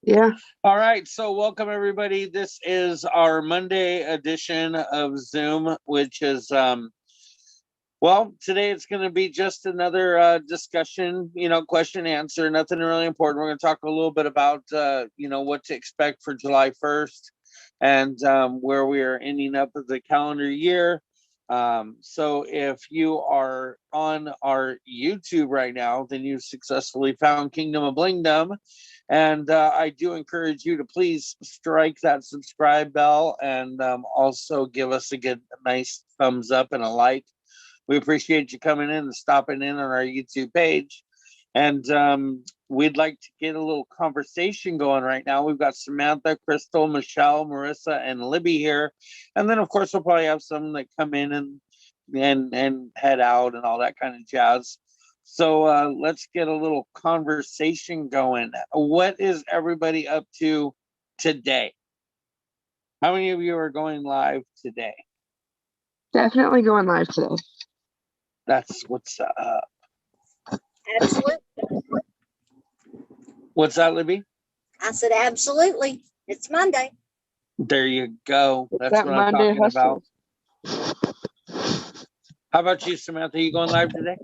Yeah. All right. So welcome everybody. This is our Monday edition of Zoom, which is well, today it's going to be just another discussion, question answer, nothing really important. We're going to talk a little bit about what to expect for July 1st and where we are ending up of the calendar year. So if you are on our YouTube right now, then you've successfully found Kingdom of Blingdom. And I do encourage you to please strike that subscribe bell and also give us a nice thumbs up and a like. We appreciate you coming in and stopping in on our YouTube page. And we'd like to get a little conversation going right now. We've got Samantha, Crystal, Michelle, Marissa, and Libby here. And then, of course, we'll probably have some that come in and head out and all that kind of jazz. So let's get a little conversation going. What is everybody up to today? How many of you are going live today? Definitely going live today. That's what's up. Absolutely. What's that, Libby? I said absolutely. It's Monday. There you go. That's That what I'm Monday talking about. hustle. How about you, Samantha? You going live today?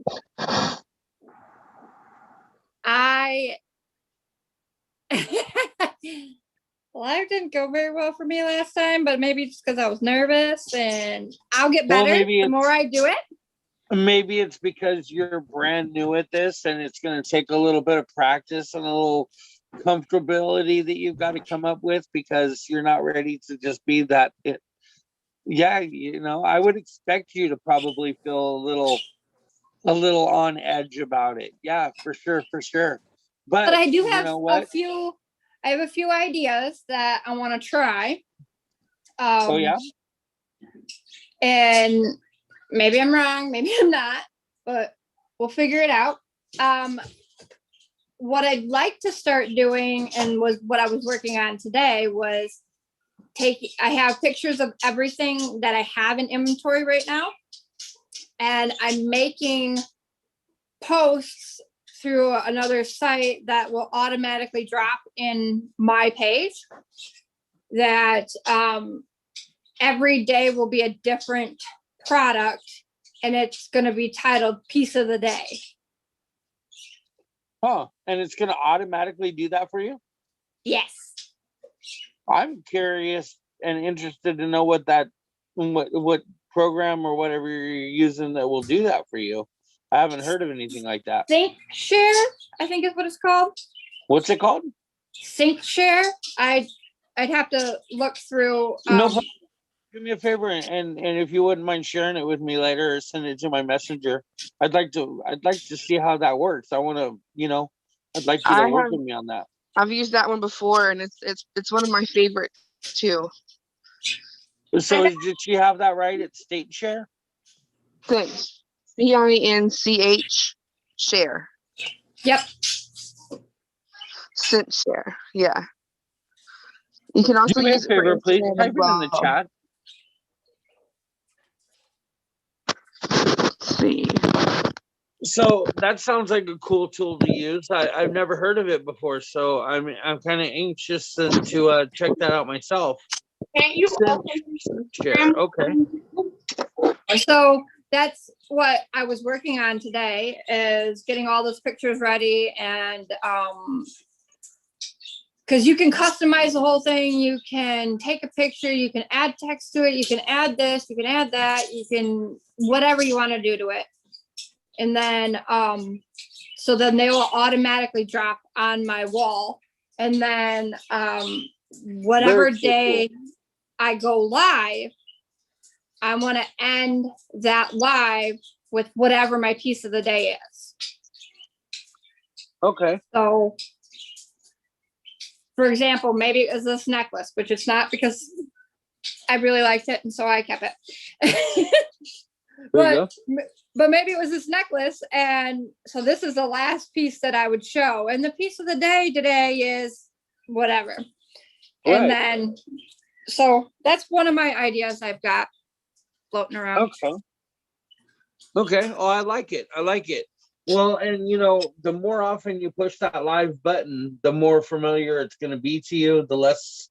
Live didn't go very well for me last time, but maybe just because I was nervous, and I'll get better the more I do it. Maybe it's because you're brand new at this and it's going to take a little bit of practice and a little comfortability that you've got to come up with because you're not ready to just be that. Yeah, I would expect you to probably feel a little on edge about it. Yeah, for sure. But I do have I have a few ideas that I want to try. Oh yeah. And maybe I'm wrong, maybe I'm not, but we'll figure it out. What I'd like to start doing, and was what I was working on today, was I have pictures of everything that I have in inventory right now, and I'm making posts through another site that will automatically drop in my page, that every day will be a different product, and it's going to be titled Piece of the Day. Oh, and it's going to automatically do that for you? Yes. I'm curious and interested to know what program or whatever you're using that will do that for you. I haven't heard of anything like that. SyncShare, I think is what it's called. What's it called? SyncShare. I'd have to look through. No problem. Do me a favor, and if you wouldn't mind sharing it with me later or send it to my messenger. I'd like to see how that works. I want to, I'd like you to work with me on that. I've used that one before, and it's one of my favorites too. So did she have that right? It's StateShare? Thanks. CINCH share. Yep. SyncShare. Yeah. You can also do me a use favor, it for please. Instagram Type it in the chat. Let's see. So that sounds like a cool tool to use. I've never heard of it before, so I'm kind of anxious to check that out myself. Can't you share? Okay. So that's what I was working on today, is getting all those pictures ready, and because you can customize the whole thing. You can take a picture, you can add text to it, you can add this, you can add that, you can whatever you want to do to it. And then so then they will automatically drop on my wall. And then whatever day I go live, I want to end that live with whatever my piece of the day is. Okay. So, for example, maybe it was this necklace, which it's not, because I really liked it, and so I kept it. But maybe it was this necklace, and so this is the last piece that I would show, and the piece of the day today is whatever. Right. And then, so that's one of my ideas I've got floating around. Okay. Oh, I like it. Well, and you know, the more often you push that live button, the more familiar it's going to be to you, the less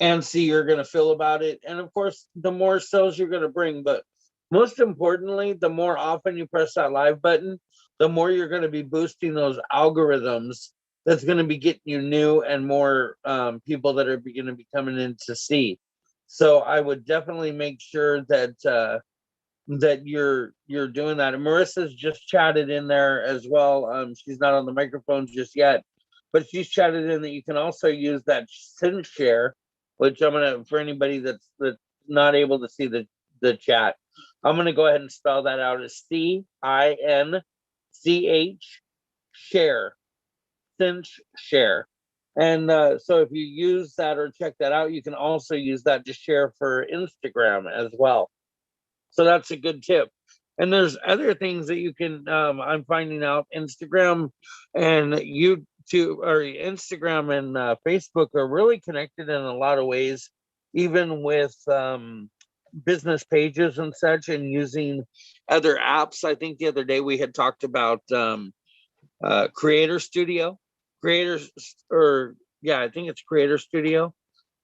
antsy you're going to feel about it. And of course, the more sales you're going to bring. But most importantly, the more often you press that live button, the more you're going to be boosting those algorithms. That's going to be getting you new and more people that are going to be coming in to see. So I would definitely make sure that that you're doing that. And Marissa's just chatted in there as well. She's not on the microphone just yet, but she's chatted in that you can also use that send share, which I'm gonna, for anybody that's not able to see the chat, I'm gonna go ahead and spell that out as CINCH share, cinch share. And so if you use that or check that out, you can also use that to share for Instagram as well. So that's a good tip. And there's other things that you can, I'm finding out Instagram and YouTube, or Instagram and Facebook are really connected in a lot of ways, even with business pages and such, and using other apps. I think the other day we had talked about Creator Studio, Creators, or yeah, I think it's Creator Studio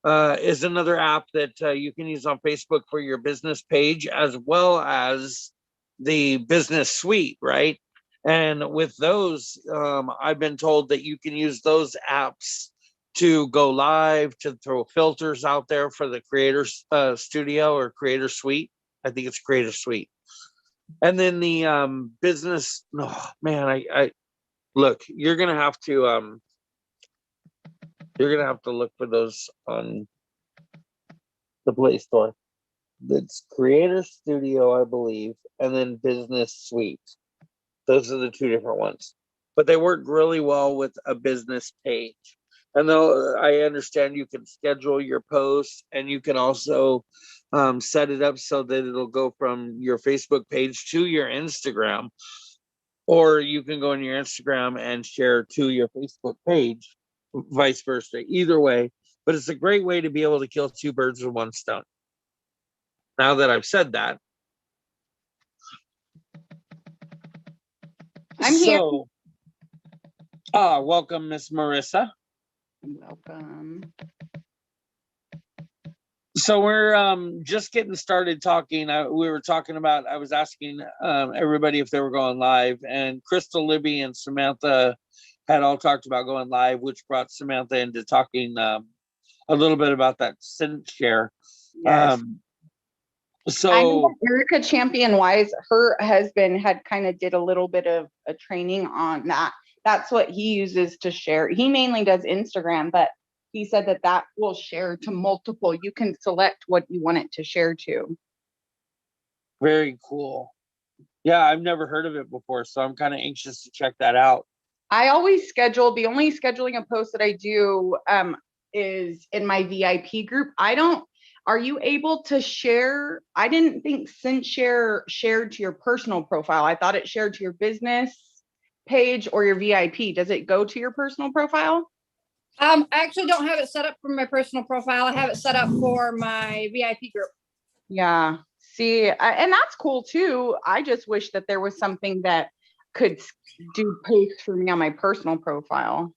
is another app that you can use on Facebook for your business page, as well as the business suite, right? And with those, I've been told that you can use those apps to go live, to throw filters out there for the Creators Studio or Creator Suite. I think it's Creator Suite. And then the business, oh man, I look, you're gonna have to look for those on the Play Store. It's Creator Studio, I believe, and then Business Suite. Those are the two different ones. But they work really well with a business page. And though I understand you can schedule your posts, and you can also set it up so that it'll go from your Facebook page to your Instagram, or you can go on your Instagram and share to your Facebook page, vice versa. Either way, but it's a great way to be able to kill two birds with one stone. Now that I've said that, I'm here. Welcome, Miss Marissa. Welcome. So we're just getting started talking. We were talking about, I was asking everybody if they were going live, and Crystal, Libby, and Samantha had all talked about going live, which brought Samantha into talking a little bit about that send share. Yes. So I know Erica Champion Wise, her husband had kind of did a little bit of a training on that. That's what he uses to share. He mainly does Instagram, but he said that that will share to multiple. You can select what you want it to share to. very cool. Yeah, I've never heard of it before, so I'm kind of anxious to check that out. I always schedule, the only scheduling a post that I do is in my VIP group. Are you able to share? I didn't think send share shared to your personal profile. I thought it shared to your business page or your VIP. Does it go to your personal profile? I actually don't have it set up for my personal profile. I have it set up for my VIP group. Yeah. See, and that's cool too. I just wish that there was something that could do posts for me on my personal profile.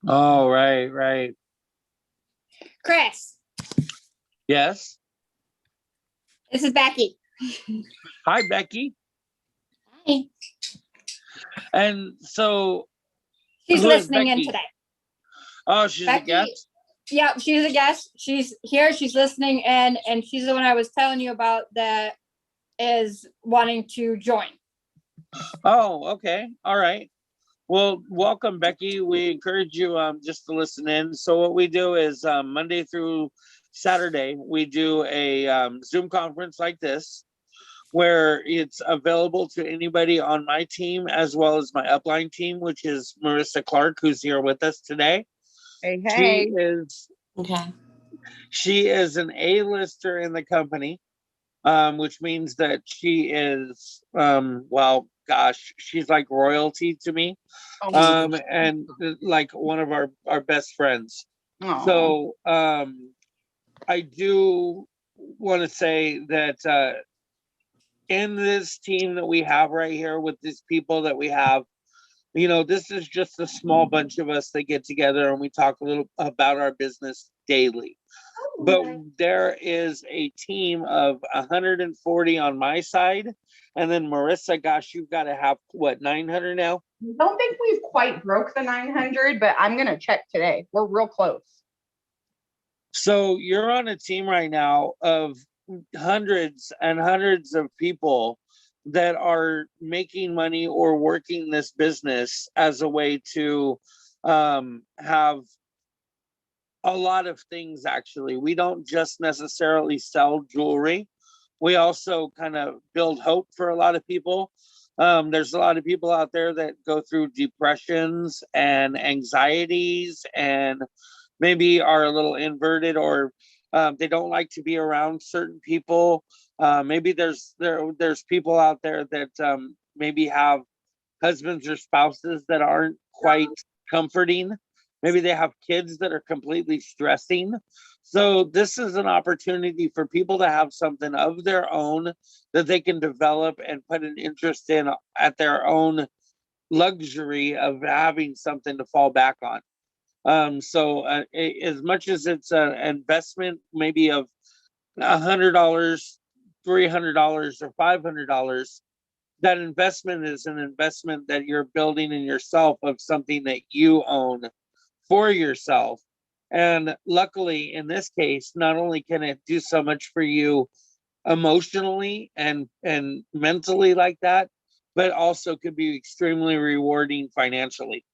Oh, right. Chris, Yes. this is Becky. Hi, Becky. Hi. And so She's who is listening in Becky? today. Oh, she's Becky, a guest? Yeah, she's a guest. She's here. She's listening in, and she's the one I was telling you about that is wanting to join. Oh, okay. All right. Well, welcome, Becky. We encourage you just to listen in. So what we do is Monday through Saturday, we do a Zoom conference like this, where it's available to anybody on my team as well as my upline team, which is Marissa Clark, who's here with us today. Hey. She is an A-lister in the company, which means that she is, well, gosh, she's like royalty to me, and like one of our best friends. Aww. So I do want to say that in this team that we have right here with these people that we have, you know, this is just a small bunch of us that get together and we talk a little about our business daily. But there is a team of 140 on my side. And then Marissa, gosh, you've got to have what, 900 now? I don't think we've quite broke the 900, but I'm going to check today. We're real close. So you're on a team right now of hundreds and hundreds of people that are making money or working this business as a way to have a lot of things. Actually, we don't just necessarily sell jewelry. We also kind of build hope for a lot of people. There's a lot of people out there that go through depressions and anxieties and maybe are a little inverted, or they don't like to be around certain people. Maybe there's people out there that maybe have husbands or spouses that aren't quite comforting. Maybe they have kids that are completely stressing. So this is an opportunity for people to have something of their own that they can develop and put an interest in at their own luxury of having something to fall back on. So as much as it's an investment, maybe of $100, $300, or $500, that investment is an investment that you're building in yourself of something that you own for yourself. And luckily, in this case, not only can it do so much for you emotionally and mentally like that, but also could be extremely rewarding financially.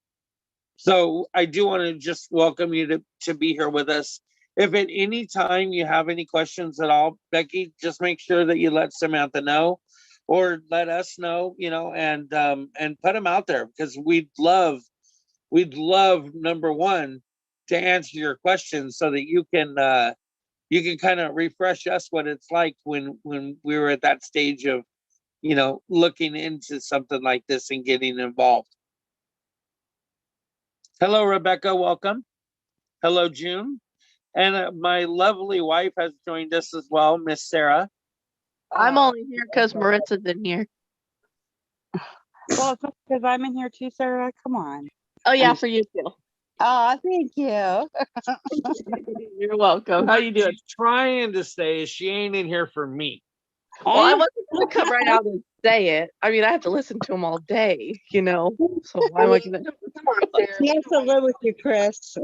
So I do want to just welcome you to be here with us. If at any time you have any questions at all, Becky, just make sure that you let Samantha know or let us know, you know, and put them out there, because we'd love, number one, to answer your questions so that you can kind of refresh us what it's like when we were at that stage of, you know, looking into something like this and getting involved. Hello, Rebecca. Welcome. Hello, June. And my lovely wife has joined us as well, Miss Sarah. I'm only here because Marissa's in here. Well, it's not because I'm in here too, Sarah. Come on. Oh yeah, for you too. Oh, thank you. You're welcome. How you doing? She's trying to say is she ain't in here for me. Well, I wasn't gonna come right out and say it. I mean, I have to listen to him all day, you know. So why am I gonna? Come on, Sarah. He has to live with you, Chris. So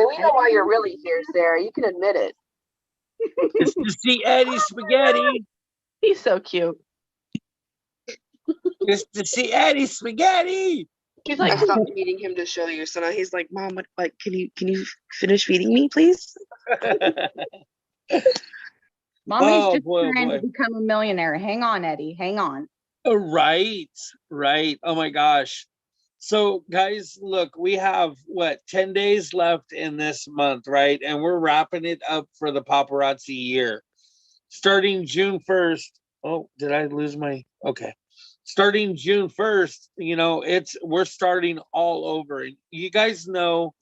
we know why you're really here, Sarah. You can admit it. It's to see Eddie Spaghetti. He's so cute. It's to see Eddie Spaghetti. He's I like, stopped feeding him to show you. So now he's like, Mom, what, can you finish feeding me, please? Mommy's Oh, just boy, trying boy. to become a millionaire. Hang on, Eddie. Hang on. Right. Oh my gosh. So guys, look, we have 10 days left in this month, right? And we're wrapping it up for the paparazzi year. Starting June 1st. Oh, did I lose my? Okay. Starting June 1st, you know, we're starting all over. You guys know,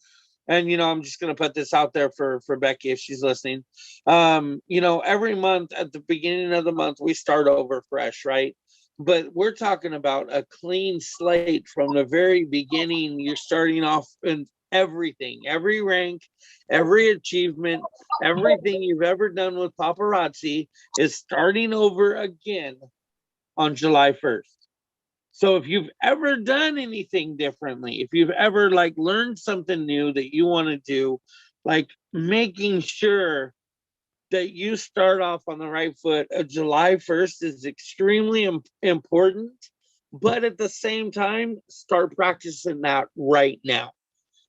and you know, I'm just gonna put this out there for Becky if she's listening. You know, every month at the beginning of the month, we start over fresh, right? But we're talking about a clean slate from the very beginning. You're starting off in everything, every rank, every achievement, everything you've ever done with paparazzi is starting over again on July 1st. So if you've ever done anything differently, if you've ever like learned something new that you want to do, like making sure that you start off on the right foot, July 1st is extremely important. But at the same time, start practicing that right now.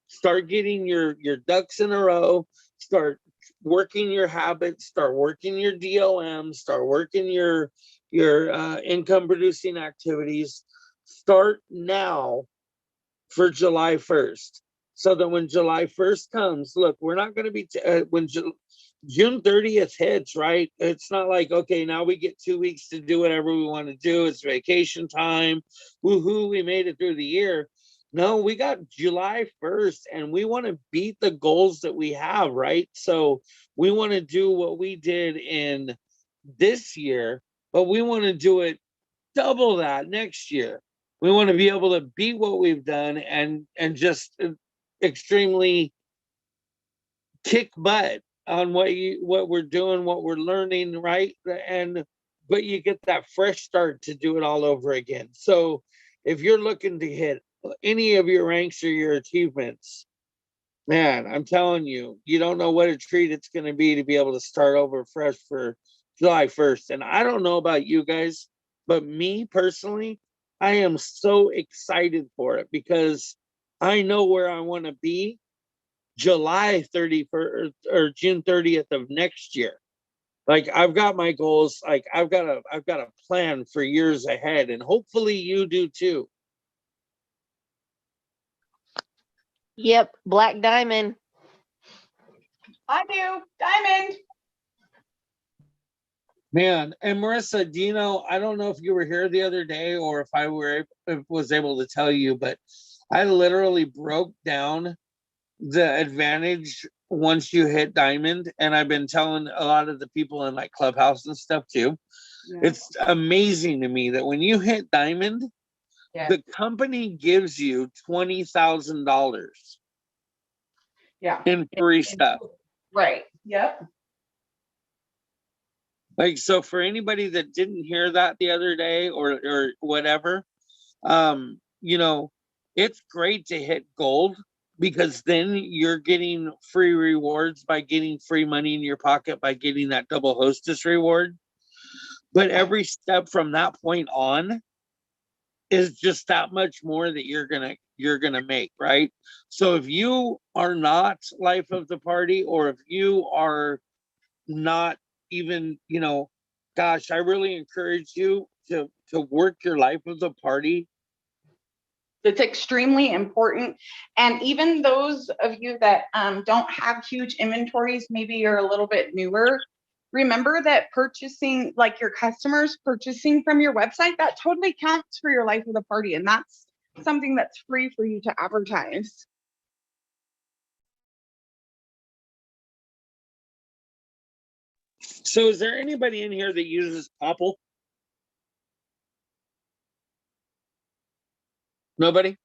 Start getting your ducks in a row. Start working your habits. Start working your DOM. Start working your income producing activities. Start now for July 1st, so that when July 1st comes, look, we're not going to be when June 30th hits, right? It's not like, okay, now we get 2 weeks to do whatever we want to do. It's vacation time. Woohoo, we made it through the year. No, we got July 1st and we want to beat the goals that we have, right? So we want to do what we did in this year but we want to do it double that next year. We want to be able to beat what we've done and just extremely kick butt on what we're doing, what we're learning, right? But you get that fresh start to do it all over again. So if you're looking to hit any of your ranks or your achievements, man, I'm telling you, you don't know what a treat it's going to be able to start over fresh for July 1st. And I don't know about you guys, but me personally, I am so excited for it because I know where I want to be July 31st or June 30th of next year. Like I've got my goals, like I've got a plan for years ahead, and hopefully you do too. Yep, Black Diamond. I do. Diamond. Man, and Marissa, do you know, I don't know if you were here the other day or if was able to tell you, but I literally broke down the advantage once you hit diamond, and I've been telling a lot of the people in like Clubhouse and stuff too. Yeah. It's amazing to me that when you hit diamond, Yeah. the company gives you $20,000 Yeah. in free stuff. Right. Yep. Like, so for anybody that didn't hear that the other day or whatever, you know, it's great to hit gold because then you're getting free rewards by getting free money in your pocket by getting that double hostess reward. But every step from that point on is just that much more that you're gonna make, right? So if you are not life of the party, or if you are not even, you know, gosh, I really encourage you to work your life of the party. It's extremely important. And even those of you that don't have huge inventories, maybe you're a little bit newer, remember that purchasing, like your customers purchasing from your website, that totally counts for your life of the party. And that's something that's free for you to advertise. So is there anybody in here that uses Popple? Nobody?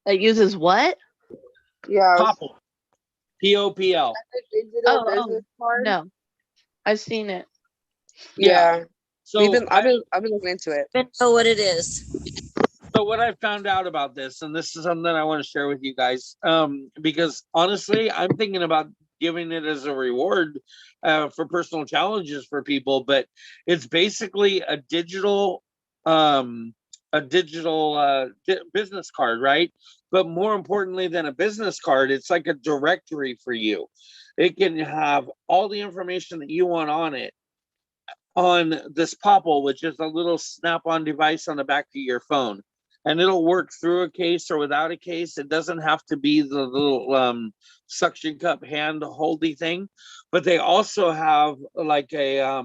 That uses what? Yeah. Popple. P-O-P-L. Digital Oh, business card. No, I've seen it. Yeah. So I've been looking into it. I don't know what it is. So what I found out about this, and this is something I want to share with you guys, because honestly, I'm thinking about giving it as a reward for personal challenges for people, but it's basically a digital business card, right? But more importantly than a business card, it's like a directory for you. It can have all the information that you want on it on this Popple, which is a little snap-on device on the back of your phone. And it'll work through a case or without a case. It doesn't have to be the little suction cup hand holdy thing, but they also have like a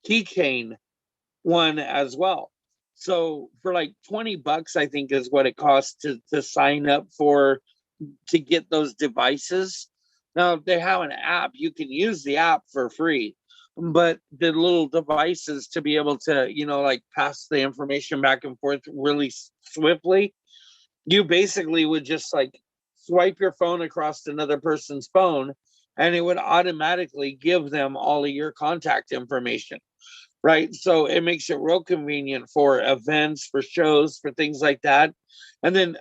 keychain one as well. So for like $20, I think is what it costs to sign up to get those devices. Now, if they have an app, you can use the app for free, but the little devices to be able to, you know, like pass the information back and forth really swiftly, you basically would just like swipe your phone across another person's phone and it would automatically give them all of your contact information. Right. So it makes it real convenient for events, for shows, for things like that. And then,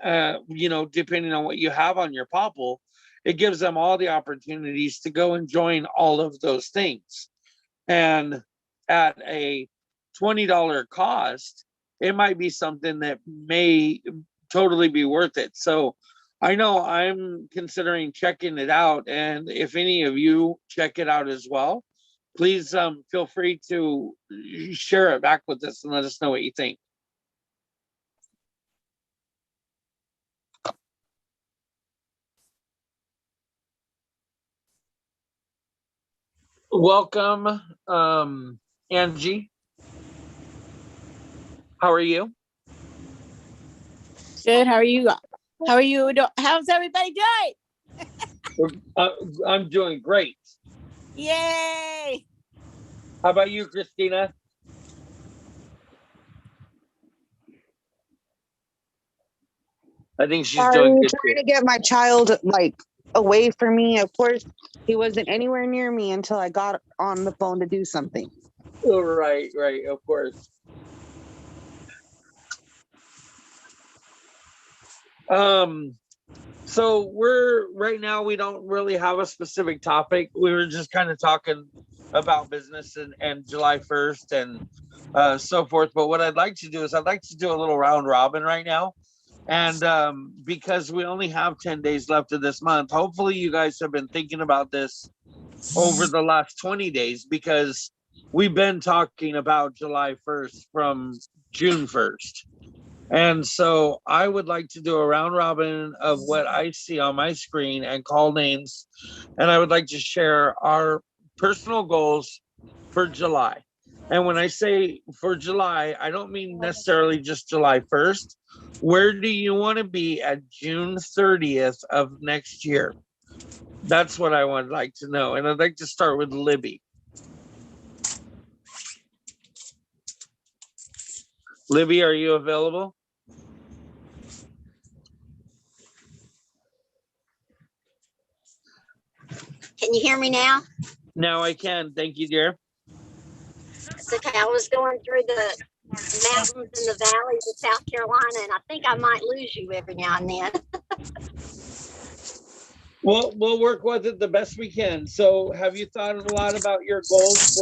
you know, depending on what you have on your Popple, it gives them all the opportunities to go and join all of those things. And at a $20 cost, it might be something that may totally be worth it. So I know I'm considering checking it out. And if any of you check it out as well, please feel free to share it back with us and let us know what you think. Welcome, Angie. How are you? Good. How are you? How are you? How's everybody doing? I'm doing great. Yay! How about you, Christina? I think she's Sorry, doing good trying too. to get my child like away from me. Of course, he wasn't anywhere near me until I got on the phone to do something. Oh, right, of course. So we're right now, we don't really have a specific topic. We were just kind of talking about business and July 1st and so forth. But what I'd like to do is I'd like to do a little round robin right now. And because we only have 10 days left of this month, hopefully you guys have been thinking about this over the last 20 days, because we've been talking about July 1st from June 1st. And so I would like to do a round robin of what I see on my screen and call names. And I would like to share our personal goals for July. And when I say for July, I don't mean necessarily just July 1st. Where do you want to be at June 30th of next year? That's what I would like to know. And I'd like to start with Libby. Libby, are you available? Can you hear me now? Now I can. Thank you, dear. It's okay. I was going through the mountains and the valleys of South Carolina, and I think I might lose you every now and then. Well, we'll work with it the best we can. So have you thought a lot about your goals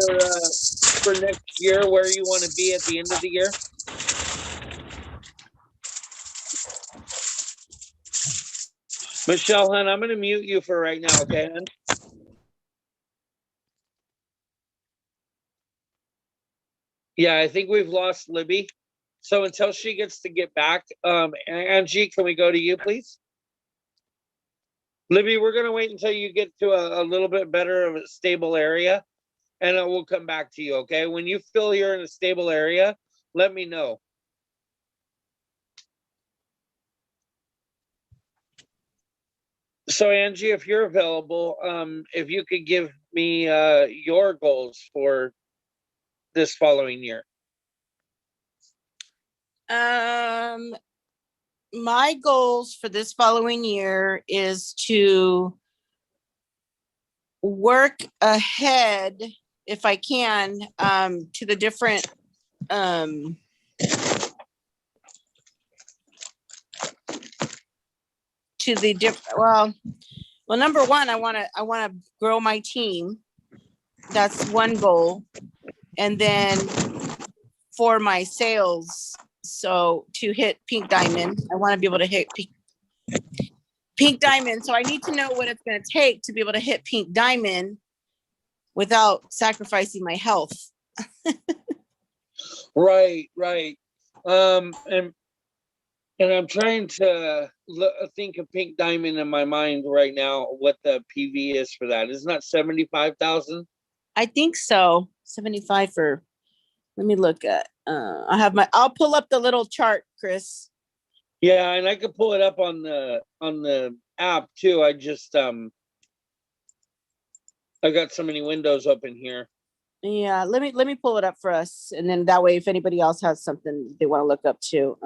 for next year, where you want to be at the end of the year? Michelle, hon, I'm going to mute you for right now, okay, hon? Yeah, I think we've lost Libby. So until she gets to get back, Angie, can we go to you, please? Libby, we're going to wait until you get to a little bit better of a stable area, and we'll come back to you, okay? When you feel you're in a stable area, let me know. So Angie, if you're available, if you could give me your goals for this following year. My goals for this following year is to work ahead, if I can, to the different well, number one, I want to grow my team. That's one goal. And then for my sales, so to hit pink diamond, I want to be able to hit pink diamond. So I need to know what it's going to take to be able to hit pink diamond without sacrificing my health. Right. And I'm trying to think of pink diamond in my mind right now, what the PV is for that. Isn't that 75,000? I think so. 75 for, let me look at, I'll pull up the little chart, Chris. Yeah, and I could pull it up on the app too. I just I got so many windows open here. Yeah, let me pull it up for us, and then that way, if anybody else has something they want to look up too.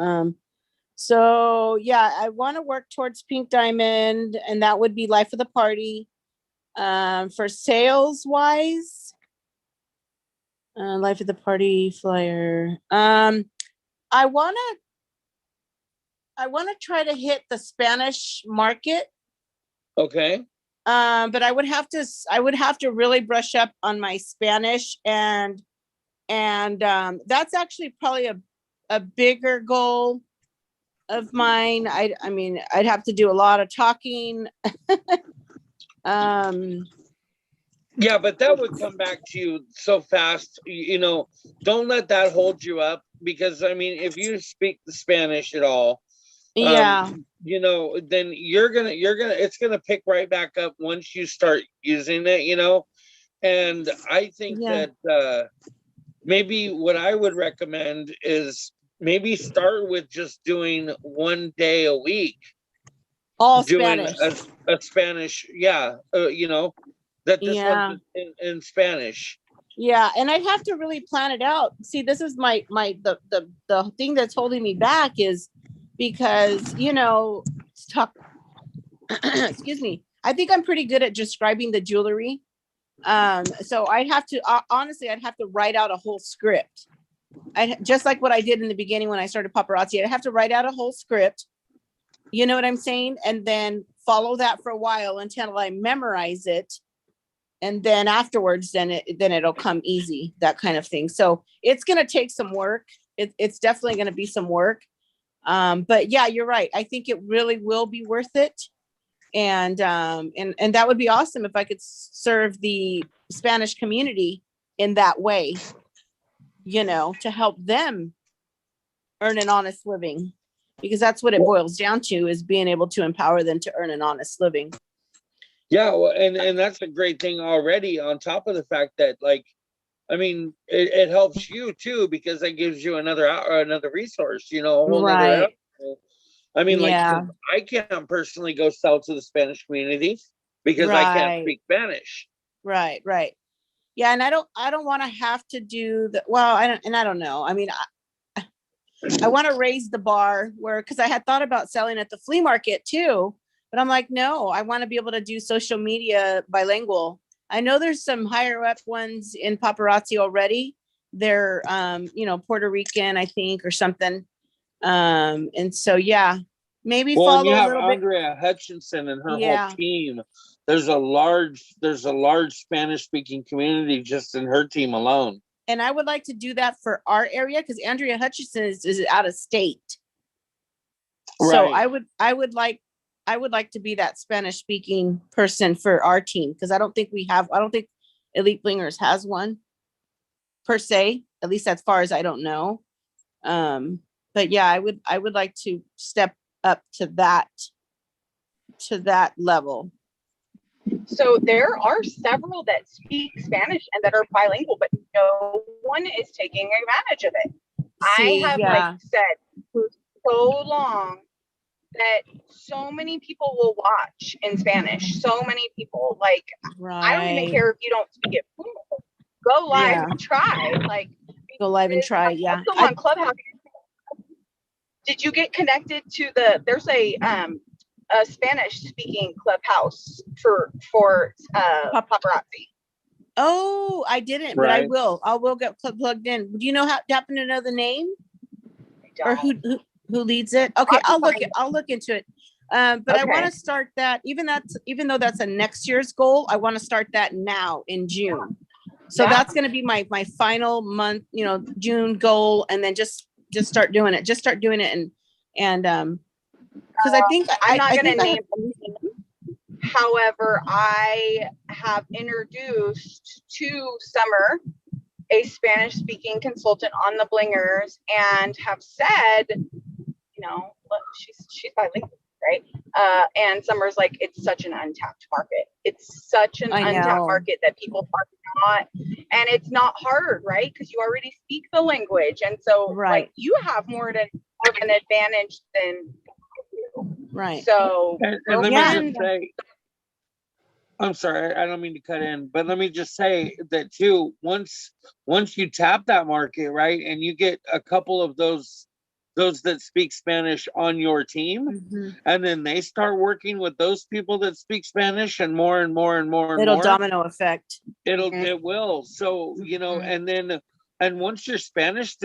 So yeah, I want to work towards pink diamond, and that would be life of the party. For sales wise, life of the party flyer. I want to try to hit the Spanish market. Okay. But I would have to really brush up on my Spanish, and that's actually probably a bigger goal of mine. I mean, I'd have to do a lot of talking. Yeah, but that would come back to you so fast. You know, don't let that hold you up, because I mean, if you speak the Spanish at all, yeah, you know, then it's gonna pick right back up once you start using it, you know. And I think that maybe what I would recommend is maybe start with just doing 1 day a week, all doing Spanish. a Spanish, you know, that this one's in Spanish. Yeah, and I'd have to really plan it out. See, this is the thing that's holding me back is because, talk, excuse me. I think I'm pretty good at describing the jewelry. So I'd have to, honestly, I'd have to write out a whole script. Just like what I did in the beginning when I started paparazzi, I'd have to write out a whole script. You know what I'm saying? And then follow that for a while until I memorize it. And then afterwards, then it'll come easy, that kind of thing. So it's going to take some work. It's definitely going to be some work. But yeah, you're right. I think it really will be worth it. And that would be awesome if I could serve the Spanish community in that way, to help them earn an honest living, because that's what it boils down to, is being able to empower them to earn an honest living. Yeah, well, and that's a great thing already, on top of the fact that, like, I mean, it helps you too, because that gives you another resource, a whole nother avenue. I mean, like, I can't personally go sell to the Spanish community because I can't speak Spanish. Right. Yeah, and I don't want to have to do the, well, I don't know. I mean, I want to raise the bar because I had thought about selling at the flea market too. But I'm like, no, I want to be able to do social media bilingual. I know there's some higher up ones in paparazzi already. They're, Puerto Rican, I think, or something. And so, yeah, maybe follow you have a little Andrea Hutchinson and her Yeah. whole team. There's a large Spanish speaking community just in her team alone. And I would like to do that for our area because Andrea Hutchinson is out of state. So Right. I would like to be that Spanish speaking person for our team, because I don't think Elite Blingers has one per se, at least as far as I don't know. But yeah, I would like to step up to that level. So there are several that speak Spanish and that are bilingual, but no one is taking advantage of it. I have said for so long that so many people will watch in Spanish. So many people, like, I don't even care if you don't speak it. Go live and try. Like, go live and try. Yeah. Also on Clubhouse. Did you get connected to there's a Spanish speaking Clubhouse for paparazzi? Oh, I didn't, but I will get plugged in. Do you happen to know the name or who leads it? Okay, I'll look into it. But I want to start that, even though that's a next year's goal, I want to start that now in June. So that's going to be my final month, June goal, and then just start doing it. Just start doing it, and because I think I'm not going to name. However, I have introduced to Summer, a Spanish-speaking consultant on the Blingers, and have said, she's bilingual, right? And Summer's like, it's such an untapped market. It's such an untapped market that people are not, and it's not hard, right? Because you already speak the language, and so like you have more of an advantage than you. Right. So and let me just say, I'm sorry, I don't mean to cut in, but let me just say that too, once you tap that market, right, and you get a couple of those that speak Spanish on your team, and then they start working with those people that speak Spanish, and more and more and more and it'll more, domino effect. It will. So, and once your Spanish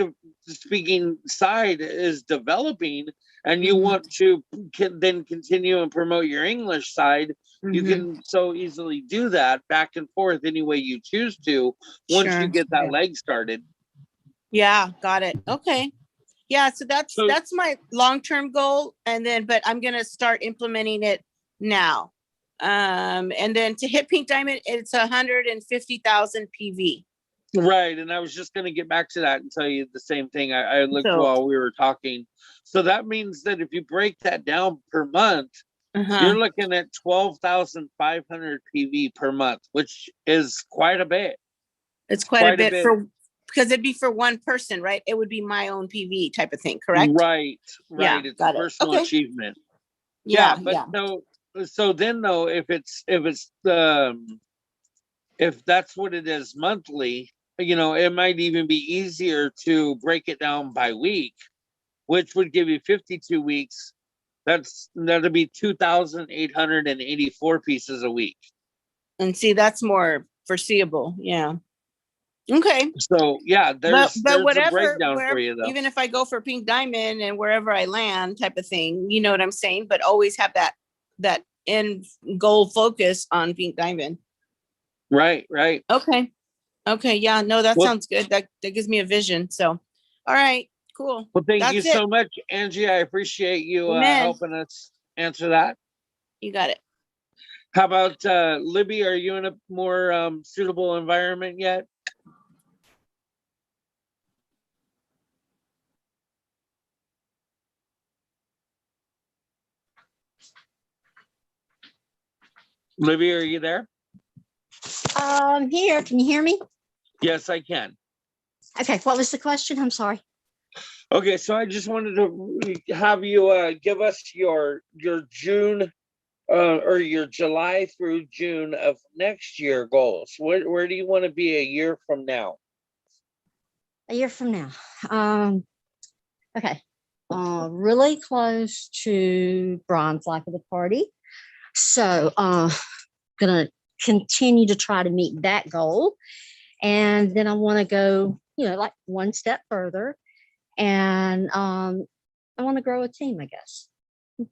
speaking side is developing, and you want to then continue and promote your English side, you can so easily do that back and forth any way you choose to once you get that leg started. Yeah, got it. Okay. Yeah, so that's my long-term goal, but I'm gonna start implementing it now. And then to hit Pink Diamond, it's 150,000 PV. Right, and I was just gonna get back to that and tell you the same thing. I looked while we were talking. So that means that if you break that down per month, you're looking at 12,500 PV per month, which is quite a bit. It's quite a bit because it'd be for one person, right? It would be my own PV type of thing, correct? Right. Yeah, it's a personal achievement. So then though, if that's what it is monthly, you know, it might even be easier to break it down by week, which would give you 52 weeks. That'd be 2,884 pieces a week. And see, that's more foreseeable. Yeah. Okay. So yeah, there's a whatever, breakdown for wherever, you though. even if I go for pink diamond and wherever I land type of thing, you know what I'm saying? But always have that end goal focus on pink diamond. Right, right. Okay. Okay. Yeah. No, that Well- sounds good. That gives me a vision. So, all right. Cool. Well, thank you That's so it. much, Angie. I appreciate you Amen. helping us answer that. You got it. How about Libby? Are you in a more suitable environment yet? Libby, are you there? Here, can you hear me? Yes, I can. Okay, what was the question? I'm sorry. Okay, so I just wanted to have you give us your June or your July through June of next year goals. Where do you want to be a year from now? A year from now. Okay. Really close to bronze life of the party. So gonna continue to try to meet that goal. And then I want to go, like one step further. And I want to grow a team, I guess. Mhm.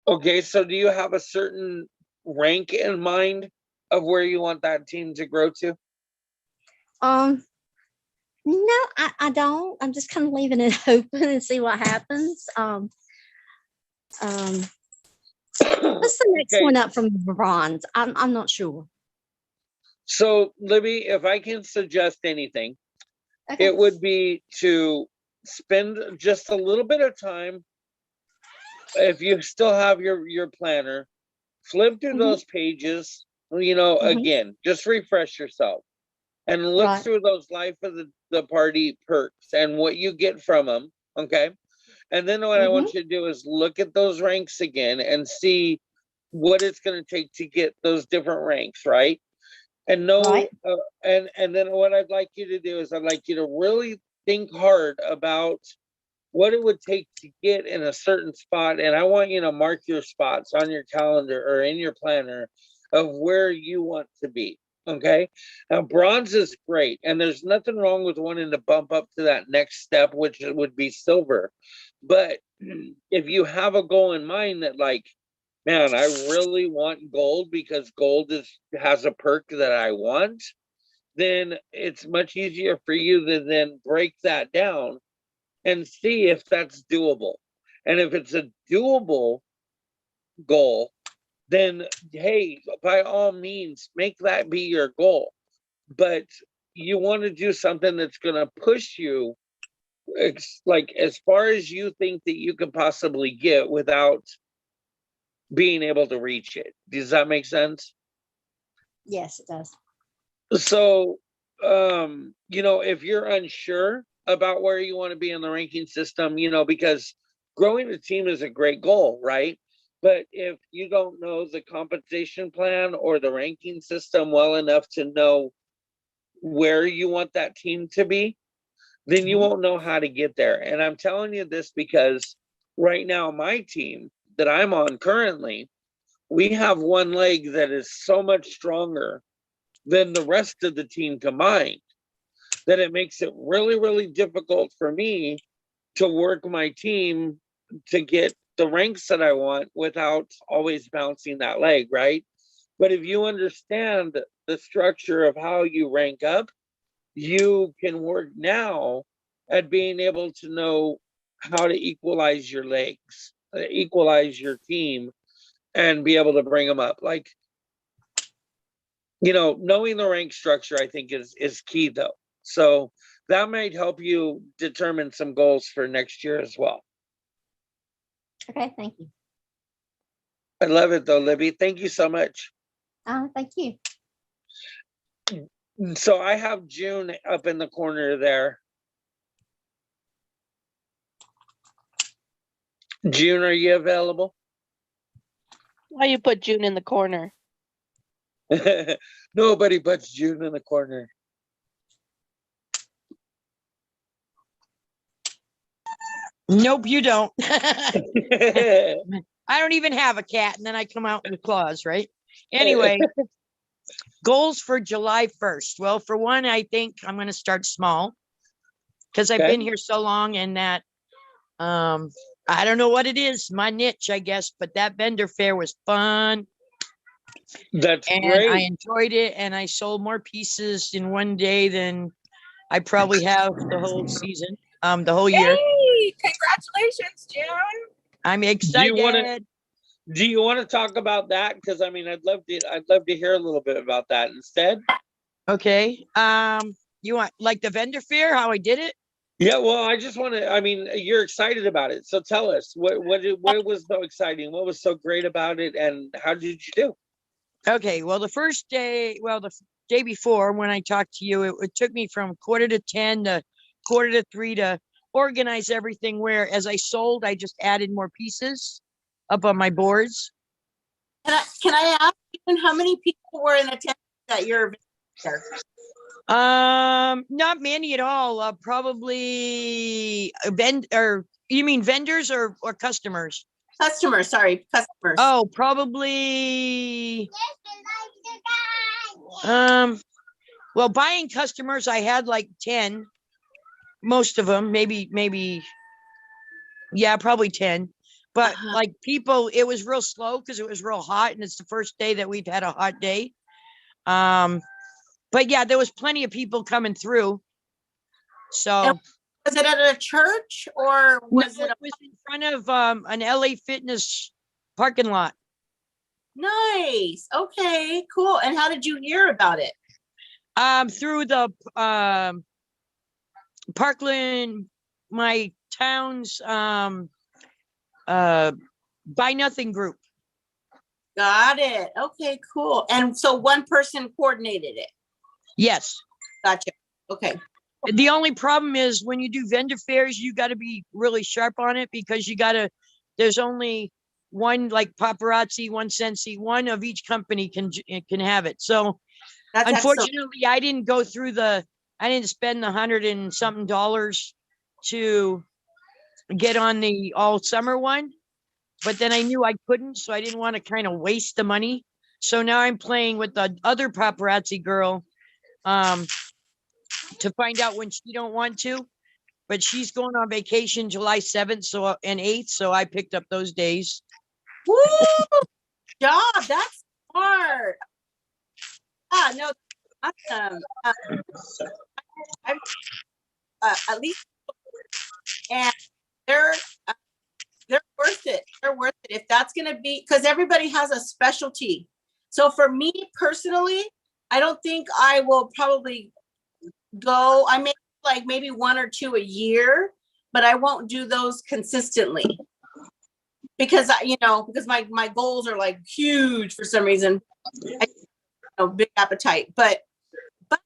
Okay, so do you have a certain rank in mind of where you want that team to grow to? No, I don't. I'm just kind of leaving it open and see what happens. What's the next Okay. one up from the bronze? I'm not sure. So, Libby, if I can suggest anything, Okay. it would be to spend just a little bit of time. If you still have your planner, flip through Mhm. those pages, Mhm. again, just refresh yourself and look Right. through those life of the party perks and what you get from them. Okay. And then what I Mhm. want you to do is look at those ranks again and see what it's going to take to get those different ranks, right? And know, Right. and then what I'd like you to do is I'd like you to really think hard about what it would take to get in a certain spot. And I want you to mark your spots on your calendar or in your planner of where you want to be. Okay. Now, bronze is great. And there's nothing wrong with wanting to bump up to that next step, which would be silver. But if you have a goal in mind that, like, man, I really want gold because gold has a perk that I want, then it's much easier for you to then break that down and see if that's doable. And if it's a doable goal, then hey, by all means, make that be your goal. But you want to do something that's going to push you like as far as you think that you could possibly get without being able to reach it. Does that make sense? Yes, it does. So, if you're unsure about where you want to be in the ranking system, because growing a team is a great goal, right? But if you don't know the compensation plan or the ranking system well enough to know where you want that team to be, then you won't know how to get there. And I'm telling you this because right now, my team that I'm on currently, we have one leg that is so much stronger than the rest of the team combined that it makes it really, really difficult for me to work my team to get the ranks that I want without always bouncing that leg, right? But if you understand the structure of how you rank up, you can work now at being able to know how to equalize your legs, equalize your team, and be able to bring them up. Like, knowing the rank structure, I think is key though. So that might help you determine some goals for next year as well. Okay, thank you. I love it though, Libby. Thank you so much. Thank you. So I have June up in the corner there. June, are you available? Why you put June in the corner? Nobody but June in the corner. Nope, you don't. I don't even have a cat, and then I come out with claws, right? Anyway, goals for July 1st. Well, for one, I think I'm going to start small because I've Okay. been here so long, and that I don't know what it is, my niche, I guess, but that vendor fair was fun. That's And great. I enjoyed it, and I sold more pieces in one day than I probably have the whole season, the whole year. Hey, congratulations, June. I'm Do excited. you want to talk about that? Because I mean, I'd love to hear a little bit about that instead. Okay. You want like the vendor fair, how I did it? Yeah, well, I just want to, I mean, you're excited about it. So tell us what was so exciting? What was so great about it? And how did you do? Okay. Well, the first day, the day before when I talked to you, it took me from 9:45 to 2:45 to organize everything, where as I sold, I just added more pieces up on my boards. Can I ask you how many people were in attendance at your fair? Not many at all. Probably you mean vendors or customers? Customers, sorry, customers. Oh, probably. Well, buying customers, I had like 10, most of them, maybe, yeah, probably 10. But like people, it was real slow because it was real hot, and it's the first day that we've had a hot day. But yeah, there was plenty of people coming through. So was it at a church or was no, it? it was in front of an LA Fitness parking lot. Nice. Okay, cool. And how did you hear about it? Through the Parkland, my town's Buy Nothing group. Got it. Okay, cool. And so one person coordinated it. Yes. Gotcha. Okay. The only problem is when you do vendor fairs, you got to be really sharp on it because there's only one, like paparazzi, one Sensi, one of each company can have it. So That's unfortunately, I didn't go through I didn't spend the $100 and something to get on the all summer one, but then I knew I couldn't, so I didn't want to kind of waste the money. So now I'm playing with the other paparazzi girl, to find out when she don't want to, but she's going on vacation July 7th and 8th, so I picked up those days. Woo! Job. That's smart. Ah, no, awesome. At least, and they're worth it. They're worth it if that's going to be, because everybody has a specialty. So for me personally, I don't think I will probably go. I may like maybe 1 or 2 a year, but I won't do those consistently because because my goals are like huge for some reason. Big appetite, but if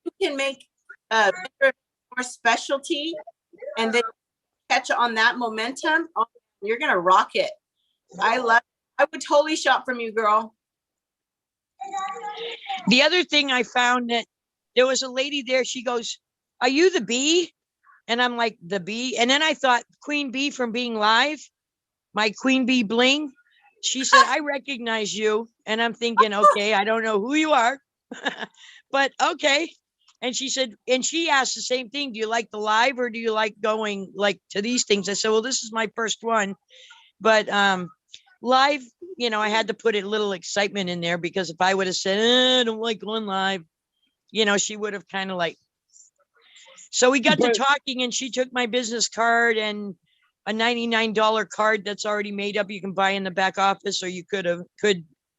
you can make more specialty and then catch on that momentum, you're gonna rock it. I would totally shop from you, girl. The other thing I found that there was a lady there, she goes, "Are you the bee?" And I'm like, "The bee?" And then I thought Queen Bee from Being Live, my Queen Bee bling. She said, "I recognize you." And I'm thinking, okay, I don't know who you are, but okay. And she said, and she asked the same thing. Do you like the live or do you like going like to these things? I said, well, this is my first one, but live, I had to put a little excitement in there because if I would have said, I don't like going live, she would have kind of like, so we got to talking and she took my business card and a $99 card that's already made up. You can buy in the back office or you could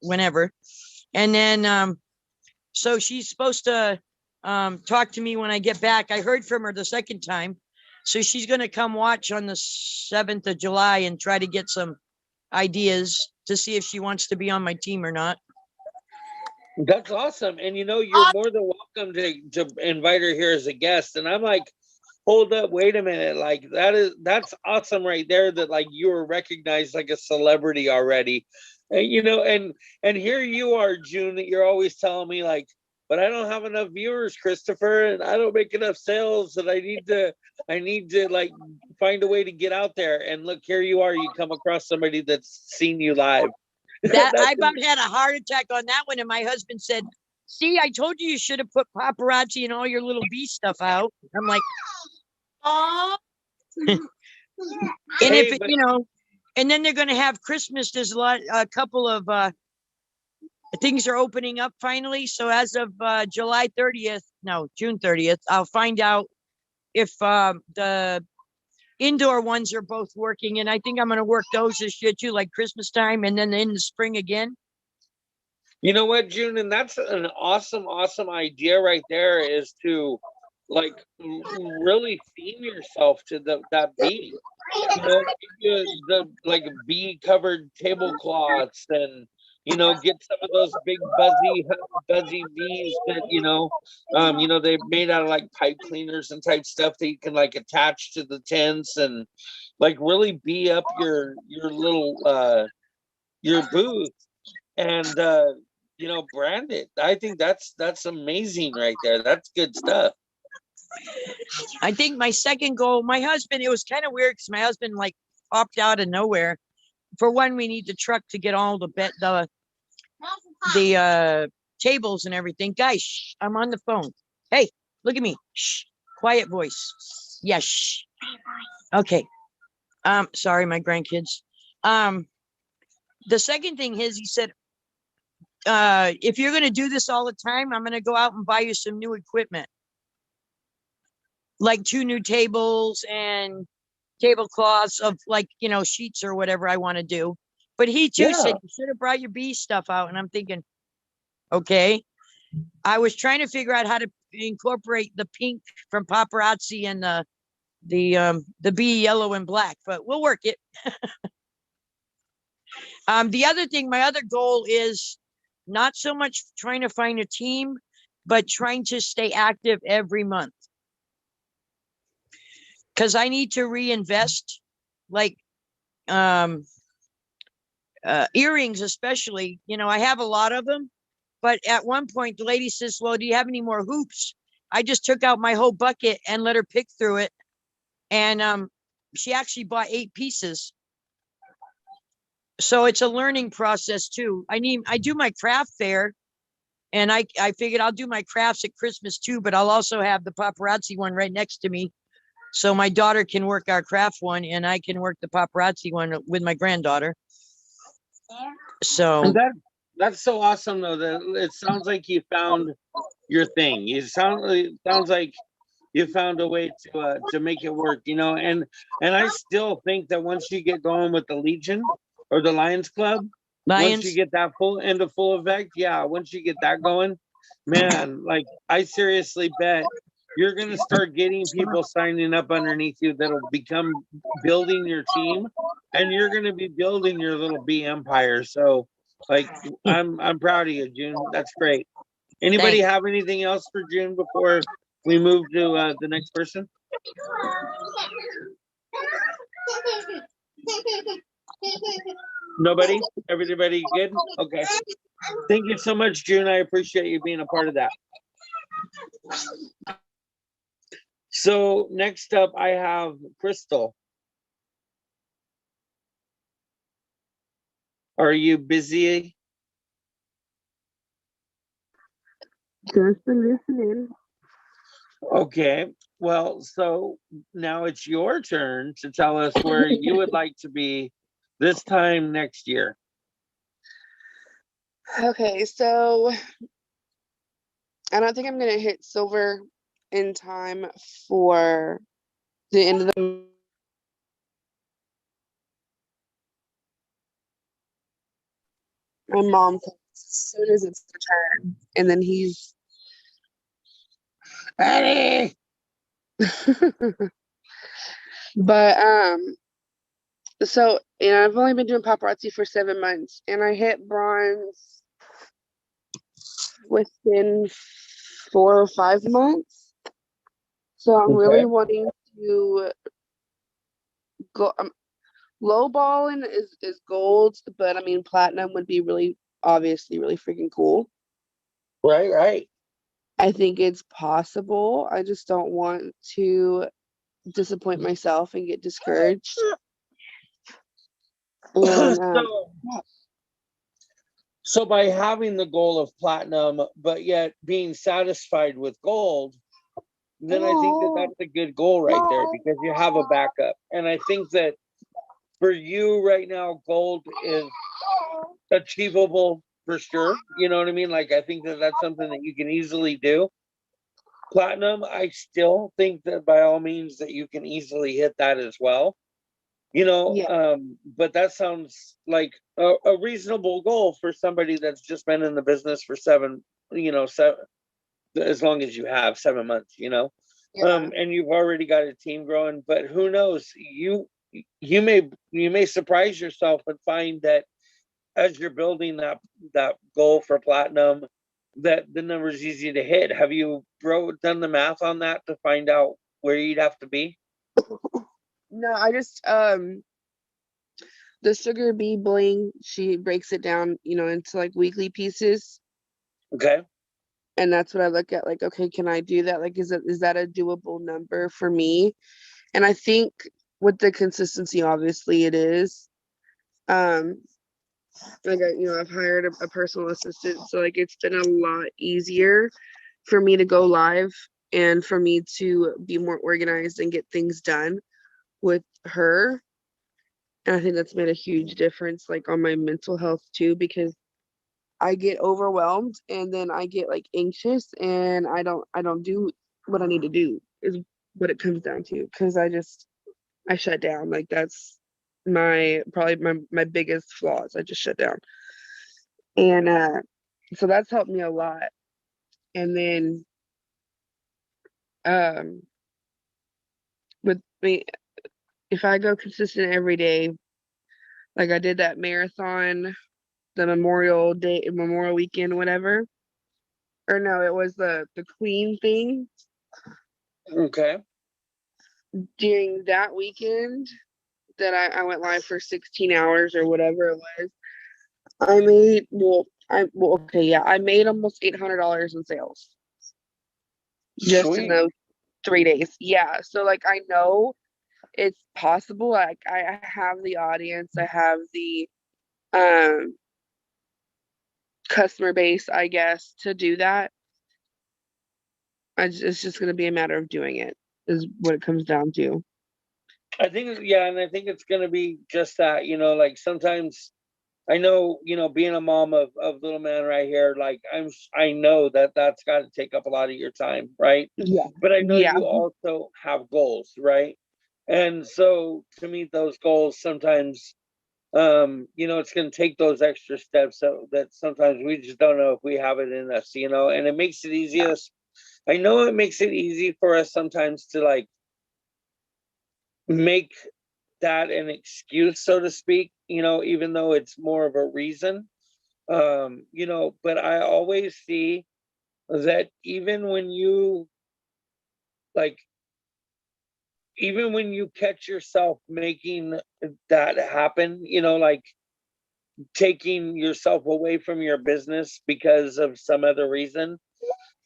whenever. And then, so she's supposed to talk to me when I get back. I heard from her the second time. So she's going to come watch on the 7th of July and try to get some ideas to see if she wants to be on my team or not. That's awesome. And you're more than welcome to invite her here as a guest. And I'm like, hold up, wait a minute. Like that's awesome right there that like you were recognized like a celebrity already. You know, and here you are, June, that you're always telling me like, but I don't have enough viewers, Christopher, and I don't make enough sales, and I need to like find a way to get out there. And look, here you are, you come across somebody that's seen you live. That I That's about had a heart attack on that one, and my husband said, "See, I told you should have put paparazzi and all your little bee stuff out." I'm like, Oh, and Hey, if it, but and then they're going to have Christmas. There's a couple of things are opening up finally. So as of July 30th, no, June 30th, I'll find out if the indoor ones are both working. And I think I'm going to work those this year too, like Christmas time, and then in the spring again. you know what, June, and that's an awesome idea right there, is to like really theme yourself to that bee. You know, the like bee covered tablecloths, and get some of those big buzzy bees that they're made out of like pipe cleaners and type stuff that you can like attach to the tents, and like really bee up your little your booth, and brand it. I think that's amazing right there. That's good stuff. I think my second goal, my husband, it was kind of weird because my husband like popped out of nowhere. For one, we need the truck to get all the tables and everything. Guys, shh, I'm on the phone. Hey, look at me. Shh, quiet voice. Yes. Shh. Okay. Sorry, my grandkids. The second thing is, he said, if you're going to do this all the time, I'm going to go out and buy you some new equipment, like 2 new tables and tablecloths of like, sheets or whatever I want to do. But he too said, you should have brought your bee stuff out. And I'm thinking, okay. I was trying to figure out how to incorporate the pink from paparazzi and the bee yellow and black, but we'll work it. The other thing, my other goal is not so much trying to find a team, but trying to stay active every month. Because I need to reinvest, like earrings, especially. I have a lot of them, but at one point the lady says, well, do you have any more hoops? I just took out my whole bucket and let her pick through it. And she actually bought 8 pieces. So it's a learning process too. I do my craft fair, and I figured I'll do my crafts at Christmas too, but I'll also have the paparazzi one right next to me. So my daughter can work our craft one, and I can work the paparazzi one with my granddaughter. So that's so awesome though. That it sounds like you found your thing. It sounds like you found a way to make it work. And I still think that once you get going with the Legion or the Lions Club, once you get that full effect, once you get that going, man, like I seriously bet you're going to start getting people signing up underneath you that'll become building your team, and you're going to be building your little bee empire. So like, I'm proud of you, June. That's great. Anybody have anything else for June before we move to the next person? Nobody? Everybody good? Okay. Thank you so much, June. I appreciate you being a part of that. So next up, I have Crystal. Are you busy? Just listening. Okay. Well, so now it's your turn to tell us where you would like to be this time next year. Okay, so I don't think I'm gonna hit silver in time for the end of the my mom says as soon as it's the turn, and then he's Eddie! but so I've only been doing paparazzi for 7 months, and I hit bronze within 4 or 5 months. So I'm really wanting to go. lowballing is gold, but I mean platinum would be really obviously really freaking cool. Right. I think it's possible. I just don't want to disappoint myself and get discouraged. And So by having the goal of platinum, but yet being satisfied with gold, then I think that that's a good goal right there because you have a backup. And I think that for you right now, gold is achievable for sure. You know what I mean? Like, I think that that's something that you can easily do. Platinum, I still think that by all means that you can easily hit that as well. You know, yeah, but that sounds like a reasonable goal for somebody that's just been in the business for seven, as long as you have 7 months, yeah. and you've already got a team growing. But who knows? You may surprise yourself and find that as you're building that goal for platinum, that the number is easy to hit. Have you done the math on that to find out where you'd have to be? No, I just the sugar bee bling, she breaks it down, into like weekly pieces. Okay. And that's what I look at, like, okay, can I do that? Like, is that a doable number for me? And I think with the consistency, obviously it is. Like I've hired a personal assistant, so like it's been a lot easier for me to go live and for me to be more organized and get things done with her. And I think that's made a huge difference, like on my mental health too, because I get overwhelmed and then I get like anxious and I don't do what I need to do is what it comes down to. Cause I shut down. Like that's probably my biggest flaws. I just shut down. And so that's helped me a lot. And then with me, if I go consistent every day, like I did that marathon, the Memorial weekend, whatever. Or no, it was the Queen thing. Okay. During that weekend that I went live for 16 hours or whatever it was, I made I made almost $800 in sales just in Sweet. those 3 days. Yeah, so like I know it's possible. Like I have the audience, I have the customer base, I guess, to do that. It's just going to be a matter of doing it, is what it comes down to. I think, yeah, and I think it's going to be just that, like sometimes I know, being a mom of little man right here, like I know that that's got to take up a lot of your time, right? Yeah. But I know Yeah. you also have goals, right? And so to meet those goals, sometimes, it's going to take those extra steps that sometimes we just don't know if we have it in us, and it makes it easiest. I know it makes it easy for us sometimes to like make that an excuse, so to speak, even though it's more of a reason. But I always see that even when you catch yourself making that happen, like taking yourself away from your business because of some other reason,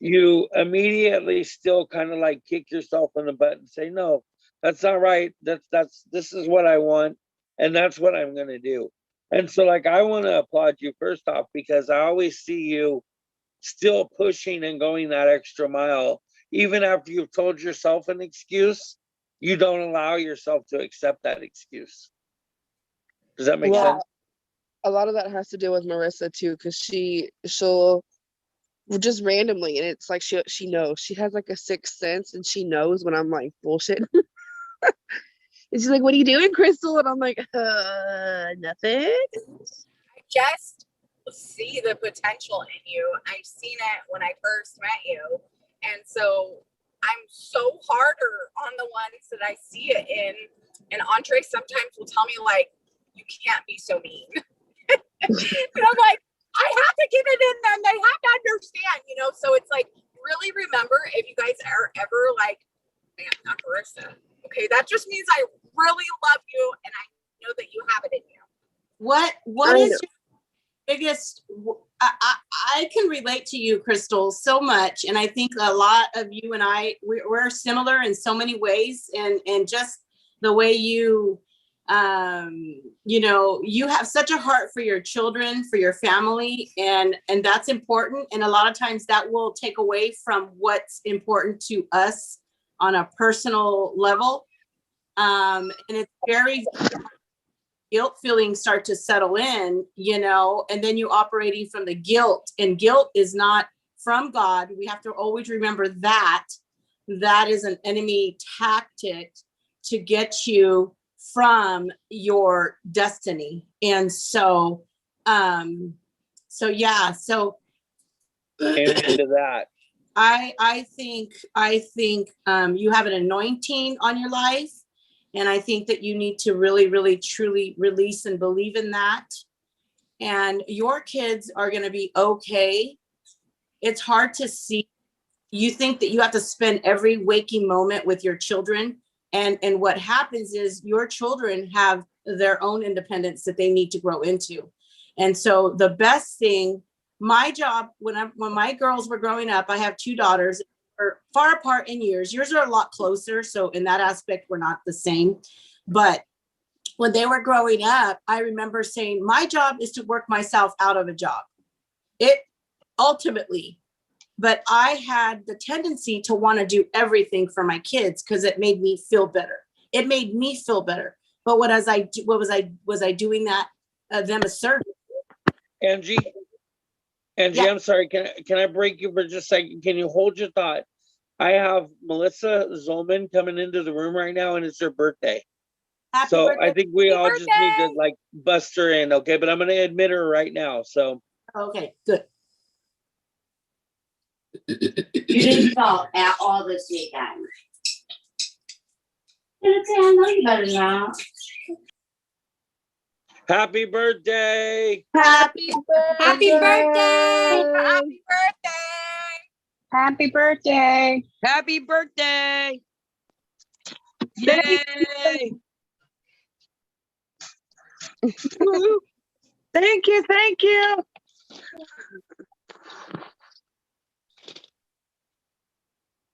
you immediately still kind of like kick yourself in the butt and say, no, that's not right. This is what I want. And that's what I'm going to do. And so like, I want to applaud you first off, because I always see you still pushing and going that extra mile. Even after you've told yourself an excuse, you don't allow yourself to accept that excuse. Does that make sense? A lot of that has to do with Marissa too, because she'll just randomly, and it's like she knows, she has like a sixth sense, and she knows when I'm like bullshit. And she's like, "What are you doing, Crystal?" And I'm like, nothing. I just see the potential in you. I've seen it when I first met you. And so I'm so harder on the ones that I see it in. And Andre sometimes will tell me, like, you can't be so mean. And I'm like, I have to get it in them. They have to understand, So it's like, really remember, if you guys are ever like, man, not Marissa. Okay, that just means I really love you, and I know that What I is know. your biggest? I can relate to you, Crystal, so much, and I think a lot of you and we're similar in so many ways, and just the way you you have such a heart for your children, for your family, and that's important. And a lot of times that will take away from what's important to us on a personal level. And it's very guilt feelings start to settle in, and then you operating from the guilt, and guilt is not from God. We have to always remember that is an enemy tactic to get you from your destiny. And so Amen to that. I think you have an anointing on your life, and I think that you need to really, really, truly release and believe in that. And your kids are going to be okay. It's hard to see. You think that you have to spend every waking moment with your children, and what happens is your children have their own independence that they need to grow into. And so the best thing, my job when my girls were growing up, I have 2 daughters, are far apart in years. Yours are a lot closer, so in that aspect we're not the same. But when they were growing up, I remember saying, my job is to work myself out of a job. It ultimately, but I had the tendency to want to do everything for my kids because it made me feel better. It made me feel better. But was I doing that them a service? Angie, Yeah. I'm sorry. Can I break you for just a second? Can you hold your thought? I have Melissa Zolman coming into the room right now, and it's her birthday. Happy So birthday. I think we Happy all just need to birthday. like bust her in, okay? But I'm gonna admit her right now. So Okay, good. You didn't fall out all this weekend. Okay, I know you better not. happy birthday. Happy Happy birthday. Happy birthday. Happy birthday. Happy birthday. Yay. Woo. Thank you. Thank you.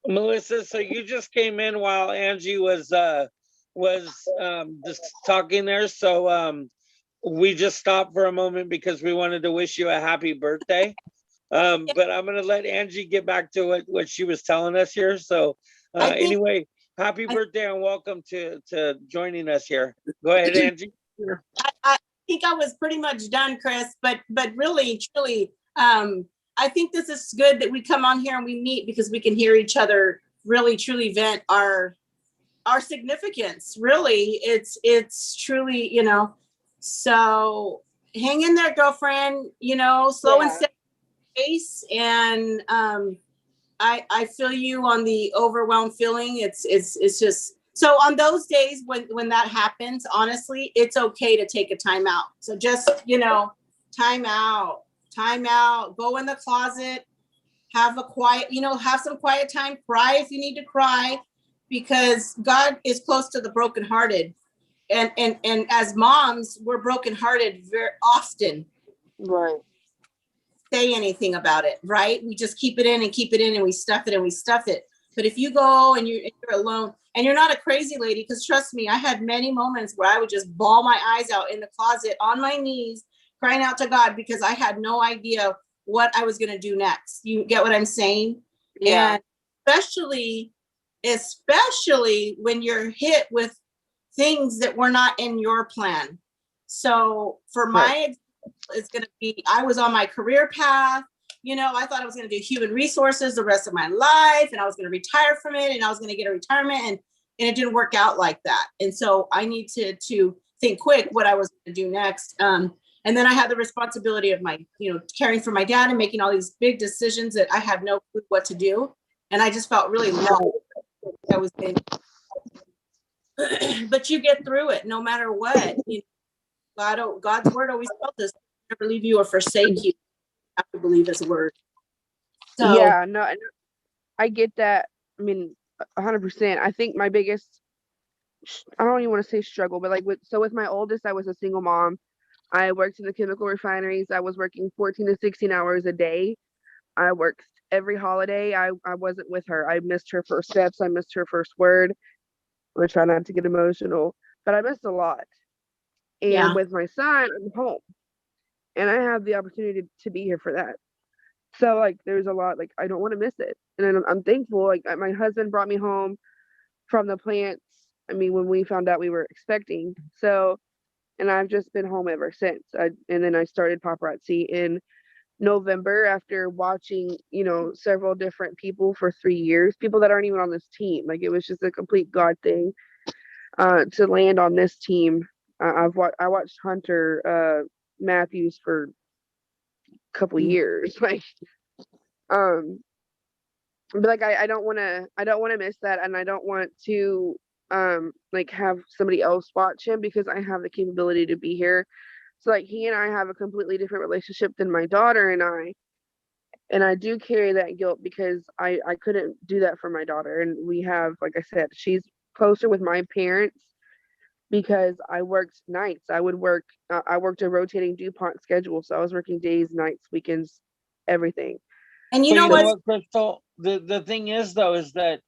Melissa, so you just came in while Angie was just talking there. So we just stopped for a moment because we wanted to wish you a happy birthday. But I'm gonna let Angie get back to what she was telling us here. So anyway, happy birthday and welcome to joining us here. Go ahead, Angie. I think I was pretty much done, Chris, but really, truly, I think this is good that we come on here and we meet because we can hear each other really, truly vent our significance. Really, it's truly, so hang in there, girlfriend, slow and steady pace. And I feel you on the overwhelmed feeling. It's just, so on those days when that happens, honestly, it's okay to take a time out. So just, time out, go in the closet, have a quiet, have some quiet time, cry if you need to cry, because God is close to the brokenhearted. And as moms, we're brokenhearted very often. Right. Say anything about it, right? We just keep it in and we stuff it. But if you go and you're alone and you're not a crazy lady, because trust me, I had many moments where I would just bawl my eyes out in the closet on my knees, crying out to God because I had no idea what I was going to do next. You get what I'm saying? Yeah. And especially when you're hit with things that were not in your plan. So for my it's going to be, I was on my career path. I thought I was going to do human resources the rest of my life, and I was going to retire from it, and I was going to get a retirement, and it didn't work out like that. And so I need to think quick what I was going to do next. And then I had the responsibility of my, caring for my dad and making all these big decisions that I had no clue what to do. And I just felt really low. I was in, but you get through it no matter what. God's word always tells us, never leave you or forsake you. You have to believe his word. So Yeah, no, I get that. I mean, 100%. I think my biggest, I don't even want to say struggle, but like with my oldest, I was a single mom I worked in the chemical refineries. I was working 14 to 16 hours a day. I worked every holiday. I wasn't with her. I missed her first steps. I missed her first word. I try not to get emotional, but I missed a lot. And Yeah. with my son, I'm home and I have the opportunity to be here for that. So like, there's a lot, like, I don't want to miss it. And then I'm thankful. Like my husband brought me home from the plants. I mean, when we found out we were expecting. So, and I've just been home ever since. And then I started paparazzi in November after watching, several different people for 3 years, people that aren't even on this team. Like, it was just a complete God thing to land on this team. I watched Hunter Matthews for a couple years. Like, um, but like I don't want to miss that, and I don't want to like have somebody else watch him because I have the capability to be here. So like, he and I have a completely different relationship than my daughter and I do carry that guilt because I couldn't do that for my daughter. And we have, like I said, she's closer with my parents because I worked nights. I worked a rotating DuPont schedule, so I was working days, nights, weekends, everything. And you But know you know what? what, Crystal? The thing is though, is that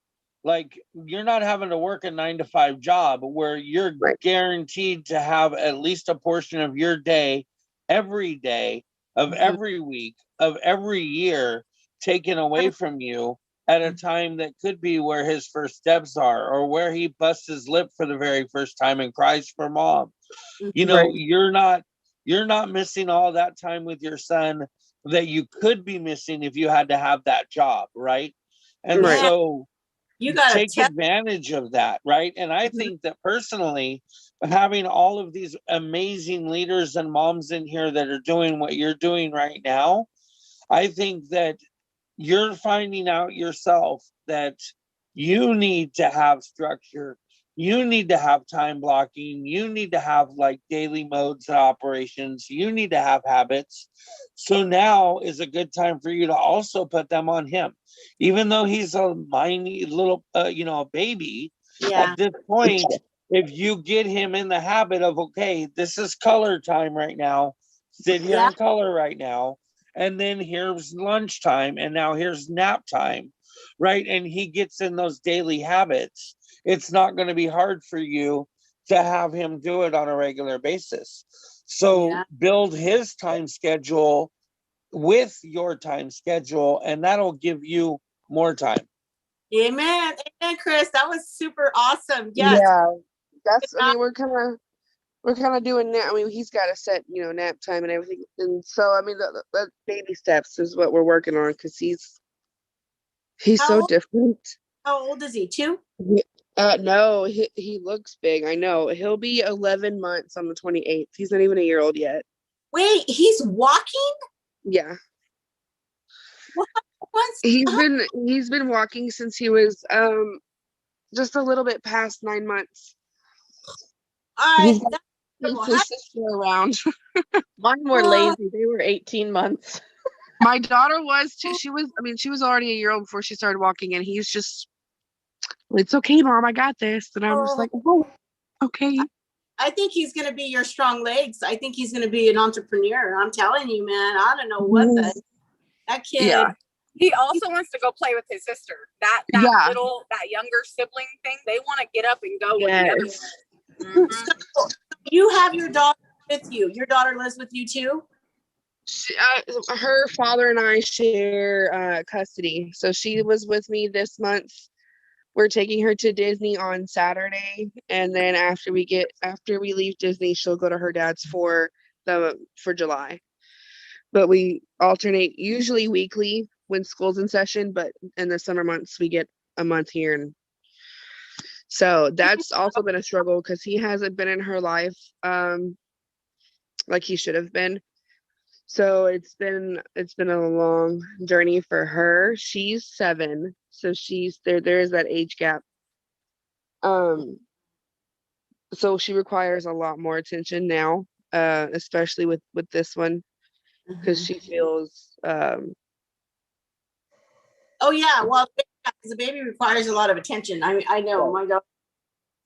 like you're not having to work a 9 to 5 job where you're Right. guaranteed to have at least a portion of your day, every day of every week of every year taken away from you at a time that could be where his first steps are or where he busts his lip for the very first time and cries for mom. You know, Right. you're not missing all that time with your son that you could be missing if you had to have that job, right? And Right. so You gotta take tell. advantage of that, right? And I think that personally, having all of these amazing leaders and moms in here that are doing what you're doing right now, I think that you're finding out yourself that you need to have structure. You need to have time blocking. You need to have like daily modes and operations. You need to have habits. So now is a good time for you to also put them on him. Even though he's a minute little, baby, Yeah. at this point, if you get him in the habit of, okay, this is color time right now, sit here Yeah. and color right now. And then here's lunchtime, and now here's nap time, right? And he gets in those daily habits. It's not going to be hard for you to have him do it on a regular basis. So Yeah. build his time schedule with your time schedule, and that'll give you more time. Amen. Amen, Chris. That was super awesome. Yes. Yeah. I mean, we're kind of doing that. I mean, he's got a set, nap time and everything. And so, I mean, the baby steps is what we're working on because he's How so old? different. How old is he? 2? No, he looks big. I know. He'll be 11 months on the 28th. He's not even a year old yet. Wait, he's walking? Yeah. What? He's been walking since he was just a little bit past 9 months. He's got his sister around. Mine were Oh. lazy. They were 18 months. My daughter was too. She was already a year old before she started walking, and he's just, it's okay, Mom, I got this. And I'm just like, oh, okay. I think he's going to be your strong legs. I think he's going to be an entrepreneur. I'm telling you, man. I don't know what that kid. Yeah. He also wants to go play with his sister. That younger sibling thing. They want to get up and go with the other one. So you have your daughter with you. Your daughter lives with you too? Her father and I share custody. So she was with me this month. We're taking her to Disney on Saturday, and then after we leave Disney, she'll go to her dad's for July. But we alternate, usually weekly when school's in session, but in the summer months we get a month here. And so that's also been a struggle because he hasn't been in her life like he should have been. So it's been a long journey for her. She's 7, so there is that age gap. So she requires a lot more attention now, especially with this one, because she feels Oh yeah, well, because the baby requires a lot of attention. I mean, I know, my God.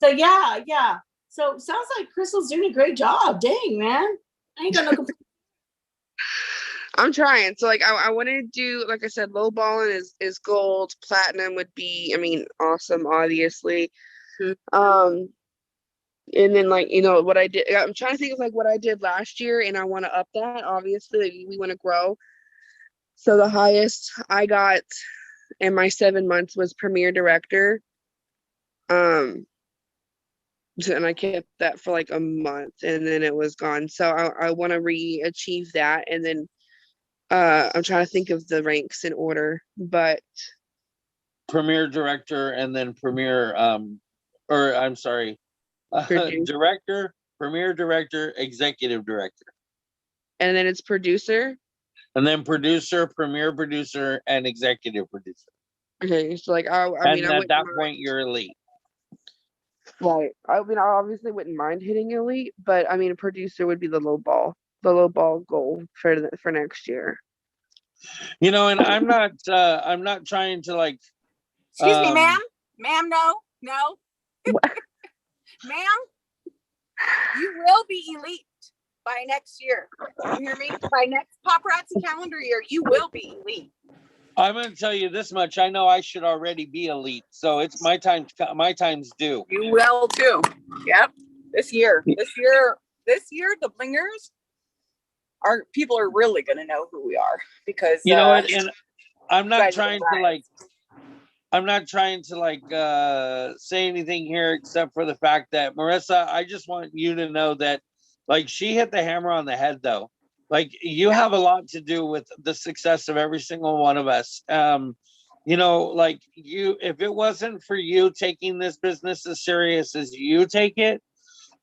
So yeah. So sounds like Crystal's doing a great job. Dang, man. I ain't got no complaints. I'm trying. So like I want to do, like I said, low balling is gold. Platinum would be, I mean, awesome, obviously. Mhm. And then like, you know, what I did, I'm trying to think of like what I did last year, and I want to up that. Obviously, like, we want to grow. So the highest I got in my 7 months was Premier Director. And I kept that for like a month, and then it was gone. So I want to re-achieve that, and then I'm trying to think of the ranks in order, but Premier director and then premier, or I'm sorry, Produce. director, premier director, executive director, And then it's producer. and then producer, premier producer, and executive producer. Okay, so like I mean, And I at wouldn't that mind, point, you're elite. right. I mean, I obviously wouldn't mind hitting elite, but I mean, a producer would be the low ball goal for next year. You know, and I'm not trying to like, Excuse me, um, ma'am. Ma'am, no. Ma'am, you will be elite by next year. You hear me? By next paparazzi calendar year, you will be elite. I'm going to tell you this much. I know I should already be elite, so it's my time. My time's due. You will too. Yep. This year, the Blingers people are really going to know who we are, because You know what? And I'm you not guys are trying to right. like, I'm not trying to like say anything here except for the fact that Marissa, I just want you to know that like she hit the hammer on the head though. Like you have a lot to do with the success of every single one of us. You know, like you, if it wasn't for you taking this business as serious as you take it,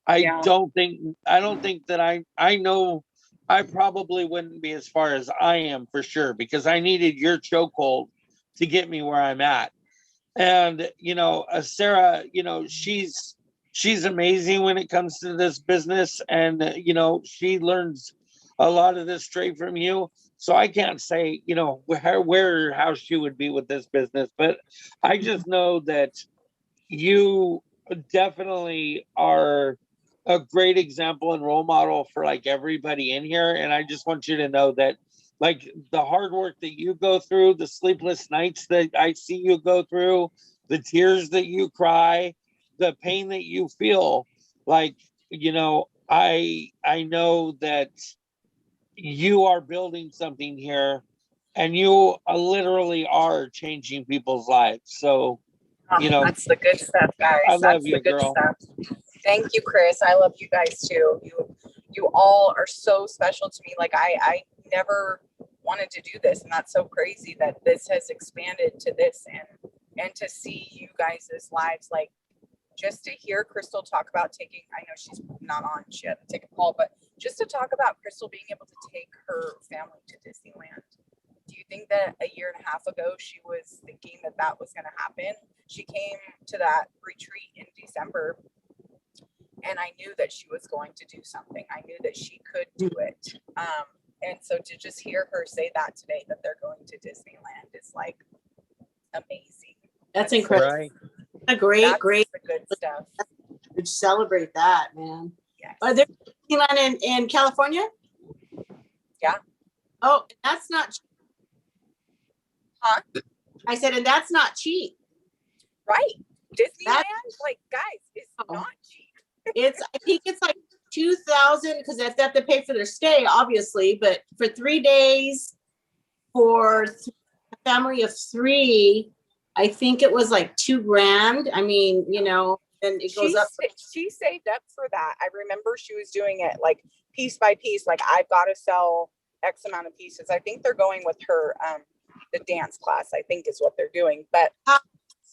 Yeah. I don't think that I know I probably wouldn't be as far as I am for sure, because I needed your chokehold to get me where I'm at. And you know, Sarah, you know, she's amazing when it comes to this business, and you know, she learns a lot of this straight from you. So I can't say, you know, where how she would be with this business, but I just know that you definitely are a great example and role model for like everybody in here. And I just want you to know that like the hard work that you go through, the sleepless nights that I see you go through, the tears that you cry, the pain that you feel, like, you know, I know that you are building something here, and you literally are changing people's lives. So, you know, That's the good stuff, guys. I love That's you, the good girl. stuff. Thank you, Chris. I love you guys too. You all are so special to me. Like I never wanted to do this, and that's so crazy that this has expanded to this, and to see you guys' lives, like just to hear Crystal talk about taking, I know she's not on, she had to take a call, but just to talk about Crystal being able to take her family to Disneyland. Do you think that a year and a half ago she was thinking that that was going to happen? She came to that retreat in December, and I knew that she was going to do something. I knew that she could do it. And so to just hear her say that today, that they're going to Disneyland, is like amazing. That's incredible. Right. A great, That's great. the good stuff. We celebrate that, man. Yes. Are there Disneyland in California? Yeah. Oh, that's not cheap. Huh? I said, and that's not cheap. Right. Disneyland, like, guys, it's not cheap. I think it's like 2,000, because they have to pay for their stay, obviously, but for 3 days for a family of 3, I think it was like $2,000. I mean, you know, and it goes up. She saved up for that. I remember she was doing it like piece by piece. Like, I've got to sell X amount of pieces. I think they're going with her, the dance class, I think is what they're doing. But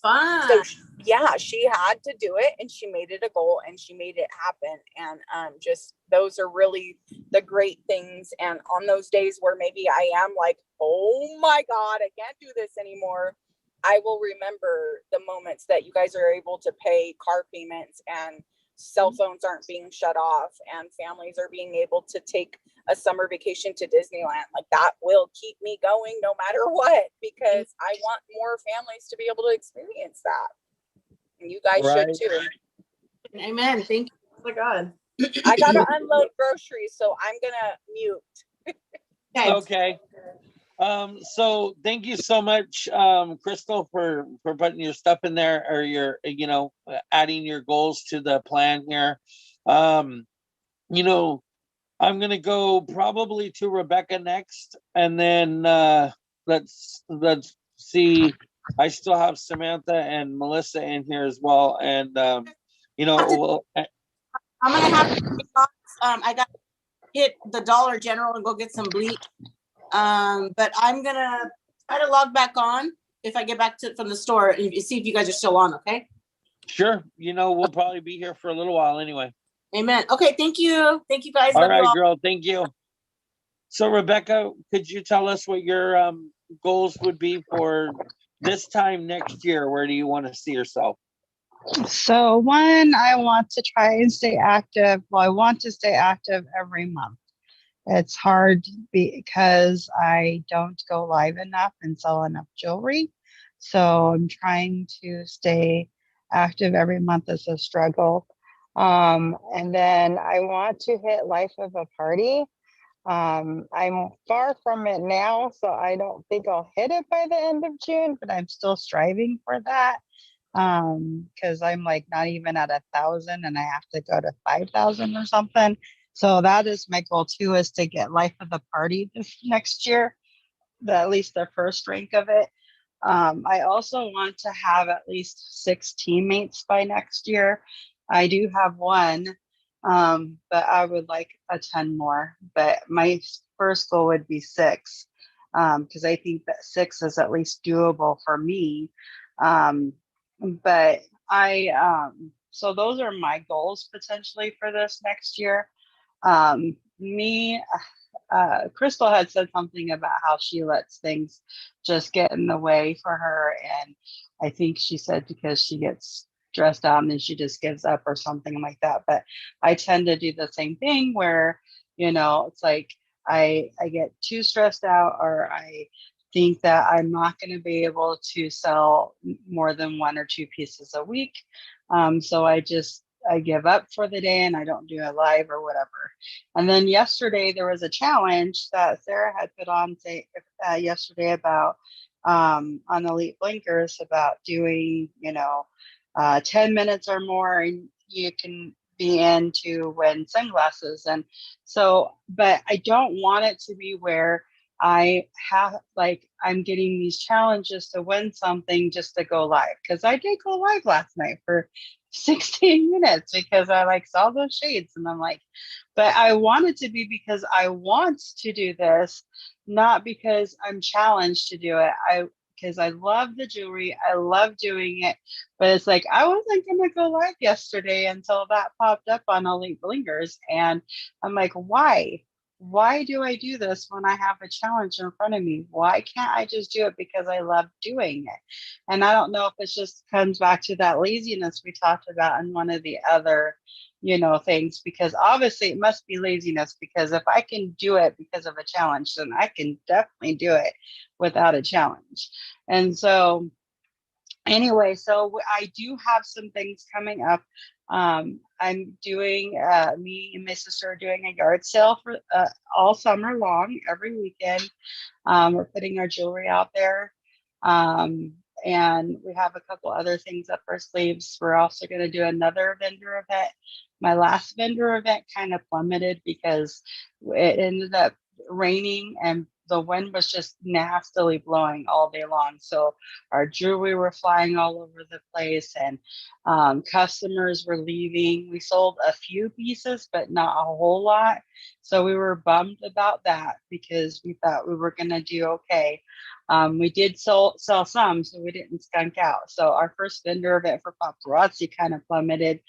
fun. So yeah, she had to do it, and she made it a goal, and she made it happen. And just those are really the great things. And on those days where maybe I am like, oh my God, I can't do this anymore, I will remember the moments that you guys are able to pay car payments, and cell phones aren't being shut off, and families are being able to take a summer vacation to Disneyland. Like, that will keep me going no matter what, because I want more families to be able to experience that. And you guys should too. Amen. Thank you. Oh my God. I gotta unload groceries, so I'm gonna mute. Okay. So thank you so much, Crystal, for putting your stuff in there, or your, adding your goals to the plan here. You know, I'm gonna go probably to Rebecca next, and then let's see. I still have Samantha and Melissa in here as well, and we'll. I'm gonna have to I got to hit the Dollar General and go get some bleach. But I'm gonna try to log back on if I get back from the store and see if you guys are still on, okay? Sure. We'll probably be here for a little while anyway. Amen. Okay, thank you. Thank you guys. All Love you right, all. girl. Thank you. So Rebecca, could you tell us what your goals would be for this time next year? Where do you want to see yourself? So one, I want to try and stay active. Well, I want to stay active every month. It's hard because I don't go live enough and sell enough jewelry. So I'm trying to stay active every month. Is a struggle. And then I want to hit life of a party. I'm far from it now, so I don't think I'll hit it by the end of June, but I'm still striving for that. Because I'm like not even at 1,000 and I have to go to 5,000 or something. So that is my goal too, is to get life of the party this next year, at least the first rank of it. I also want to have at least 6 teammates by next year. I do have one, but I would like a 10 more. But my first goal would be 6, because I think that 6 is at least doable for me. But so those are my goals potentially for this next year. Crystal had said something about how she lets things just get in the way for her. And I think she said because she gets stressed out and then she just gives up or something like that. But I tend to do the same thing where, it's like I get too stressed out, or I think that I'm not going to be able to sell more than 1 or 2 pieces a week. So I give up for the day and I don't do a live or whatever. And then yesterday there was a challenge that Sarah had put on yesterday about on Elite Blingers about doing 10 minutes or more, and you can be in to win sunglasses. And so, but I don't want it to be where I have I'm getting these challenges to win something just to go live, because I did go live last night for 16 minutes because I saw those shades, and I'm like, but I want it to be because I want to do this, not because I'm challenged to do it. Because I love the jewelry, I love doing it, but it's like I wasn't gonna go live yesterday until that popped up on Elite Blingers, and I'm like, why? Why do I do this when I have a challenge in front of me? Why can't I just do it because I love doing it? And I don't know if it just comes back to that laziness we talked about in one of the other, things, because obviously it must be laziness, because if I can do it because of a challenge, then I can definitely do it without a challenge. And so anyway, so I do have some things coming up. I'm doing, me and my sister are doing a yard sale for all summer long, every weekend. We're putting our jewelry out there. And we have a couple other things up our sleeves. We're also going to do another vendor event. My last vendor event kind of plummeted because it ended up raining and the wind was just nastily blowing all day long. So our jewelry were flying all over the place, and customers were leaving. We sold a few pieces, but not a whole lot. So we were bummed about that because we thought we were going to do okay. We did sell some, so we didn't skunk out. So our first vendor event for paparazzi kind of plummeted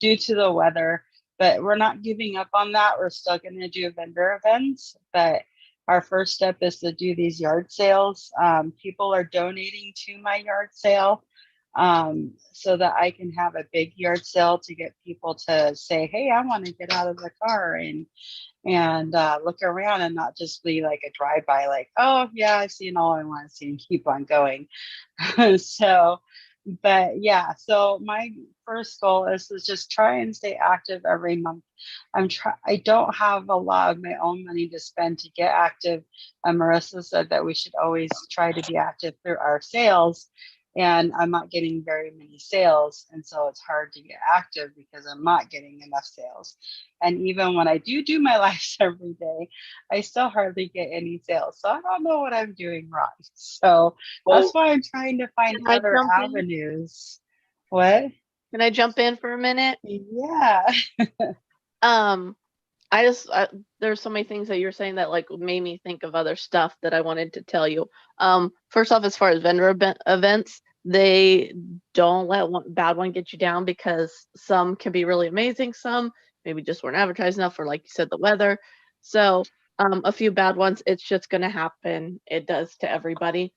due to the weather, but we're not giving up on that. We're still going to do vendor events, but our first step is to do these yard sales. People are donating to my yard sale so that I can have a big yard sale to get people to say, hey, I want to get out of the car and look around, and not just be like a drive-by, like, oh yeah, I've seen all I want to see and keep on going. So But yeah, so my first goal is to just try and stay active every month. I don't have a lot of my own money to spend to get active. Marissa said that we should always try to be active through our sales. And I'm not getting very many sales. And so it's hard to get active because I'm not getting enough sales. And even when I do my lives every day, I still hardly get any sales. So I don't know what I'm doing wrong. So Well, that's why I'm trying to find Can I other jump in? avenues. What? Can I jump in for a minute? Yeah. There's so many things that you're saying that like made me think of other stuff that I wanted to tell you. First off, as far as vendor events, they don't let one bad one get you down, because some can be really amazing, some maybe just weren't advertised enough, or like you said, the weather. So a few bad ones, it's just going to happen. It does to everybody.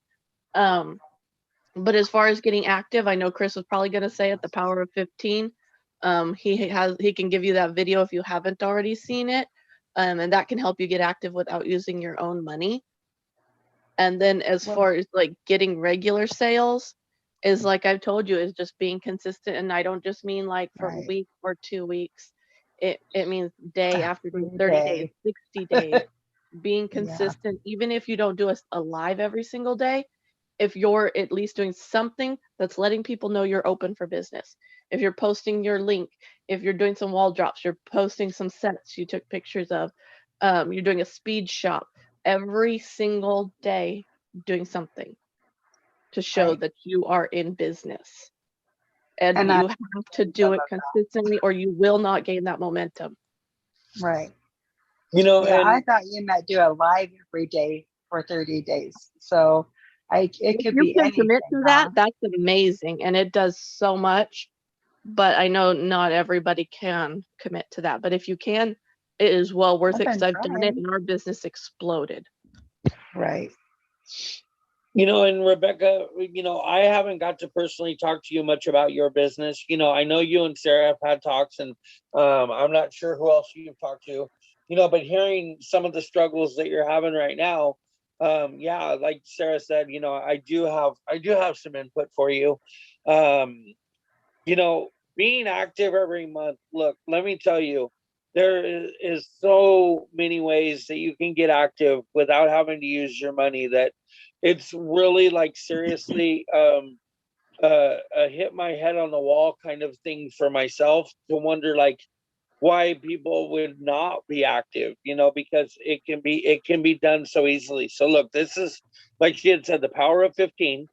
But as far as getting active, I know Chris was probably going to say it, the power of 15. He can give you that video if you haven't already seen it. And that can help you get active without using your own money. And then as far as like getting regular sales, is like I've told you, is just being consistent. And I don't just mean like for a week or 2 weeks. It means day after day, 30 days, 60 days, being consistent. Even if you don't do a live every single day, if you're at least doing something that's letting people know you're open for business. If you're posting your link, if you're doing some wall drops, you're posting some sets you took pictures of, you're doing a speed shop, every single day doing something to show that you are in business. And you have to do it consistently or you will not gain that momentum. Right. You know, Yeah, and I thought you meant do a live every day for 30 days. So it If could you be can anything. commit to that, that's amazing. And it does so much. But I know not everybody can commit to that. But if you can, it is well worth it, because I've done it and our business exploded. Right. You know, and Rebecca, you know, I haven't got to personally talk to you much about your business. You know, I know you and Sarah have had talks, and I'm not sure who else you've talked to, you know, but hearing some of the struggles that you're having right now, yeah, like Sarah said, you know, I do have some input for you. You know, being active every month, look, let me tell you, there is so many ways that you can get active without having to use your money, that it's really like seriously a hit my head on the wall kind of thing for myself to wonder like why people would not be active, you know, because it can be done so easily. So look, this is, like she had said, the power of 15.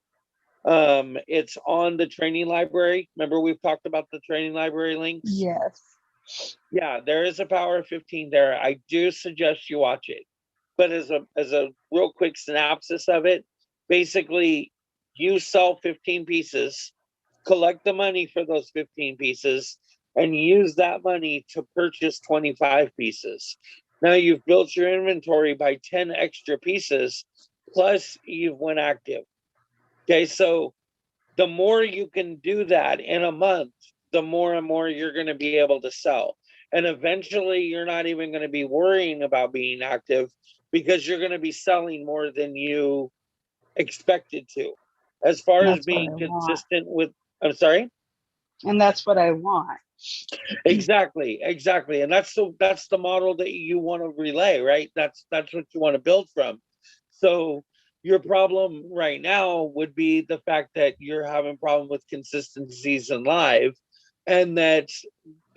It's on the training library. Remember, we've talked about the training library links. Yes. Yeah, there is a power of 15 there. I do suggest you watch it. But as a real quick synopsis of it, basically you sell 15 pieces, collect the money for those 15 pieces, and use that money to purchase 25 pieces. Now you've built your inventory by 10 extra pieces, plus you've went active. Okay, so the more you can do that in a month, the more and more you're going to be able to sell. And eventually you're not even going to be worrying about being active, because you're going to be selling more than you expected to. As far as being consistent with, I'm sorry? And that's what I want. Exactly. And that's the model that you want to relay, right? That's what you want to build from. So your problem right now would be the fact that you're having problem with consistencies in live, and that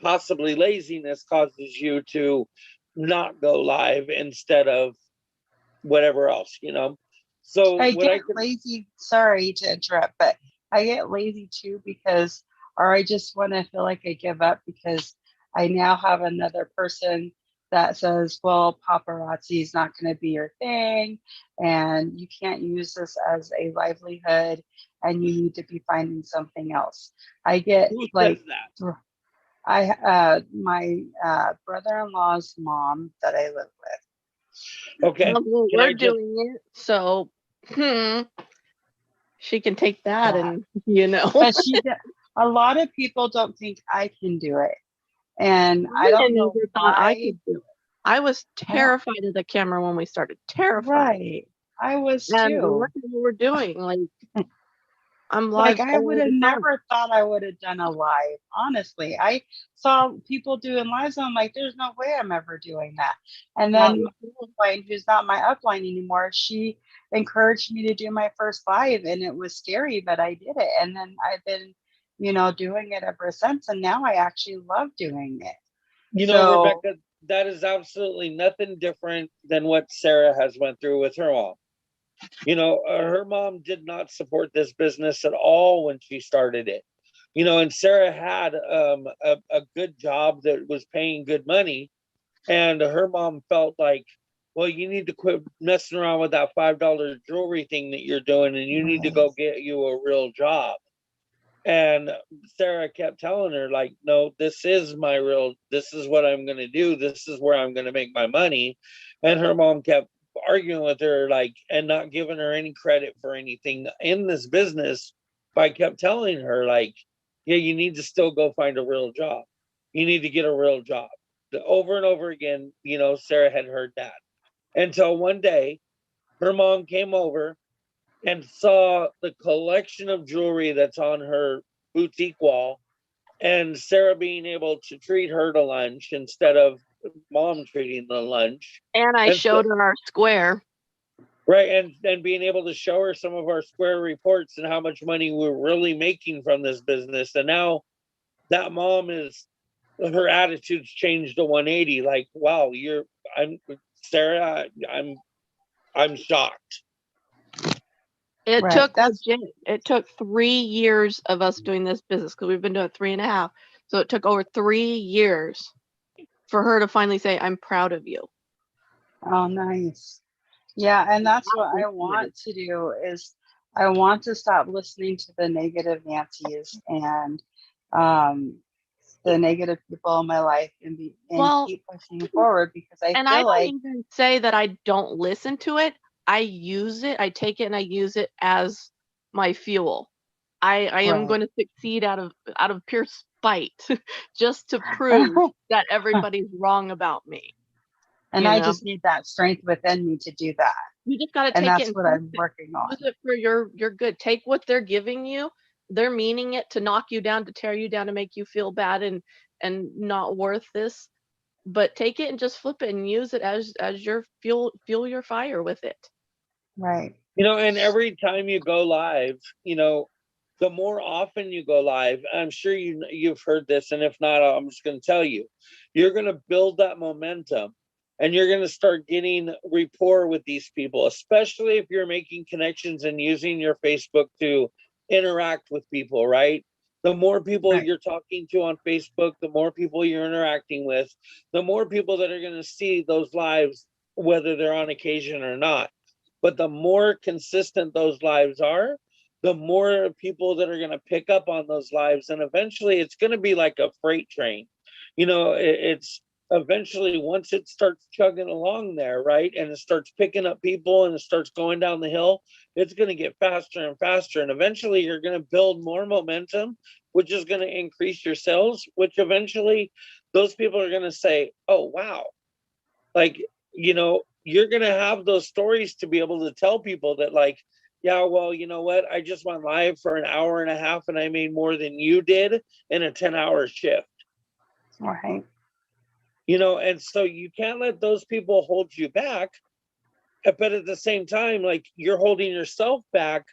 possibly laziness causes you to not go live instead of whatever else, you know. So I get lazy, sorry to interrupt, but I get lazy too because, or I just want to feel like I give up because I now have another person that says, well, paparazzi is not going to be your thing and you can't use this as a livelihood and you need to be finding something else. I get like that? My brother-in-law's mom that I live with. Okay. We're doing it, so she can take that and, you know. But a lot of people don't think I can do it. And I don't know why. I could do it. I was terrified of the camera when we started. Terrified. Right. I was and too. look at what we're doing. Like I'm Like live I all would the have time. never thought I would have done a live. Honestly, I saw people doing lives. And I'm like, there's no way I'm ever doing that. And Not then my upline, who's not my upline anymore, she encouraged me to do my first live, and it was scary, but I did it. And then I've been, doing it ever since. And now I actually love doing it. You know, So Rebecca, that is absolutely nothing different than what Sarah has went through with her mom. Her mom did not support this business at all when she started it. And Sarah had a good job that was paying good money, and her mom felt like, well, you need to quit messing around with that $5 jewelry thing that you're doing, and you need to go get you a real job. And Sarah kept telling her, like, no, this is what I'm going to do. This is where I'm going to make my money. And her mom kept arguing with her, like, and not giving her any credit for anything in this business. But I kept telling her, like, yeah, you need to still go find a real job. You need to get a real job. Over and over again, Sarah had heard that. Until one day, her mom came over and saw the collection of jewelry that's on her boutique wall, and Sarah being able to treat her to lunch instead of mom treating the lunch. And I showed her our square. Right, and being able to show her some of our square reports and how much money we're really making from this business. And now that mom her attitude's changed to 180. Like, wow, Sarah, I'm shocked. It Right, took that's- it took 3 years of us doing this business, because we've been doing it 3.5. So it took over 3 years for her to finally say, I'm proud of you. Oh, nice. Yeah, and that's what I want to do is I want to stop listening to the negative Nancy's and the negative people in my life and keep pushing forward, because I And feel I don't like even say that I don't listen to it. I use it, I take it and I use it as my fuel. I am Right. going to succeed out of pure spite just to prove that everybody's wrong about me. and I just need that strength within me to do that. You just got to And take that's it what I'm working on. use it for your good. Take what they're giving you. They're meaning it to knock you down, to tear you down, to make you feel bad and not worth this. But take it and just flip it and use it as your fuel your fire with it. Right. And every time you go live, the more often you go live, I'm sure you've heard this, and if not, I'm just going to tell you, you're going to build that momentum, and you're going to start getting rapport with these people, especially if you're making connections and using your Facebook to interact with people, right? The more people you're talking to on Facebook, the more people you're interacting with, the more people that are going to see those lives, whether they're on occasion or not. But the more consistent those lives are, the more people that are going to pick up on those lives. And eventually it's going to be like a freight train. It's eventually, once it starts chugging along there, right, and it starts picking up people and it starts going down the hill, it's going to get faster and faster. And eventually you're going to build more momentum, which is going to increase your sales, which eventually those people are going to say, oh, wow. Like, you're going to have those stories to be able to tell people that, like, yeah, well, you know what? I just went live for an hour and a half and I made more than you did in a 10-hour shift. Right. And so you can't let those people hold you back. But at the same time, like, you're holding yourself back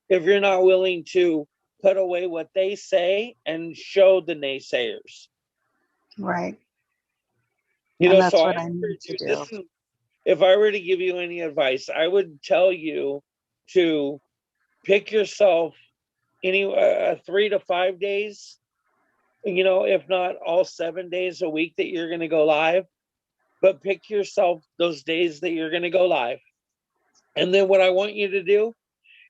if you're not willing to put away what they say and show the naysayers. Right. And that's so what I need to do. If I were to give you any advice, I would tell you to pick yourself 3 to 5 days, if not all 7 days a week that you're going to go live, but pick yourself those days that you're going to go live. And then what I want you to do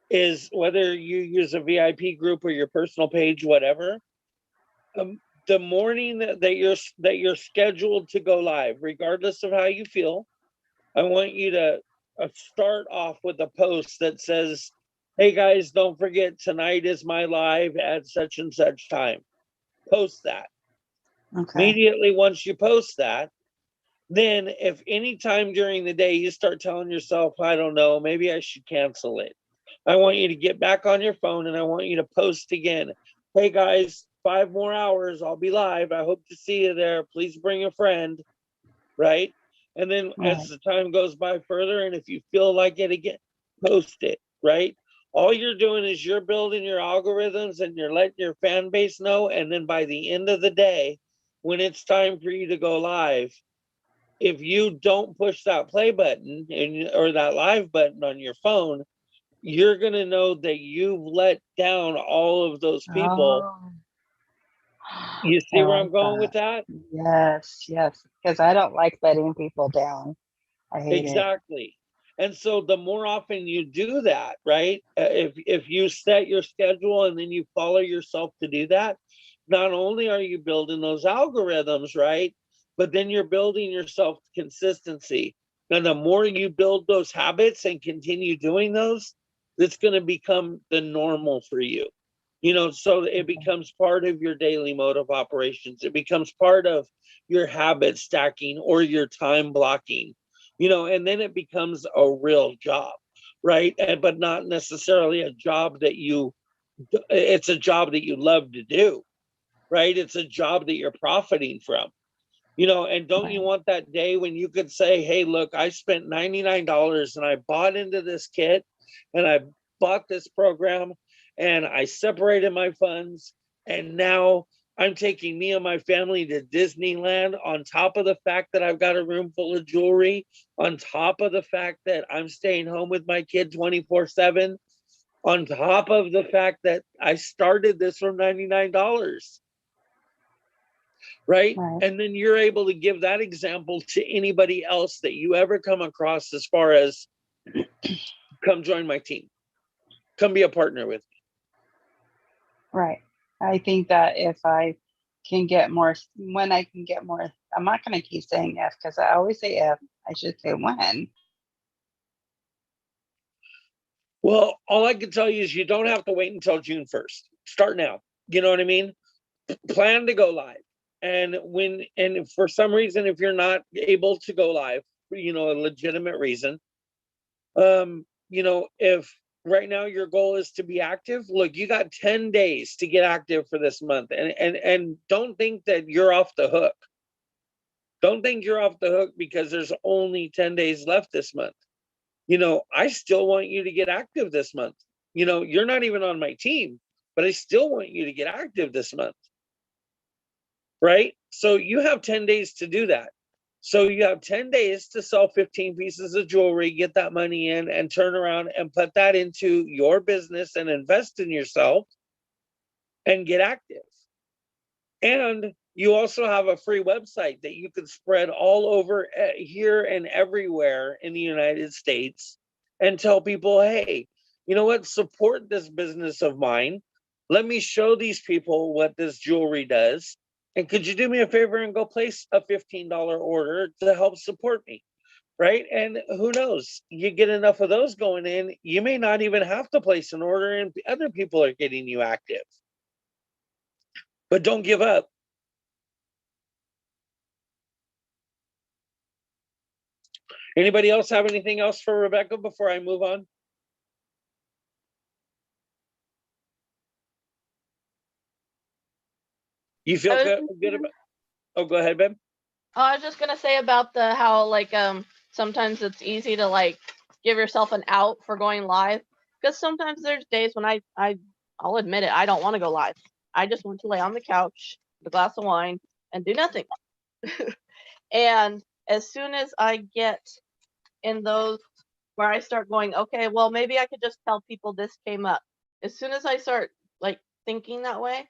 is, whether you use a VIP group or your personal page, whatever, the morning that you're scheduled to go live, regardless of how you feel, I want you to start off with a post that says, hey guys, don't forget, tonight is my live at such and such time. Post that. Okay. Immediately once you post that, then if any time during the day you start telling yourself, I don't know, maybe I should cancel it, I want you to get back on your phone and I want you to post again. Hey guys, 5 more hours, I'll be live. I hope to see you there. Please bring a friend, right? And then Right. as the time goes by further, and if you feel like it again, post it, right? All you're doing is you're building your algorithms and you're letting your fan base know. And then by the end of the day, when it's time for you to go live, if you don't push that play button or that live button on your phone, you're going to know that you've let down all of those people. Oh, You I see where like I'm going with that. that? Yes, yes. Because I don't like letting people down. I hate it. Exactly. And so the more often you do that, right? If you set your schedule and then you follow yourself to do that, not only are you building those algorithms, right? But then you're building yourself consistency. And the more you build those habits and continue doing those, it's going to become the normal for you. You know, so it becomes part of your daily mode of operations. It becomes part of your habit stacking or your time blocking, you know, and then it becomes a real job, right? But not necessarily a job that it's a job that you love to do, right? It's a job that you're profiting from, you know. And don't you Right. want that day when you could say, hey, look, I spent $99 and I bought into this kit and I bought this program and I separated my funds, and now I'm taking me and my family to Disneyland, on top of the fact that I've got a room full of jewelry, on top of the fact that I'm staying home with my kid 24/7, on top of the fact that I started this from $99, right? Right. And then you're able to give that example to anybody else that you ever come across, as far as, come join my team, come be a partner with me. Right. I think that if I can get more, when I can get more, I'm not going to keep saying if because I always say if. I should say when. Well, all I can tell you is you don't have to wait until June 1st. Start now. You know what I mean? Plan to go live. And for some reason, if you're not able to go live, you know, a legitimate reason, you know, if right now your goal is to be active, look, you got 10 days to get active for this month. And don't think that you're off the hook. Don't think you're off the hook because there's only 10 days left this month. You know, I still want you to get active this month. You know, you're not even on my team, but I still want you to get active this month. Right? So you have 10 days to do that. So you have 10 days to sell 15 pieces of jewelry, get that money in, and turn around and put that into your business and invest in yourself and get active. And you also have a free website that you can spread all over here and everywhere in the United States and tell people, hey, you know what? Support this business of mine. Let me show these people what this jewelry does. And could you do me a favor and go place a $15 order to help support me? Right? And who knows? You get enough of those going in, you may not even have to place an order, and other people are getting you active. But don't give up. Anybody else have anything else for Rebecca before I move on? You feel good about? Oh, go ahead, babe. I was just gonna say about the how like sometimes it's easy to like give yourself an out for going live, because sometimes there's days when I'll admit it, I don't want to go live. I just want to lay on the couch with a glass of wine and do nothing. And as soon as I get in those where I start going, okay, well maybe I could just tell people this came up. As soon as I start like thinking that way,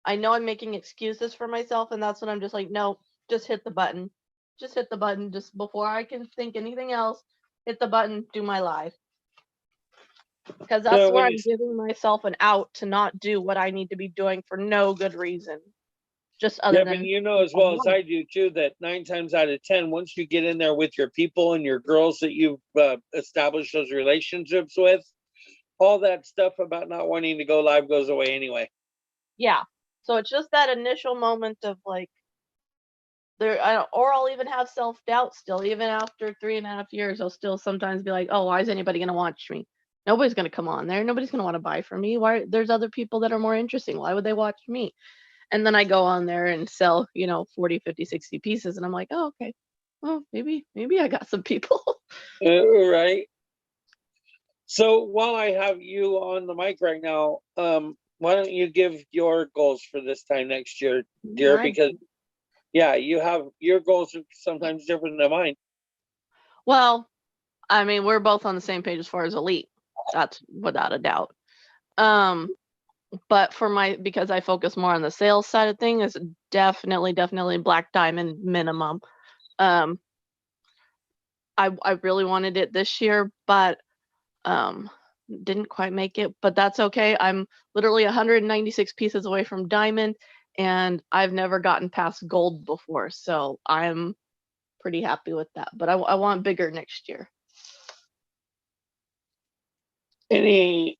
I know I'm making excuses for myself, and that's when I'm just like, no, just hit the button. Just hit the button. Just before I can think anything else, hit the button, do my live. Because that's where I'm giving myself an out to not do what I need to be doing for no good reason. Just other than, but you know as well as I do too, that 9 times out of 10, once you get in there with your people and your girls that you've established those relationships with, all that stuff about not wanting to go live goes away anyway. Yeah. So it's just that initial moment of like, or I'll even have self-doubt still, even after 3.5 years, I'll still sometimes be like, oh, why is anybody going to watch me? Nobody's going to come on there. Nobody's going to want to buy from me. Why? There's other people that are more interesting. Why would they watch me? And then I go on there and sell, 40, 50, 60 pieces. And I'm like, oh, okay. Well, maybe I got some people. Right. So while I have you on the mic right now, why don't you give your goals for this time next year, dear? Right. Because yeah, you have your goals are sometimes different than mine. Well, I mean, we're both on the same page as far as Elite. That's without a doubt. But because I focus more on the sales side of things, it's definitely Black Diamond minimum. I really wanted it this year, but didn't quite make it, but that's okay. I'm literally 196 pieces away from Diamond, and I've never gotten past Gold before, so I'm pretty happy with that. But I want bigger next year. Any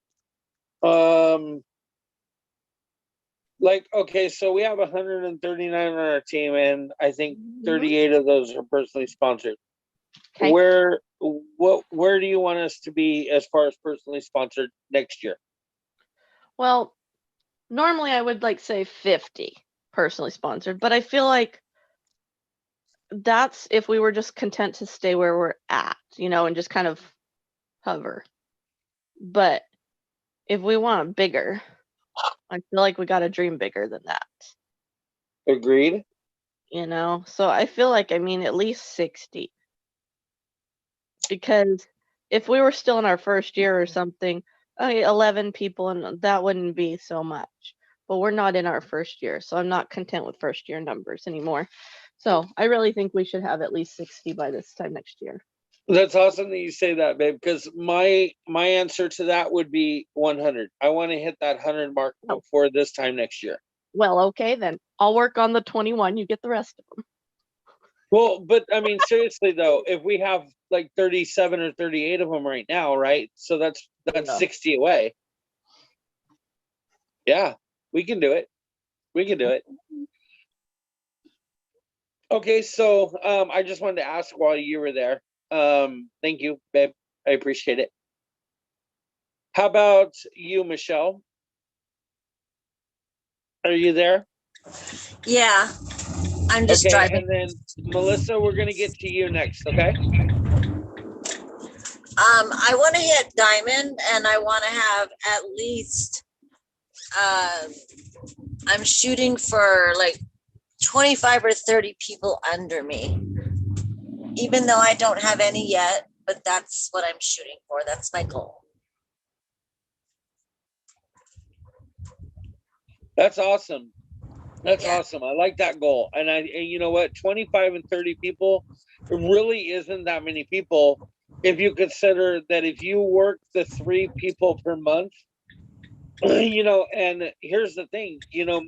okay, so we have 139 on our team, and I think 38 of those are personally sponsored. Okay. Where do you want us to be as far as personally sponsored next year? Well, normally I would say 50 personally sponsored, but I feel like that's if we were just content to stay where we're at, and just kind of hover. But if we want bigger, I feel like we got to dream bigger than that. Agreed. So I feel like, at least 60. Because if we were still in our first year or something, 11 people, and that wouldn't be so much. But we're not in our first year, so I'm not content with first year numbers anymore. So I really think we should have at least 60 by this time next year. That's awesome that you say that, babe, because my answer to that would be 100. I want to hit that 100 mark before this time next year. Well, okay, then I'll work on the 21. You get the rest of them. Well, but seriously though, if we have 37 or 38 of them right now, right? So that's 60 away. Yeah, we can do it. We can do it. Okay, so I just wanted to ask while you were there. Thank you, babe. I appreciate it. How about you, Michelle? Are you there? Yeah, I'm just driving. And then Melissa, we're gonna get to you next, okay? I want to hit Diamond, and I want to have at least I'm shooting for 25 or 30 people under me, even though I don't have any yet, but that's what I'm shooting for. That's my goal. That's awesome. That's awesome. I like that goal. And you know what? 25 and 30 people, it really isn't that many people if you consider that if you work the 3 people per month, and here's the thing,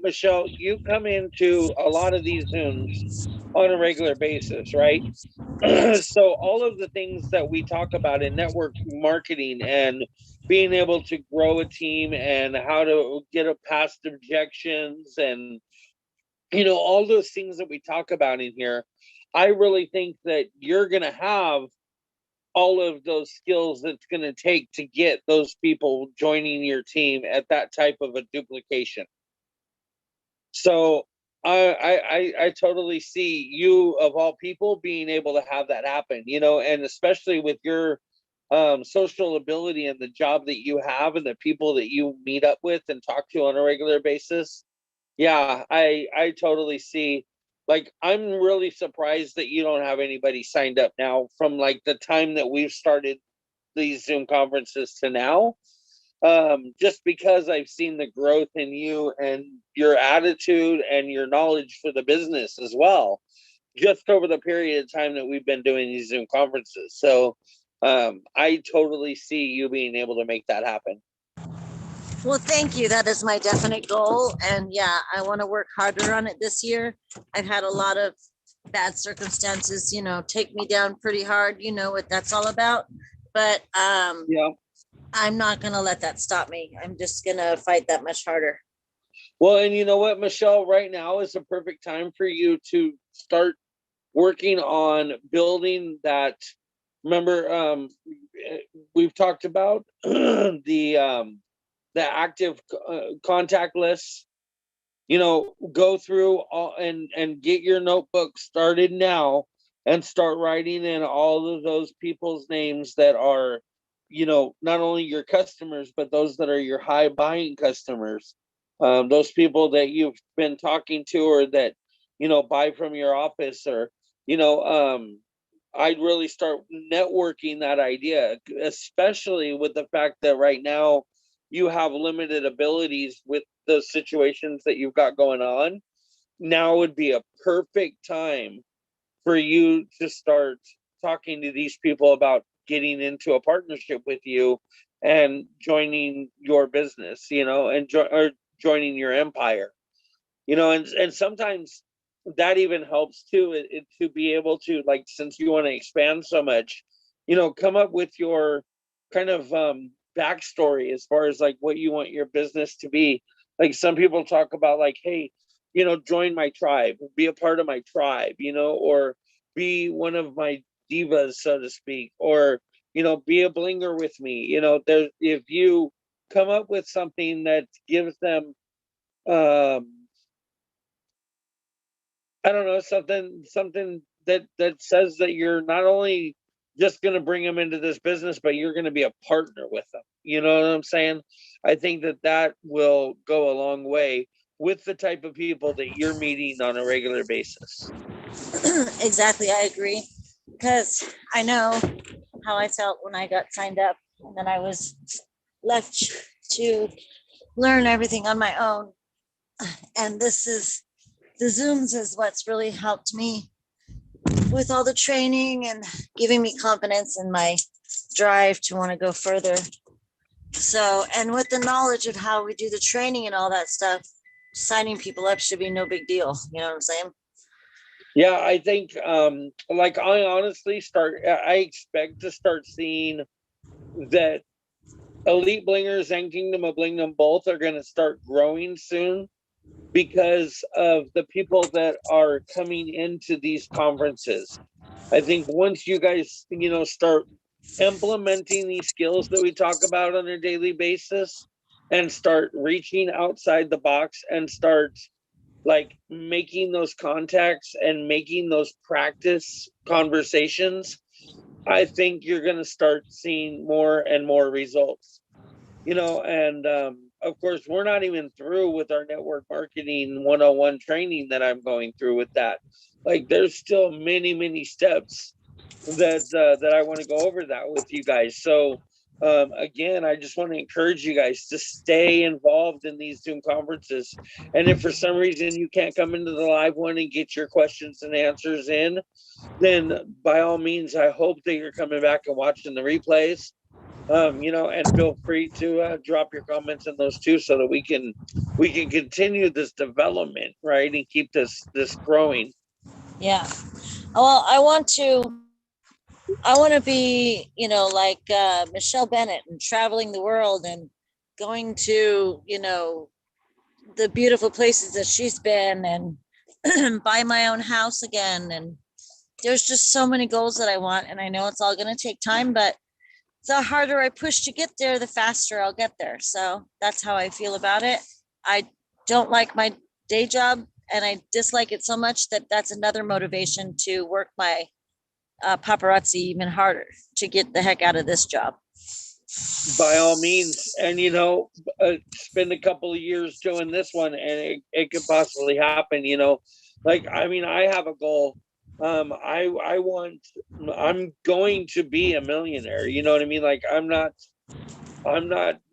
Michelle, you come into a lot of these Zooms on a regular basis, right? So all of the things that we talk about in network marketing and being able to grow a team and how to get past objections and all those things that we talk about in here, I really think that you're going to have all of those skills that's going to take to get those people joining your team at that type of a duplication. So I totally see you, of all people, being able to have that happen, and especially with your social ability and the job that you have and the people that you meet up with and talk to on a regular basis. Yeah, I totally see. I'm really surprised that you don't have anybody signed up now from the time that we've started these Zoom conferences to now. Just because I've seen the growth in you and your attitude and your knowledge for the business as well, just over the period of time that we've been doing these Zoom conferences. So I totally see you being able to make that happen. Well, thank you. That is my definite goal. And yeah, I want to work harder on it this year. I've had a lot of bad circumstances, take me down pretty hard. You know what that's all about. But yeah, I'm not going to let that stop me. I'm just going to fight that much harder. Well, and you know what, Michelle, right now is a perfect time for you to start working on building that remember, we've talked about the active contact lists. You know, go through all and get your notebook started now and start writing in all of those people's names that are, you know, not only your customers, but those that are your high buying customers. Those people that you've been talking to or that, you know, buy from your office or, you know, I'd really start networking that idea, especially with the fact that right now you have limited abilities with the situations that you've got going on. Now would be a perfect time for you to start talking to these people about getting into a partnership with you and joining your business, you know, and or joining your empire, you know, and sometimes that even helps too, to be able to, like, since you want to expand so much, you know, come up with your kind of backstory as far as like what you want your business to be. Like some people talk about like, hey, you know, join my tribe, be a part of my tribe, you know, or be one of my divas, so to speak, or, you know, be a blinger with me. You know, there, if you come up with something that gives them I don't know, something that says that you're not only just going to bring them into this business, but you're going to be a partner with them. You know what I'm saying? I think that that will go a long way with the type of people that you're meeting on a regular basis. Exactly, I agree. Because I know how I felt when I got signed up and then I was left to learn everything on my own. And this is the Zooms is what's really helped me with all the training and giving me confidence in my drive to want to go further. So, and with the knowledge of how we do the training and all that stuff, signing people up should be no big deal. You know what I'm saying? Yeah, I think like I honestly I expect to start seeing that Elite Blingers and Kingdom of Blingdom both are going to start growing soon because of the people that are coming into these conferences. I think once you guys, you know, start implementing these skills that we talk about on a daily basis and start reaching outside the box and start like making those contacts and making those practice conversations, I think you're going to start seeing more and more results. You know, and of course, we're not even through with our network marketing 101 training that I'm going through with that. Like, there's still many steps that I want to go over that with you guys. So again, I just want to encourage you guys to stay involved in these Zoom conferences. And if for some reason you can't come into the live one and get your questions and answers in, then by all means, I hope that you're coming back and watching the replays. You know, and feel free to drop your comments in those too, so that we can continue this development, right, and keep this growing. Yeah. Well, I want to be, you know, like Michelle Bennett and traveling the world and going to, you know, the beautiful places that she's been and buy my own house again. And there's just so many goals that I want. And I know it's all going to take time, but the harder I push to get there, the faster I'll get there. So that's how I feel about it. I don't like my day job and I dislike it so much that that's another motivation to work my paparazzi even harder to get the heck out of this job. By all means. And, you know, spend a couple of years doing this one and it could possibly happen, you know. Like, I mean, I have a goal. I'm going to be a millionaire, you know what I mean? Like, I'm not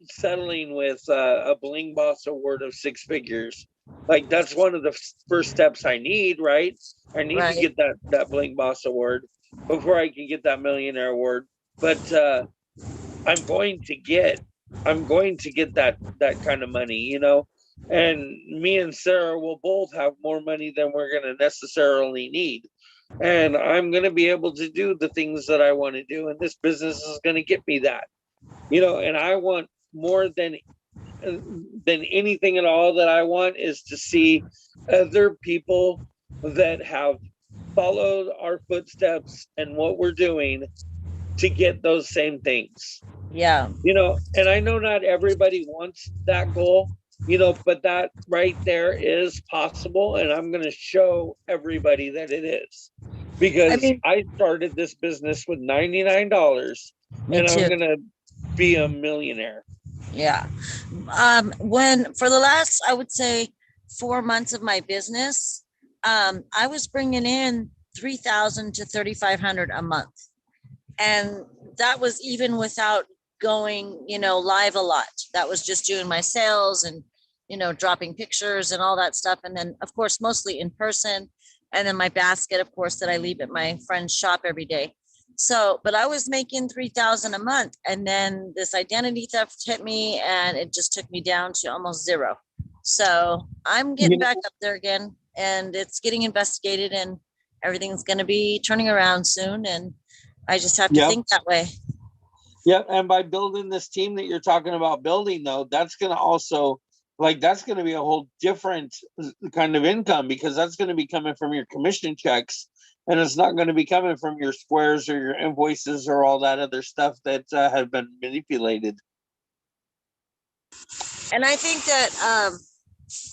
settling with a Bling Boss award of 6 figures. Like, that's one of the first steps I need, right? I need to get that Bling Boss award before I can get that millionaire award. But I'm going to get that kind of money, you know. And me and Sarah will both have more money than we're going to necessarily need. And I'm going to be able to do the things that I want to do. And this business is going to get me that, you know. And I want more than anything at all, that I want is to see other people that have followed our footsteps and what we're doing to get those same things. Yeah. You know, and I know not everybody wants that goal, you know, but that right there is possible. And I'm going to show everybody that it is, because mean- I started this business with $99 Me and too. I'm going to be a millionaire. Yeah. When for the last, I would say 4 months of my business, I was bringing in 3,000 to 3,500 a month. And that was even without going, you know, live a lot. That was just doing my sales and, you know, dropping pictures and all that stuff. And then of course, mostly in person. And then my basket, of course, that I leave at my friend's shop every day. So, but I was making 3,000 a month, and then this identity theft hit me and it just took me down to almost zero. So I'm getting back up there again, and it's getting investigated, and everything's going to be turning around soon. And I just have to think that way. Yep. And by building this team that you're talking about building, though, that's going to also, like, that's going to be a whole different kind of income, because that's going to be coming from your commission checks. And it's not going to be coming from your squares or your invoices or all that other stuff that have been manipulated. And I think that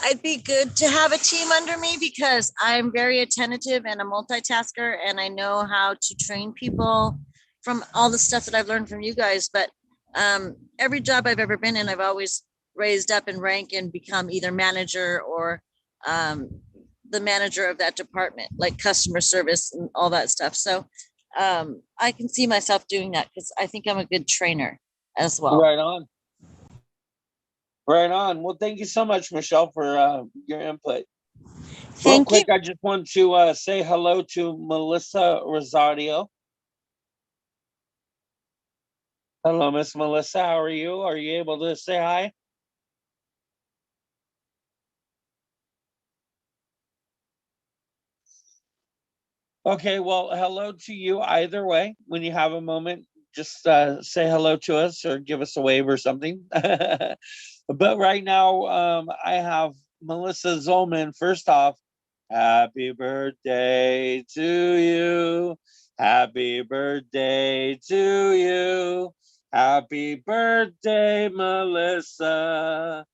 I'd be good to have a team under me, because I'm very attentive and a multitasker, and I know how to train people from all the stuff that I've learned from you guys. But every job I've ever been in, I've always raised up in rank and become either manager or the manager of that department, like customer service and all that stuff. So I can see myself doing that, because I think I'm a good trainer as well. Right on. Right on. Well, thank you so much, Michelle, for your input. Real quick, I just want to say hello to Melissa Rosario. Hello, Miss Melissa. How are you? Are you able to say hi? Okay, well, hello to you either way. When you have a moment, just say hello to us or give us a wave or something. But right now, I have Melissa Zolman. First off, happy birthday to you. Happy birthday to you. Happy birthday, Melissa.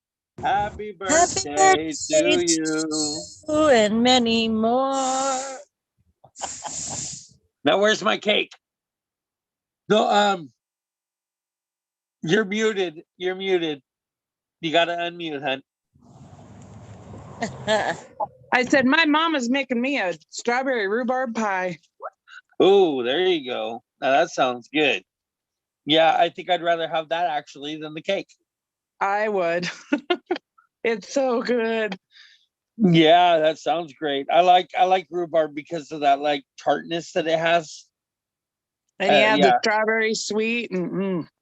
Happy birthday to you. And many more. Now, where's my cake? No, you're muted. You're muted. You gotta unmute, hun. I said, my mama's making me a strawberry rhubarb pie. Oh, there you go. Now that sounds good. Yeah, I think I'd rather have that actually than the cake. I would. It's so good. Yeah, that sounds great. I like rhubarb because of that like tartness that it has. And the strawberry sweet.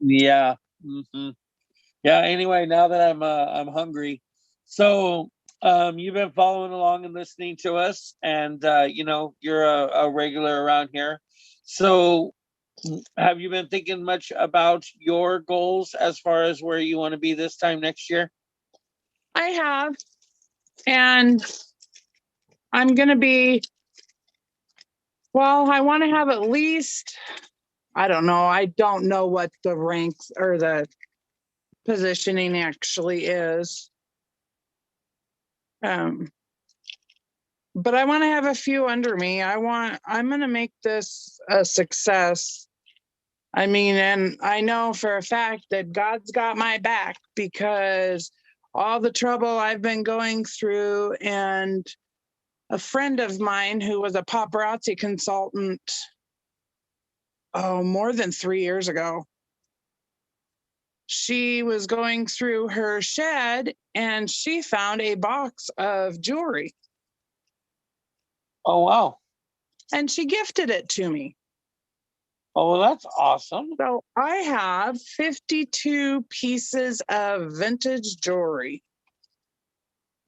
Yeah. Mm-hmm. Yeah. Anyway, now that I'm hungry, so you've been following along and listening to us, and you know, you're a regular around here. So, have you been thinking much about your goals as far as where you want to be this time next year? I have, and I'm going to be, well, I want to have at least, I don't know what the ranks or the positioning actually is. But I want to have a few under me. I'm going to make this a success. I mean, and I know for a fact that God's got my back, because all the trouble I've been going through, and a friend of mine who was a paparazzi consultant, more than 3 years ago, she was going through her shed and she found a box of jewelry. Oh, wow. And she gifted it to me. Oh, well, that's awesome. So I have 52 pieces of vintage jewelry.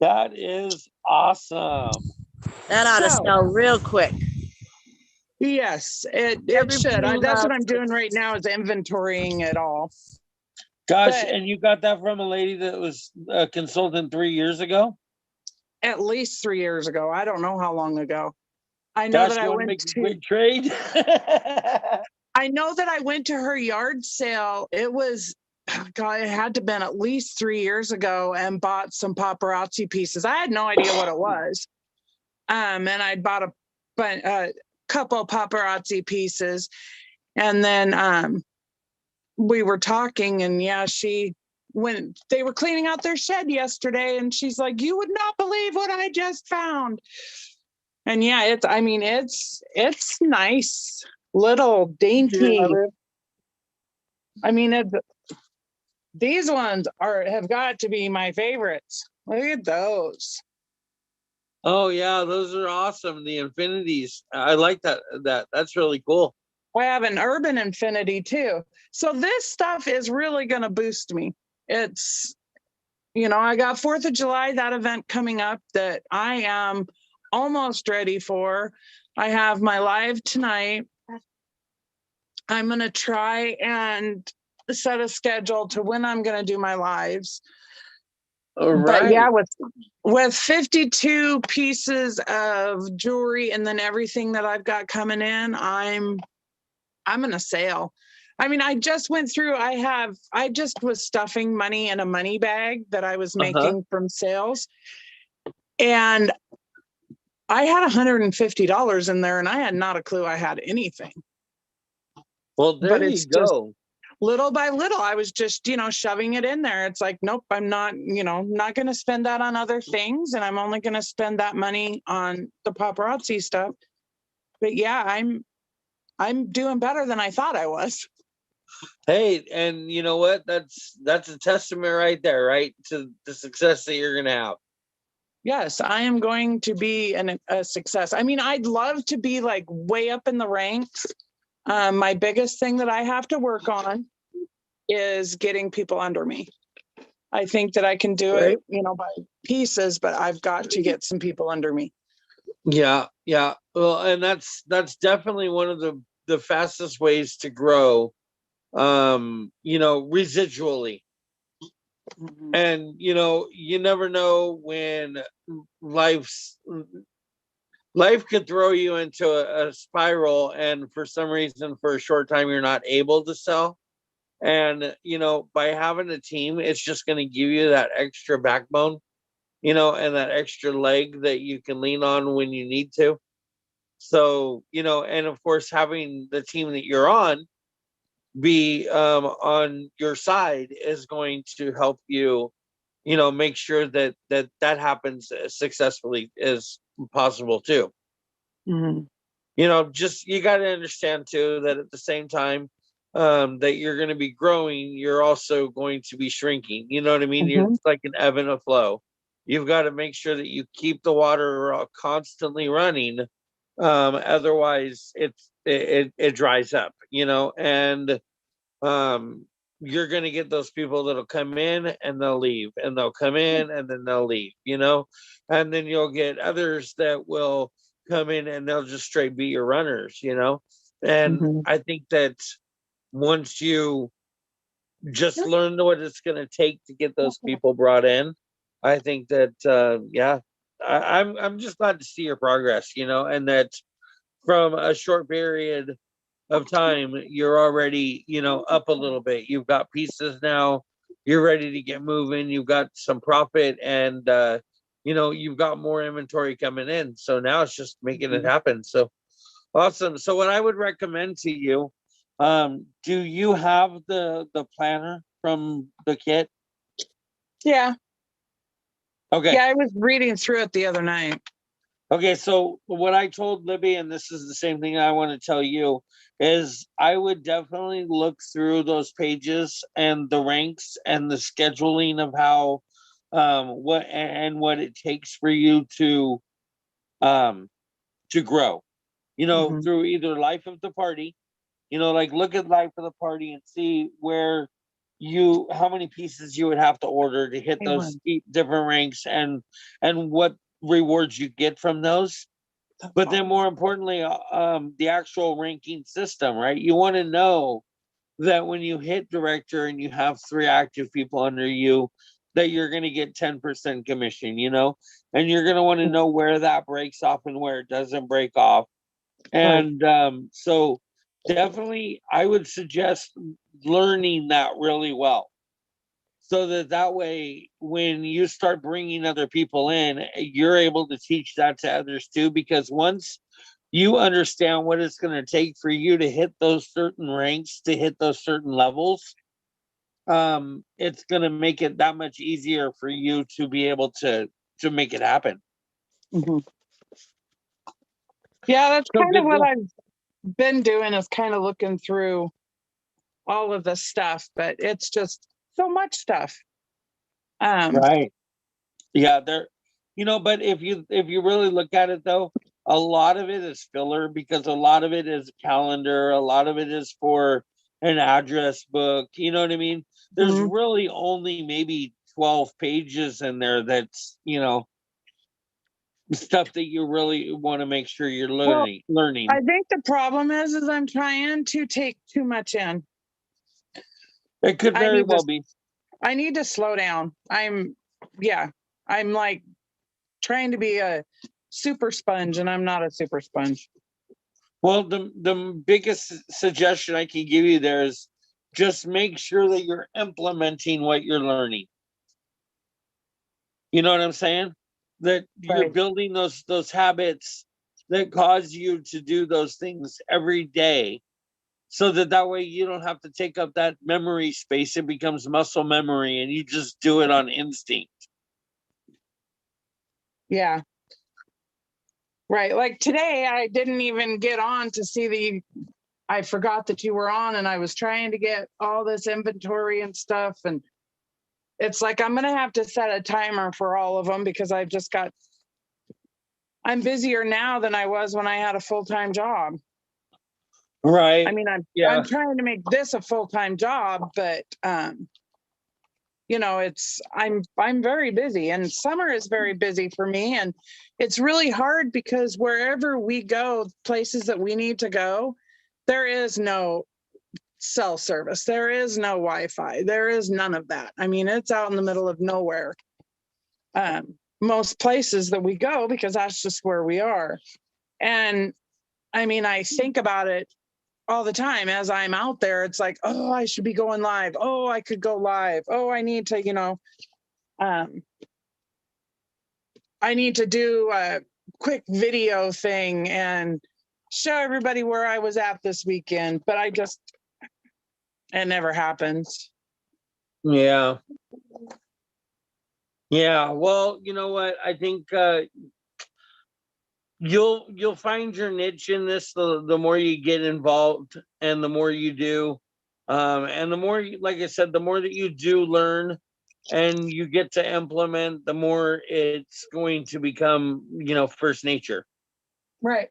That is awesome. That ought to sell real quick. Yes, it should. That's what I'm doing right now, is inventorying it all. Gosh, and you got that from a lady that was a consultant 3 years ago? At least 3 years ago. I don't know how long ago. I know that I went to quick trade. I know that I went to her yard sale. It was, God, it had to been at least 3 years ago, and bought some paparazzi pieces. I had no idea what it was. And I'd bought a couple paparazzi pieces. And then we were talking, and yeah, when they were cleaning out their shed yesterday, and she's like, "You would not believe what I just found." And yeah, it's nice, little dainty. I mean, these ones have got to be my favorites. Look at those. Oh yeah, those are awesome. The infinities. I like that. That's really cool. I have an urban infinity too. So this stuff is really going to boost me. It's, I got 4th of July, that event coming up that I am almost ready for. I have my live tonight. I'm going to try and set a schedule to when I'm going to do my lives. All right. But yeah, with 52 pieces of jewelry and then everything that I've got coming in, I'm going to sail. I mean, I just went through, I just was stuffing money in a money bag that I was making from sales. And I had $150 in there, and I had not a clue I had anything. Well, there you go. Little by little, I was just, shoving it in there. It's like, nope, I'm not, not going to spend that on other things. And I'm only going to spend that money on the paparazzi stuff. But yeah, I'm doing better than I thought I was. Hey, and you know what? That's a testament right there, right? To the success that you're going to have. Yes, I am going to be a success. I mean, I'd love to be like way up in the ranks. My biggest thing that I have to work on is getting people under me. I think that I can do it, by pieces, but I've got to get some people under me. Yeah. Well, and that's definitely one of the fastest ways to grow, residually. Mm-hmm. And, you never know when life could throw you into a spiral, and for some reason, for a short time, you're not able to sell. And, by having a team, it's just going to give you that extra backbone, and that extra leg that you can lean on when you need to. So, and of course, having the team that you're on be on your side is going to help you, make sure that happens as successfully as possible too. Mm-hmm. Just, you got to understand too that at the same time that you're going to be growing, you're also going to be shrinking. You know what I mean? Mm-hmm. It's like an ebb and a flow. You've got to make sure that you keep the water constantly running. Otherwise it dries up, and you're going to get those people that'll come in and they'll leave, and they'll come in and then they'll leave, and then you'll get others that will come in and they'll just straight be your runners, and Mm-hmm. I think that once you just learn what it's going to take to get those people brought in, I think that I'm just glad to see your progress, and that from a short period of time, you're already, up a little bit. You've got pieces now. You're ready to get moving. You've got some profit, and you've got more inventory coming in. So now it's just making it happen. So awesome. So what I would recommend to you, do you have the planner from the kit? Yeah. Okay. Yeah, I was reading through it the other night. Okay, so what I told Libby, and this is the same thing I want to tell you, is I would definitely look through those pages and the ranks and the scheduling of how what it takes for you to grow, Mm-hmm. through either life of the party, like look at life of the party and see where how many pieces you would have to order to hit those different ranks, and what rewards you get from those. But then more importantly, the actual ranking system, right? You want to know that when you hit director and you have 3 active people under you, that you're going to get 10% commission, and you're going to want to know where that breaks off and where it doesn't break off. And so definitely, I would suggest learning that really well. So that way, when you start bringing other people in, you're able to teach that to others too. Because once you understand what it's going to take for you to hit those certain ranks, to hit those certain levels, it's going to make it that much easier for you to be able to make it happen. Mhm. Yeah, that's So kind of good what deal. I've been doing, is kind of looking through all of the stuff, but it's just so much stuff. Right. Yeah, there, but if you really look at it though, a lot of it is filler, because a lot of it is calendar, a lot of it is for an address book, you know what I mean? There's Mhm. really only maybe 12 pages in there that's, stuff that you really want to make sure you're Well, learning. I think the problem is I'm trying to take too much in. It could I very need well to be. I need to slow down. I'm like trying to be a super sponge, and I'm not a super sponge. Well, the biggest suggestion I can give you there is just make sure that you're implementing what you're learning. You know what I'm saying? That you're Right. building those habits that cause you to do those things every day, so that way you don't have to take up that memory space. It becomes muscle memory, and you just do it on instinct. Yeah. Right. Like today, I didn't even get on to see I forgot that you were on, and I was trying to get all this inventory and stuff. And it's like, I'm going to have to set a timer for all of them, because I'm busier now than I was when I had a full-time job. Right. I mean, I'm Yeah. trying to make this a full-time job, but I'm very busy, and summer is very busy for me. And it's really hard because wherever we go, places that we need to go, there is no cell service. There is no Wi-Fi. There is none of that. I mean, it's out in the middle of nowhere. Most places that we go, because that's just where we are. And I mean, I think about it all the time as I'm out there. It's like, oh, I should be going live. Oh, I could go live. Oh, I need to, I need to do a quick video thing and show everybody where I was at this weekend. But it never happens. Yeah. Yeah. Well, you know what? I think you'll find your niche in this, the more you get involved and the more you do, and the more like I said, the more that you do learn and you get to implement, the more it's going to become first nature. Right.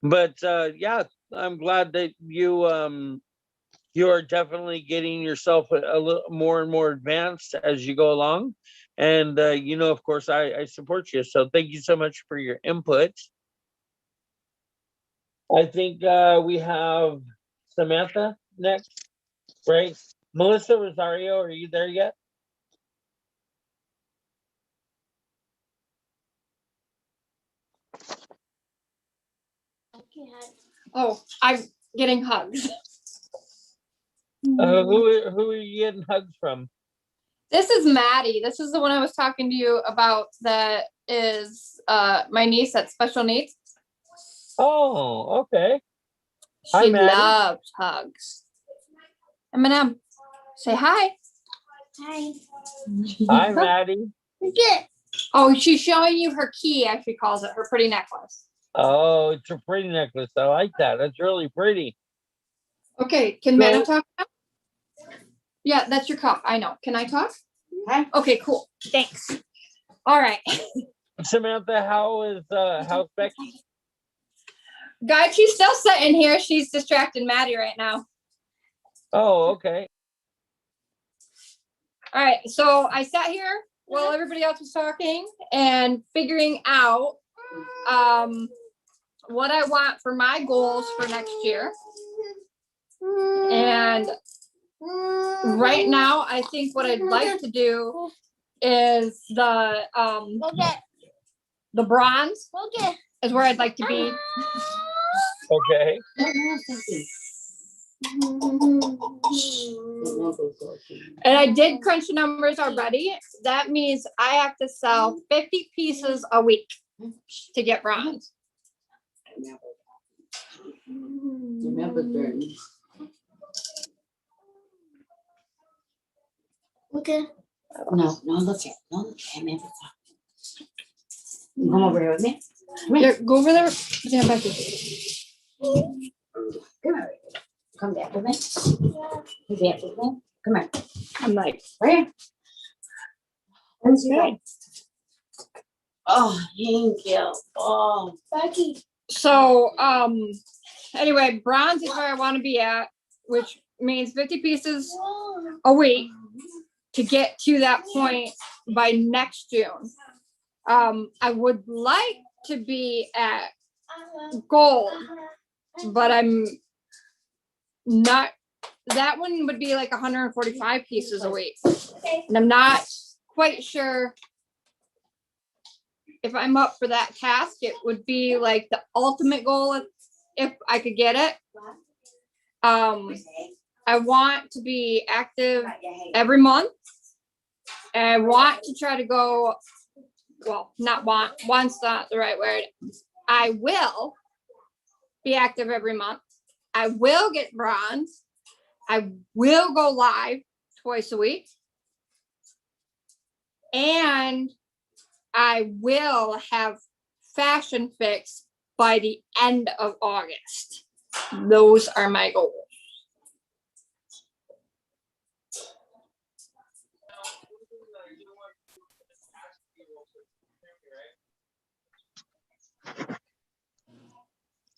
But yeah, I'm glad that you are definitely getting yourself a little more and more advanced as you go along. And of course, I support you, so thank you so much for your input. I think we have Samantha next, right? Melissa Rosario, are you there yet? Oh, I'm getting hugs. Who are you getting hugs from? This is Maddie. This is the one I was talking to you about, that is my niece that's special needs. Oh, okay. Hi, She Maddie. loves hugs. Eminem, say hi. Hi. Hi, Maddie. Oh, she's showing you her key, as she calls it, her pretty necklace. Oh, it's a pretty necklace. I like that. That's really pretty. Okay, can Mano talk now? Yeah, that's your cup. I know. Can I talk? Hi. Okay, cool. Thanks. All right. Samantha, how's Becky? Guys, she's still sitting here. She's distracting Maddie right now. Oh, okay. All right, so I sat here while everybody else was talking and figuring out what I want for my goals for next year. And right now, I think what I'd like to do is the bronze is where I'd like to be. Okay. And I did crunch the numbers already. That means I have to sell 50 pieces a week to get bronze. Okay. No, look at me. Come over here with me. Here, go over there. Stand back here. Come back with me. Come back with me. Come here. I'm like, Right here. Where's your bag? Oh, thank you. Oh, Becky. so, anyway, bronze is where I want to be at, which means 50 pieces a week to get to that point by next June. I would like to be at gold, but I'm not. That one would be like 145 pieces a week, and I'm not quite sure if I'm up for that task. It would be like the ultimate goal if I could get it. I want to be active every month. And I want to try to go, well, not want, want's not the right word. I will be active every month. I will get bronze. I will go live twice a week. And I will have Fashion Fix by the end of August. Those are my goals.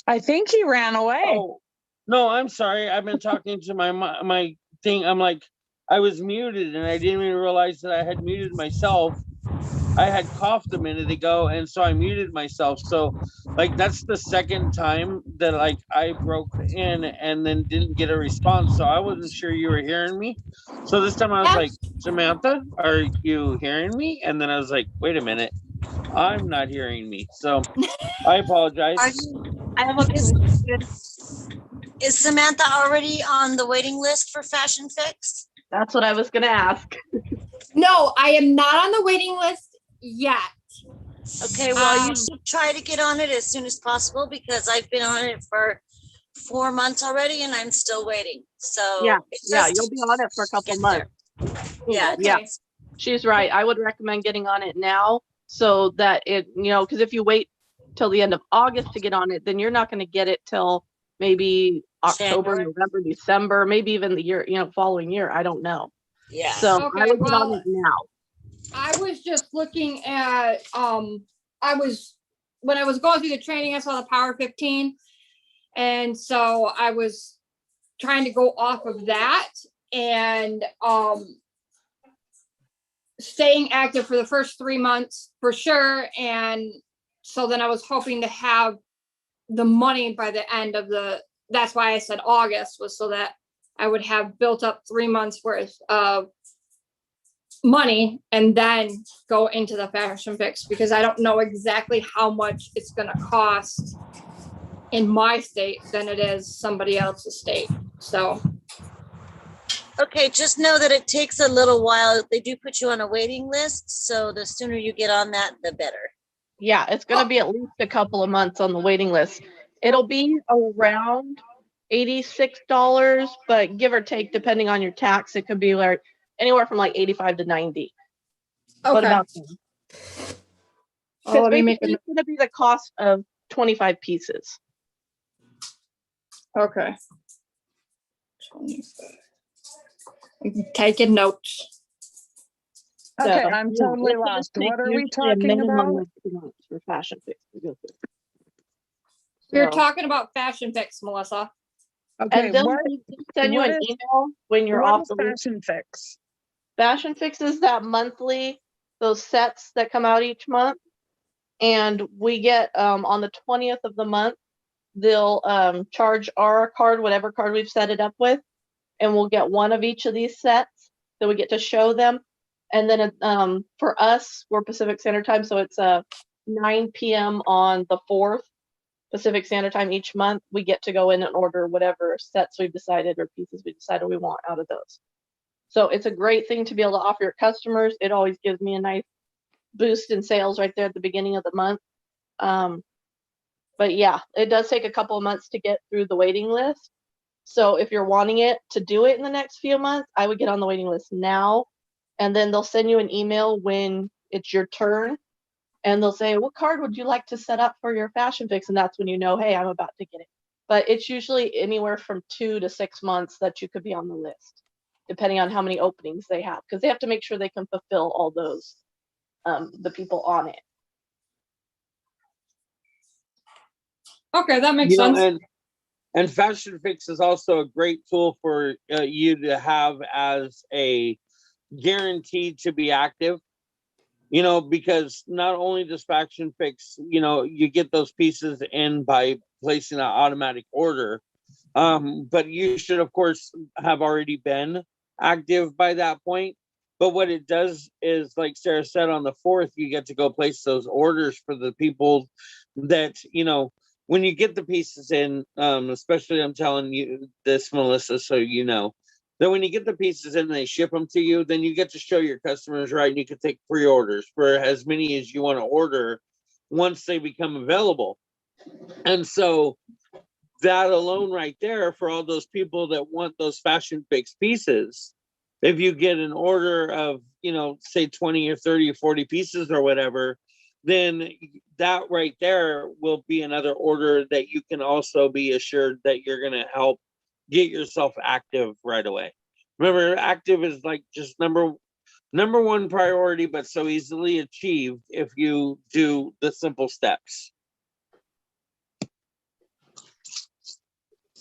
I think he ran away. Oh, no, I'm sorry. I've been talking to my thing. I'm like, I was muted and I didn't even realize that I had muted myself. I had coughed a minute ago, and so I muted myself. So, like, that's the second time that like I broke in and then didn't get a response. So I wasn't sure you were hearing me. So this time I was like, Samantha, are you hearing me? And then I was like, wait a minute, I'm not hearing me. So I apologize. I have a question. Is Samantha already on the waiting list for Fashion Fix? That's what I was gonna ask. No, I am not on the waiting list yet. Okay, well, you should try to get on it as soon as possible because I've been on it for 4 months already and I'm still waiting. So Yeah, you'll be on it for a couple months. Yeah, Yeah, she's right. I would recommend getting on it now so that it, because if you wait till the end of August to get on it, then you're not going to get it till maybe October, January. November, December, maybe even the year, following year. I don't know. Yeah. So Okay, I would get on well, it now. I was just looking at, when I was going through the training, I saw the Power 15. And so I was trying to go off of that and, staying active for the first 3 months for sure. And so then I was hoping to have the money by the end of that's why I said August, was so that I would have built up 3 months worth of money and then go into the Fashion Fix, because I don't know exactly how much it's going to cost in my state than it is somebody else's state. So Okay, just know that it takes a little while. They do put you on a waiting list, so the sooner you get on that, the better. Yeah, it's going to be at least a couple of months on the waiting list. It'll be around $86, but give or take, depending on your tax, it could be like anywhere from like 85 to 90. okay. What about you? Oh, let me make It's going to be the cost of 25 pieces. Okay. Taking notes. Okay, So, I'm yeah, totally it's gonna lost. take What are we usually a talking minimum about? of 2 months for Fashion Fix to go through. We're So- talking about Fashion Fix, Melissa. Okay, And they'll what send you what an is- email when you're what off is the list. Fashion Fix? Fashion Fix is that monthly, those sets that come out each month. And we get on the 20th of the month, they'll charge our card, whatever card we've set it up with, and we'll get one of each of these sets. So we get to show them. And then for us, we're Pacific Standard Time, so it's 9 p.m. on the 4th Pacific Standard Time each month, we get to go in and order whatever sets we've decided or pieces we decided we want out of those. So it's a great thing to be able to offer your customers. It always gives me a nice boost in sales right there at the beginning of the month. But yeah, it does take a couple of months to get through the waiting list. So if you're wanting it to do it in the next few months, I would get on the waiting list now, and then they'll send you an email when it's your turn, and they'll say, what card would you like to set up for your fashion fix? And that's when you know, hey, I'm about to get it. But it's usually anywhere from 2 to 6 months that you could be on the list, depending on how many openings they have, because they have to make sure they can fulfill all those, the people on it. Okay, that makes sense. And Fashion Fix is also a great tool for you to have as a guarantee to be active. Because not only does Fashion Fix, you get those pieces in by placing an automatic order, but you should, of course, have already been active by that point. But what it does is, like Sarah said, on the 4th, you get to go place those orders for the people that, when you get the pieces in, especially I'm telling you this, Melissa, so you know, that when you get the pieces in and they ship them to you, then you get to show your customers, right? And you can take pre-orders for as many as you want to order once they become available. And so that alone right there, for all those people that want those Fashion Fix pieces, if you get an order of, say 20 or 30 or 40 pieces or whatever, then that right there will be another order that you can also be assured that you're going to help get yourself active right away. Remember, active is like just number one priority, but so easily achieved if you do the simple steps.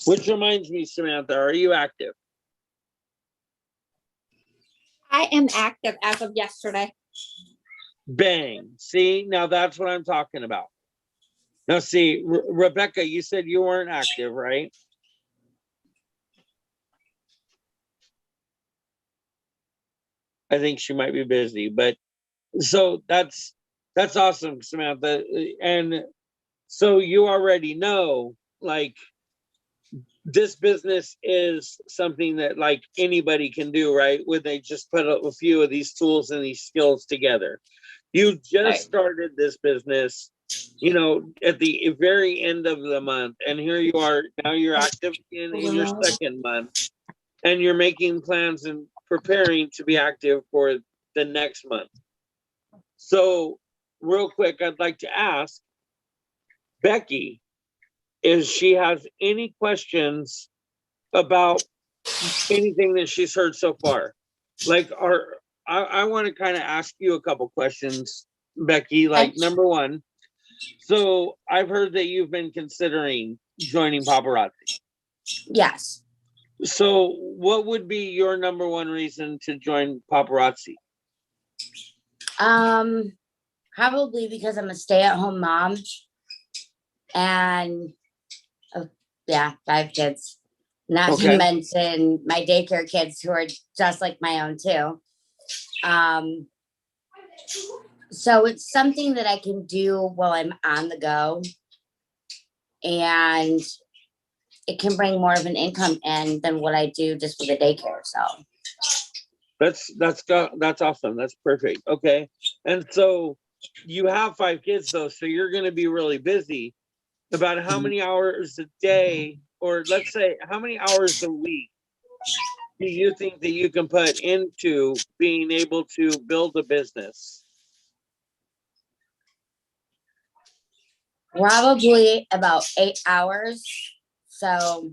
Which reminds me, Samantha, are you active? I am active as of yesterday. Bang. See, now that's what I'm talking about. Now, see, Rebecca, you said you weren't active, right? I think she might be busy, but so that's awesome, Samantha. And so you already know, like, this business is something that like anybody can do, right? When they just put a few of these tools and these skills together. You just started this business, at the very end of the month, and here you are now. You're active in your second month, and you're making plans and preparing to be active for the next month. So real quick, I'd like to ask Becky if she has any questions about anything that she's heard so far. Like, I want to kind of ask you a couple questions, Becky. Like, number one, so I've heard that you've been considering joining Paparazzi. Yes. So what would be your number one reason to join Paparazzi? Probably because I'm a stay-at-home mom, and 5 kids. Not to mention my daycare kids, who are just like my own too. So it's something that I can do while I'm on the go, and it can bring more of an income in than what I do just for the daycare. So that's awesome. That's perfect. Okay. And so you have 5 kids though, so you're going to be really busy. About how many hours a day, or let's say how many hours a week, do you think that you can put into being able to build a business? probably about 8 hours. So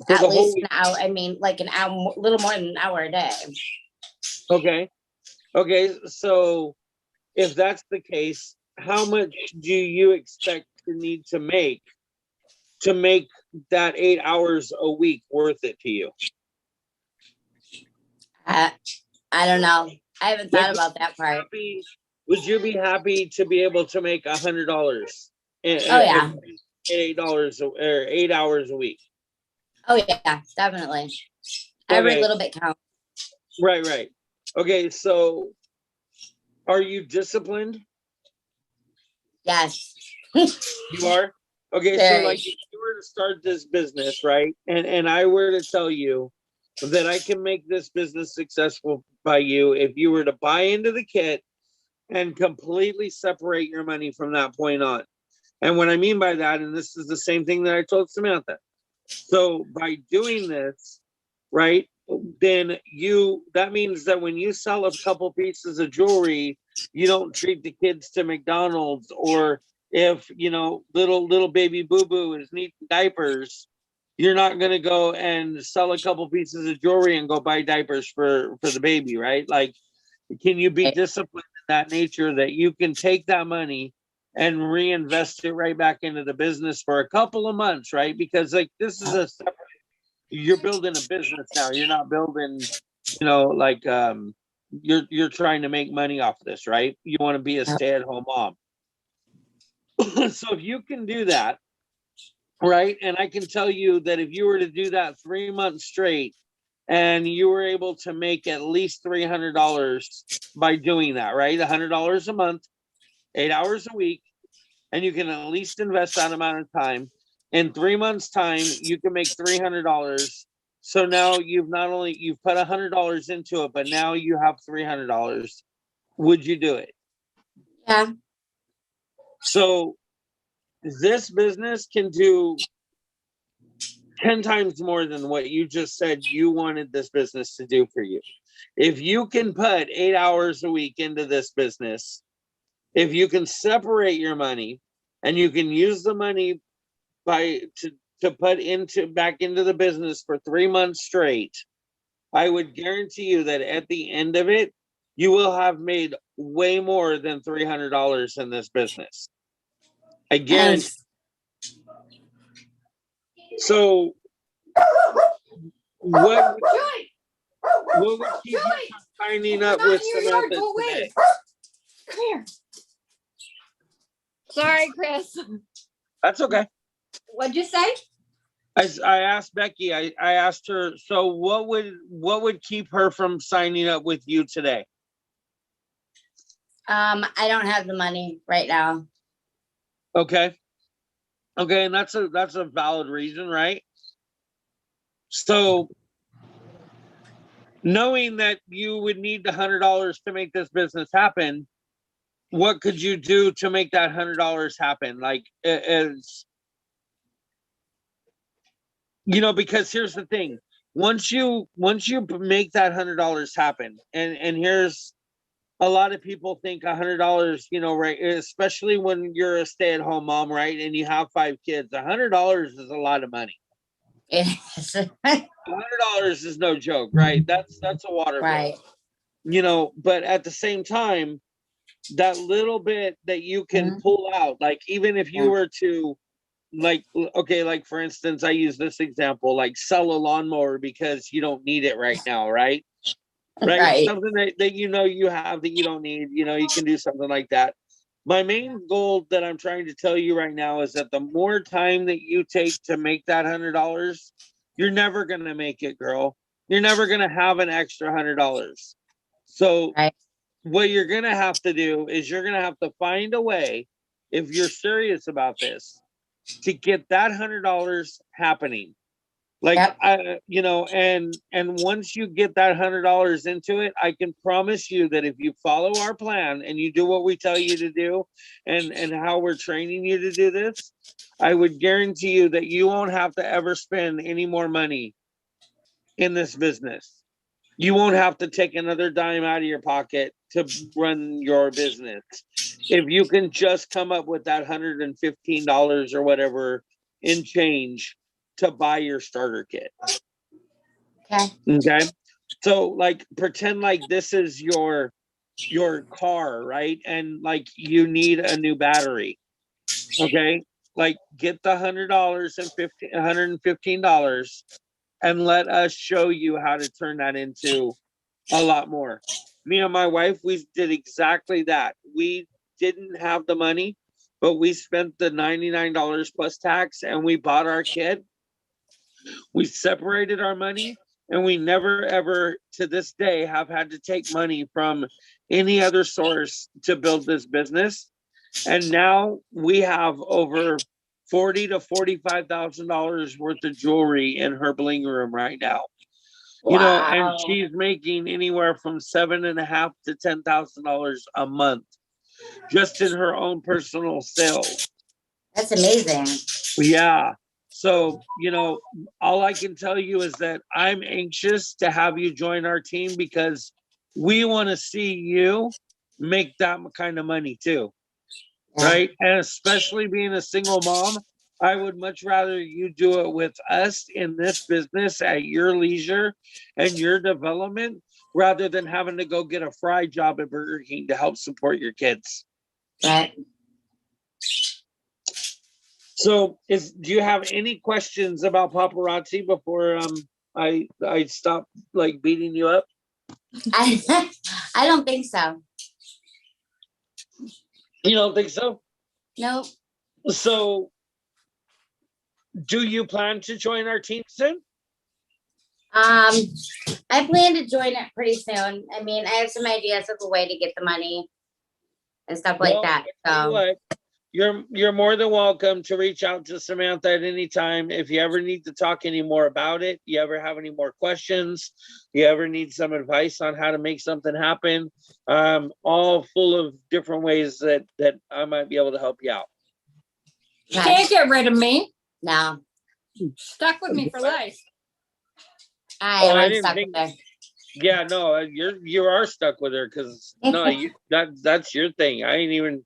For at the least whole an hour. I mean, like an hour, a little more than an hour a day. Okay. So if that's the case, how much do you expect to need to make that 8 hours a week worth it to you? I don't know. I haven't thought about that part. Would you be happy to be able to make $100? Oh yeah. $8 or 8 hours a week. Oh yeah, definitely. Every little bit counts. Right. Okay, so are you disciplined? Yes. You are? Okay, so Very. like if you were to start this business, right? And I were to tell you that I can make this business successful by you if you were to buy into the kit and completely separate your money from that point on. And what I mean by that, and this is the same thing that I told Samantha. So by doing this, right, then that means that when you sell a couple pieces of jewelry, you don't treat the kids to McDonald's, or if little baby boo boo is needing diapers, you're not going to go and sell a couple pieces of jewelry and go buy diapers for the baby, right? Like, can you be disciplined in that nature that you can take that money and reinvest it right back into the business for a couple of months, right? Because like this is a separate, you're building a business now. You're not building, like you're trying to make money off of this, right? You want to be a stay-at-home mom. So if you can do that, right? And I can tell you that if you were to do that 3 months straight and you were able to make at least $300 by doing that, right? $100 a month, 8 hours a week, and you can at least invest that amount of time. In 3 months' time, you can make $300. So now you've put $100 into it, but now you have $300. Would you do it? Yeah. So this business can do 10 times more than what you just said you wanted this business to do for you. If you can put 8 hours a week into this business, if you can separate your money and you can use the money to put back into the business for 3 months straight, I would guarantee you that at the end of it, you will have made way more than $300 in this business. I guarantee. So what would keep you from signing up with Samantha today? Come here. Sorry, Chris. That's okay. What'd you say? I asked Becky, I asked her, so what would keep her from signing up with you today? I don't have the money right now. Okay. Okay, and that's a valid reason, right? So knowing that you would need the $100 to make this business happen, what could you do to make that $100 happen? Like, as because here's the thing: once you make that $100 happen, and here's a lot of people think $100, right? Especially when you're a stay-at-home mom, right? And you have 5 kids, $100 is a lot of money. $100 is no joke, right? That's a water bill. But at the same time, that little bit that you can pull out, like even if you were to like for instance, I use this example, like sell a lawnmower because you don't need it right now, right? Right. Something that you have that you don't need, you can do something like that. My main goal that I'm trying to tell you right now is that the more time that you take to make that $100, you're never gonna make it, girl. You're never gonna have an extra $100. So what you're gonna have to do is you're gonna have to find a way, if you're serious about this, to get that $100 happening. Like, and once you get that $100 into it, I can promise you that if you follow our plan and you do what we tell you to do, and how we're training you to do this, I would guarantee you that you won't have to ever spend any more money in this business. You won't have to take another dime out of your pocket to run your business. If you can just come up with that $115 or whatever in change to buy your starter kit. Okay. So like pretend like this is your car, right? And like you need a new battery. Okay. Like get the $100 and $115 and let us show you how to turn that into a lot more. Me and my wife, we did exactly that. We didn't have the money, but we spent the $99 plus tax and we bought our kit. We separated our money, and we never ever to this day have had to take money from any other source to build this business. And now we have over $40,000 to $45,000 worth of jewelry in her bling room right now. You know, and Wow. she's making anywhere from $7,500 to $10,000 a month just in her own personal sales. That's amazing. Yeah. So, you know, all I can tell you is that I'm anxious to have you join our team because we want to see you make that kind of money too. Yeah. Right. And especially being a single mom, I would much rather you do it with us in this business at your leisure and your development rather than having to go get a fry job at Burger King to help support your kids. Right. So do you have any questions about paparazzi before I stop like beating you up? I don't think so. You don't think so? Nope. So do you plan to join our team soon? I plan to join it pretty soon. I mean, I have some ideas of a way to get the money and stuff like that. So You're more than welcome to reach out to Samantha at any time. If you ever need to talk any more about it, you ever have any more questions, you ever need some advice on how to make something happen, all full of different ways that I might be able to help you out. You can't get rid of me. No. Stuck with me for life. I'm stuck with her. Yeah, no, you are stuck with her because no, that's your thing. I ain't even.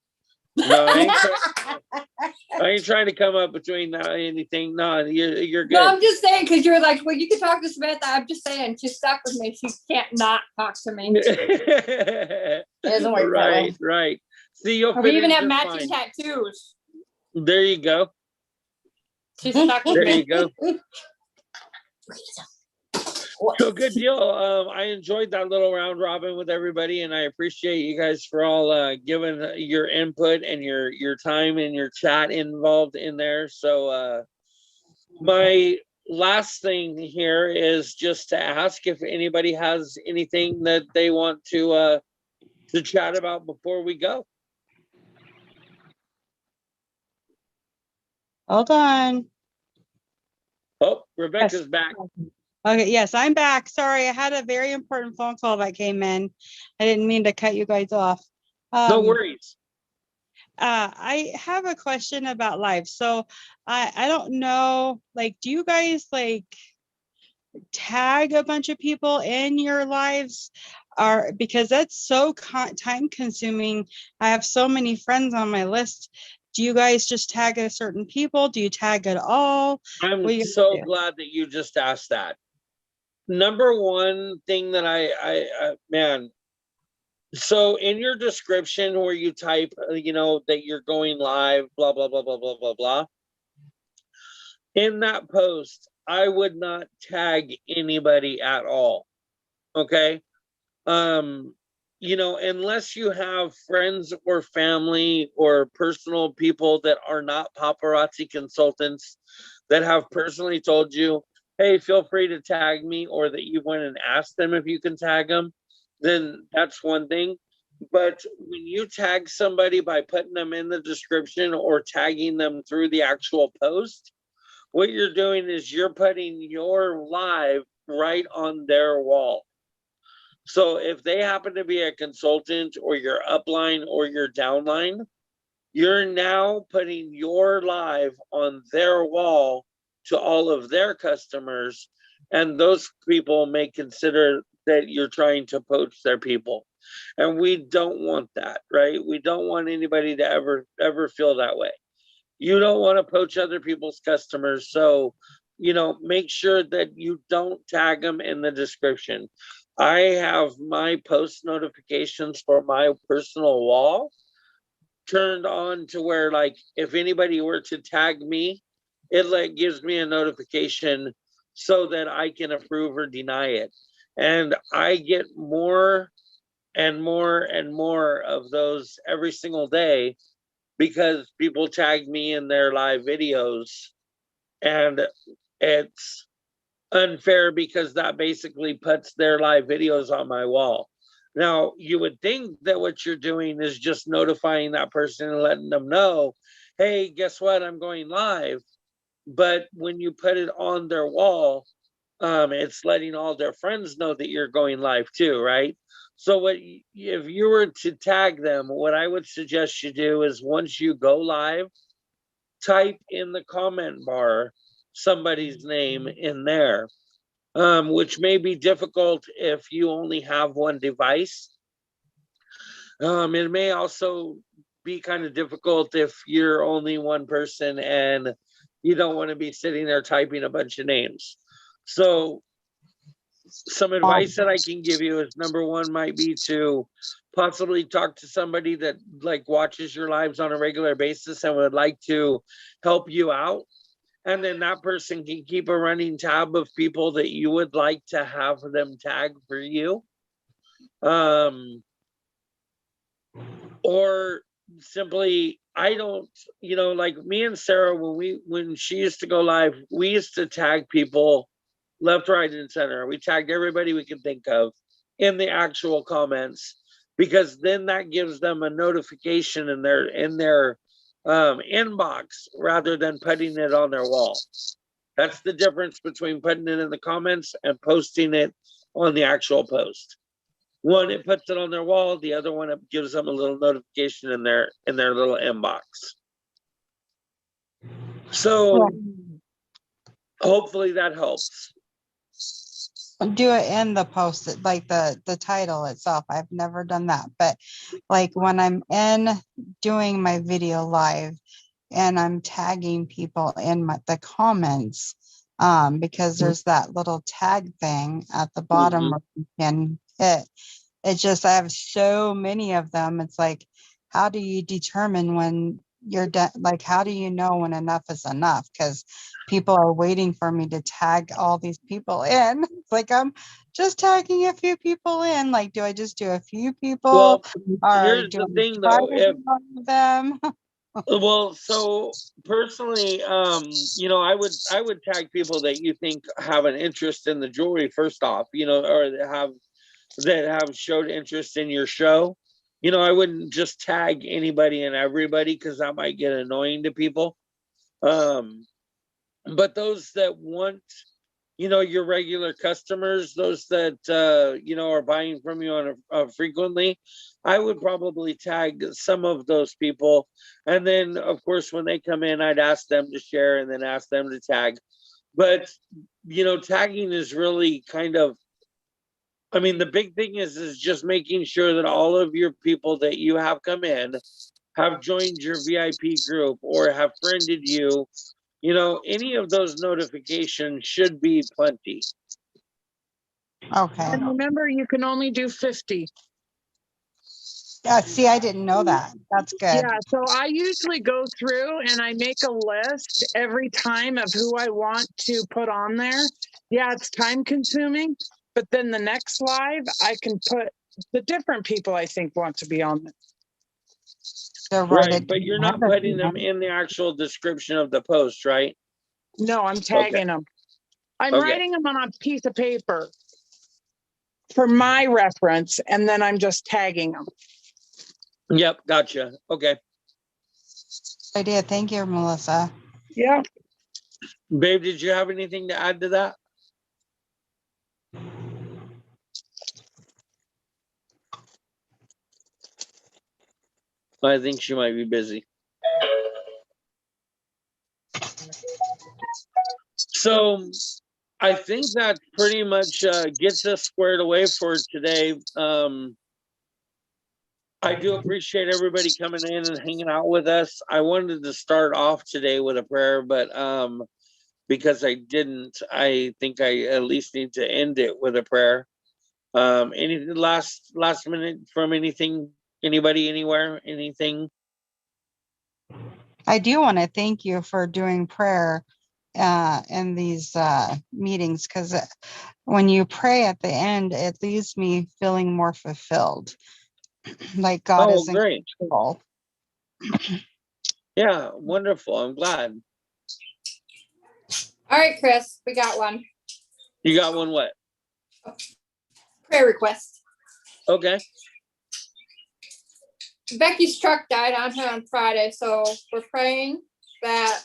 No, I ain't trying to come up between anything. No, you're good. No, I'm just saying because you're like, well, you can talk to Samantha. I'm just saying she's stuck with me. She can't not talk to me. It doesn't work that way. Right. See, you'll Or fit we even in have just matching fine. tattoos. There you go. She's stuck with There me. you go. So good deal. I enjoyed that little round robin with everybody, and I appreciate you guys for all giving your input and your time and your chat involved in there. So my last thing here is just to ask if anybody has anything that they want to chat about before we go. Hold on. Oh, Rebecca's back. Okay, yes, I'm back. Sorry, I had a very important phone call that came in. I didn't mean to cut you guys off. No worries. I have a question about live. So I don't know, like, do you guys like tag a bunch of people in your lives? Or because that's so time consuming. I have so many friends on my list. Do you guys just tag a certain people? Do you tag at all? I'm so glad that you just asked that. Number one thing that I man, so in your description where you type, you know, that you're going live, blah, blah, blah, blah, blah, blah, blah. In that post, I would not tag anybody at all. Okay. You know, unless you have friends or family or personal people that are not paparazzi consultants that have personally told you, hey, feel free to tag me, or that you went and asked them if you can tag them, then that's one thing. But when you tag somebody by putting them in the description or tagging them through the actual post, what you're doing is you're putting your live right on their wall. So if they happen to be a consultant or your upline or your downline, you're now putting your live on their wall to all of their customers, and those people may consider that you're trying to poach their people. And we don't want that, right? We don't want anybody to ever feel that way. You don't want to poach other people's customers. So, you know, make sure that you don't tag them in the description. I have my post notifications for my personal wall turned on to where, like, if anybody were to tag me, it like gives me a notification so that I can approve or deny it. And I get more and more and more of those every single day because people tag me in their live videos, and it's unfair because that basically puts their live videos on my wall. Now, you would think that what you're doing is just notifying that person and letting them know, hey, guess what? I'm going live. But when you put it on their wall, it's letting all their friends know that you're going live too, right? So if you were to tag them, what I would suggest you do is once you go live, type in the comment bar somebody's name in there, which may be difficult if you only have one device. It may also be kind of difficult if you're only one person and you don't want to be sitting there typing a bunch of names. So some advice that I can give you is number one might be to possibly talk to somebody that like watches your lives on a regular basis and would like to help you out. And then that person can keep a running tab of people that you would like to have them tag for you. Or simply, I don't, like me and Sarah, when she used to go live, we used to tag people left, right, and center. We tagged everybody we could think of in the actual comments, because then that gives them a notification in their inbox rather than putting it on their wall. That's the difference between putting it in the comments and posting it on the actual post. One, it puts it on their wall. The other one, it gives them a little notification in their little inbox. So hopefully that helps. Do it in the post, like the title itself. I've never done that, but like when I'm doing my video live and I'm tagging people in the comments, because there's that little tag thing at the bottom where you can hit. It's just, I have so many of them. It's like, how do you determine when you're done? Like, how do you know when enough is enough? Because people are waiting for me to tag all these people in. It's like, I'm just tagging a few people in. Like, do I just do a few people? Well, or here's do the I thing try though, to do all of them? well, so personally, I would tag people that you think have an interest in the jewelry first off, or that have showed interest in your show. I wouldn't just tag anybody and everybody, because that might get annoying to people. But those that want, your regular customers, those that, are buying from you on frequently, I would probably tag some of those people. And then, of course, when they come in, I'd ask them to share and then ask them to tag. But, tagging is really kind of, the big thing is just making sure that all of your people that you have come in have joined your VIP group or have friended you. Any of those notifications should be plenty. Okay. And remember, you can only do 50. Yeah, see, I didn't know that. That's good. Yeah, so I usually go through and I make a list every time of who I want to put on there. Yeah, it's time consuming, but then the next live, I can put the different people I think want to be on there. Right, but you're not putting them in the actual description of the post, right? No, I'm tagging them. I'm writing them on a piece of paper for my reference, and then I'm just tagging them. Yep, gotcha. Okay. Idea. Thank you, Melissa. Yeah. Babe, did you have anything to add to that? I think she might be busy. So I think that pretty much gets us squared away for today. I do appreciate everybody coming in and hanging out with us. I wanted to start off today with a prayer, but because I didn't, I think I at least need to end it with a prayer. Any last minute from anything, anybody, anywhere, anything? I do want to thank you for doing prayer in these meetings, because when you pray at the end, it leaves me feeling more fulfilled, like God is in control. Yeah, wonderful. I'm glad. All right, Chris, we got one. You got one what? Prayer request. Okay. Becky's truck died on her on Friday, so we're praying that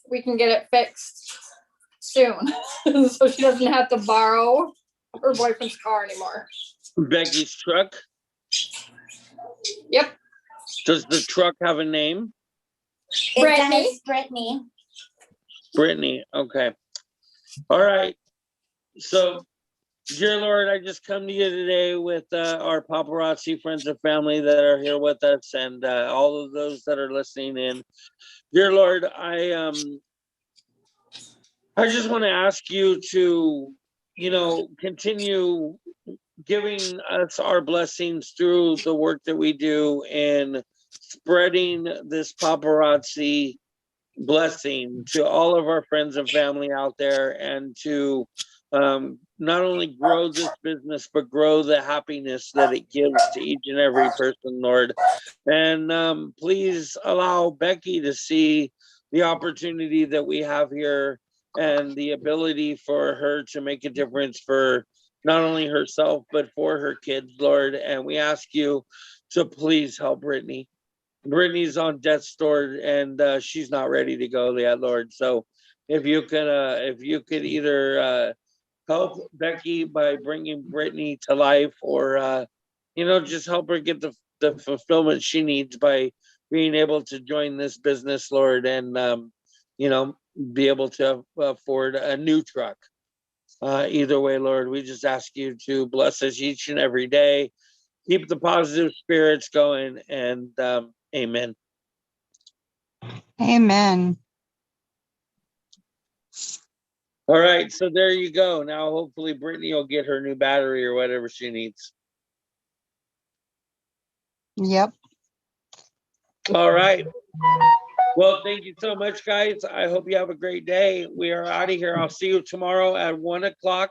we can get it fixed soon, so she doesn't have to borrow her boyfriend's car anymore. Becky's truck. Yep. Does the truck have a name? Brittany. Brittany. Brittany. Okay. All right. So, dear Lord, I just come to you today with our paparazzi friends and family that are here with us, and all of those that are listening in. Dear Lord, I just want to ask you to, continue giving us our blessings through the work that we do in spreading this paparazzi blessing to all of our friends and family out there, and to not only grow this business, but grow the happiness that it gives to each and every person, Lord. And please allow Becky to see the opportunity that we have here and the ability for her to make a difference for not only herself, but for her kids, Lord. And we ask you to please help Brittany. Brittany's on death's door, and she's not ready to go yet, Lord. So if you could either help Becky by bringing Brittany to life, or just help her get the fulfillment she needs by being able to join this business, Lord, and be able to afford a new truck. Either way, Lord, we just ask you to bless us each and every day, keep the positive spirits going, and amen. Amen. All right, so there you go. Now, hopefully, Brittany will get her new battery or whatever she needs. Yep. All right. Well, thank you so much, guys. I hope you have a great day. We are out of here. I'll see you tomorrow at 1 o'clock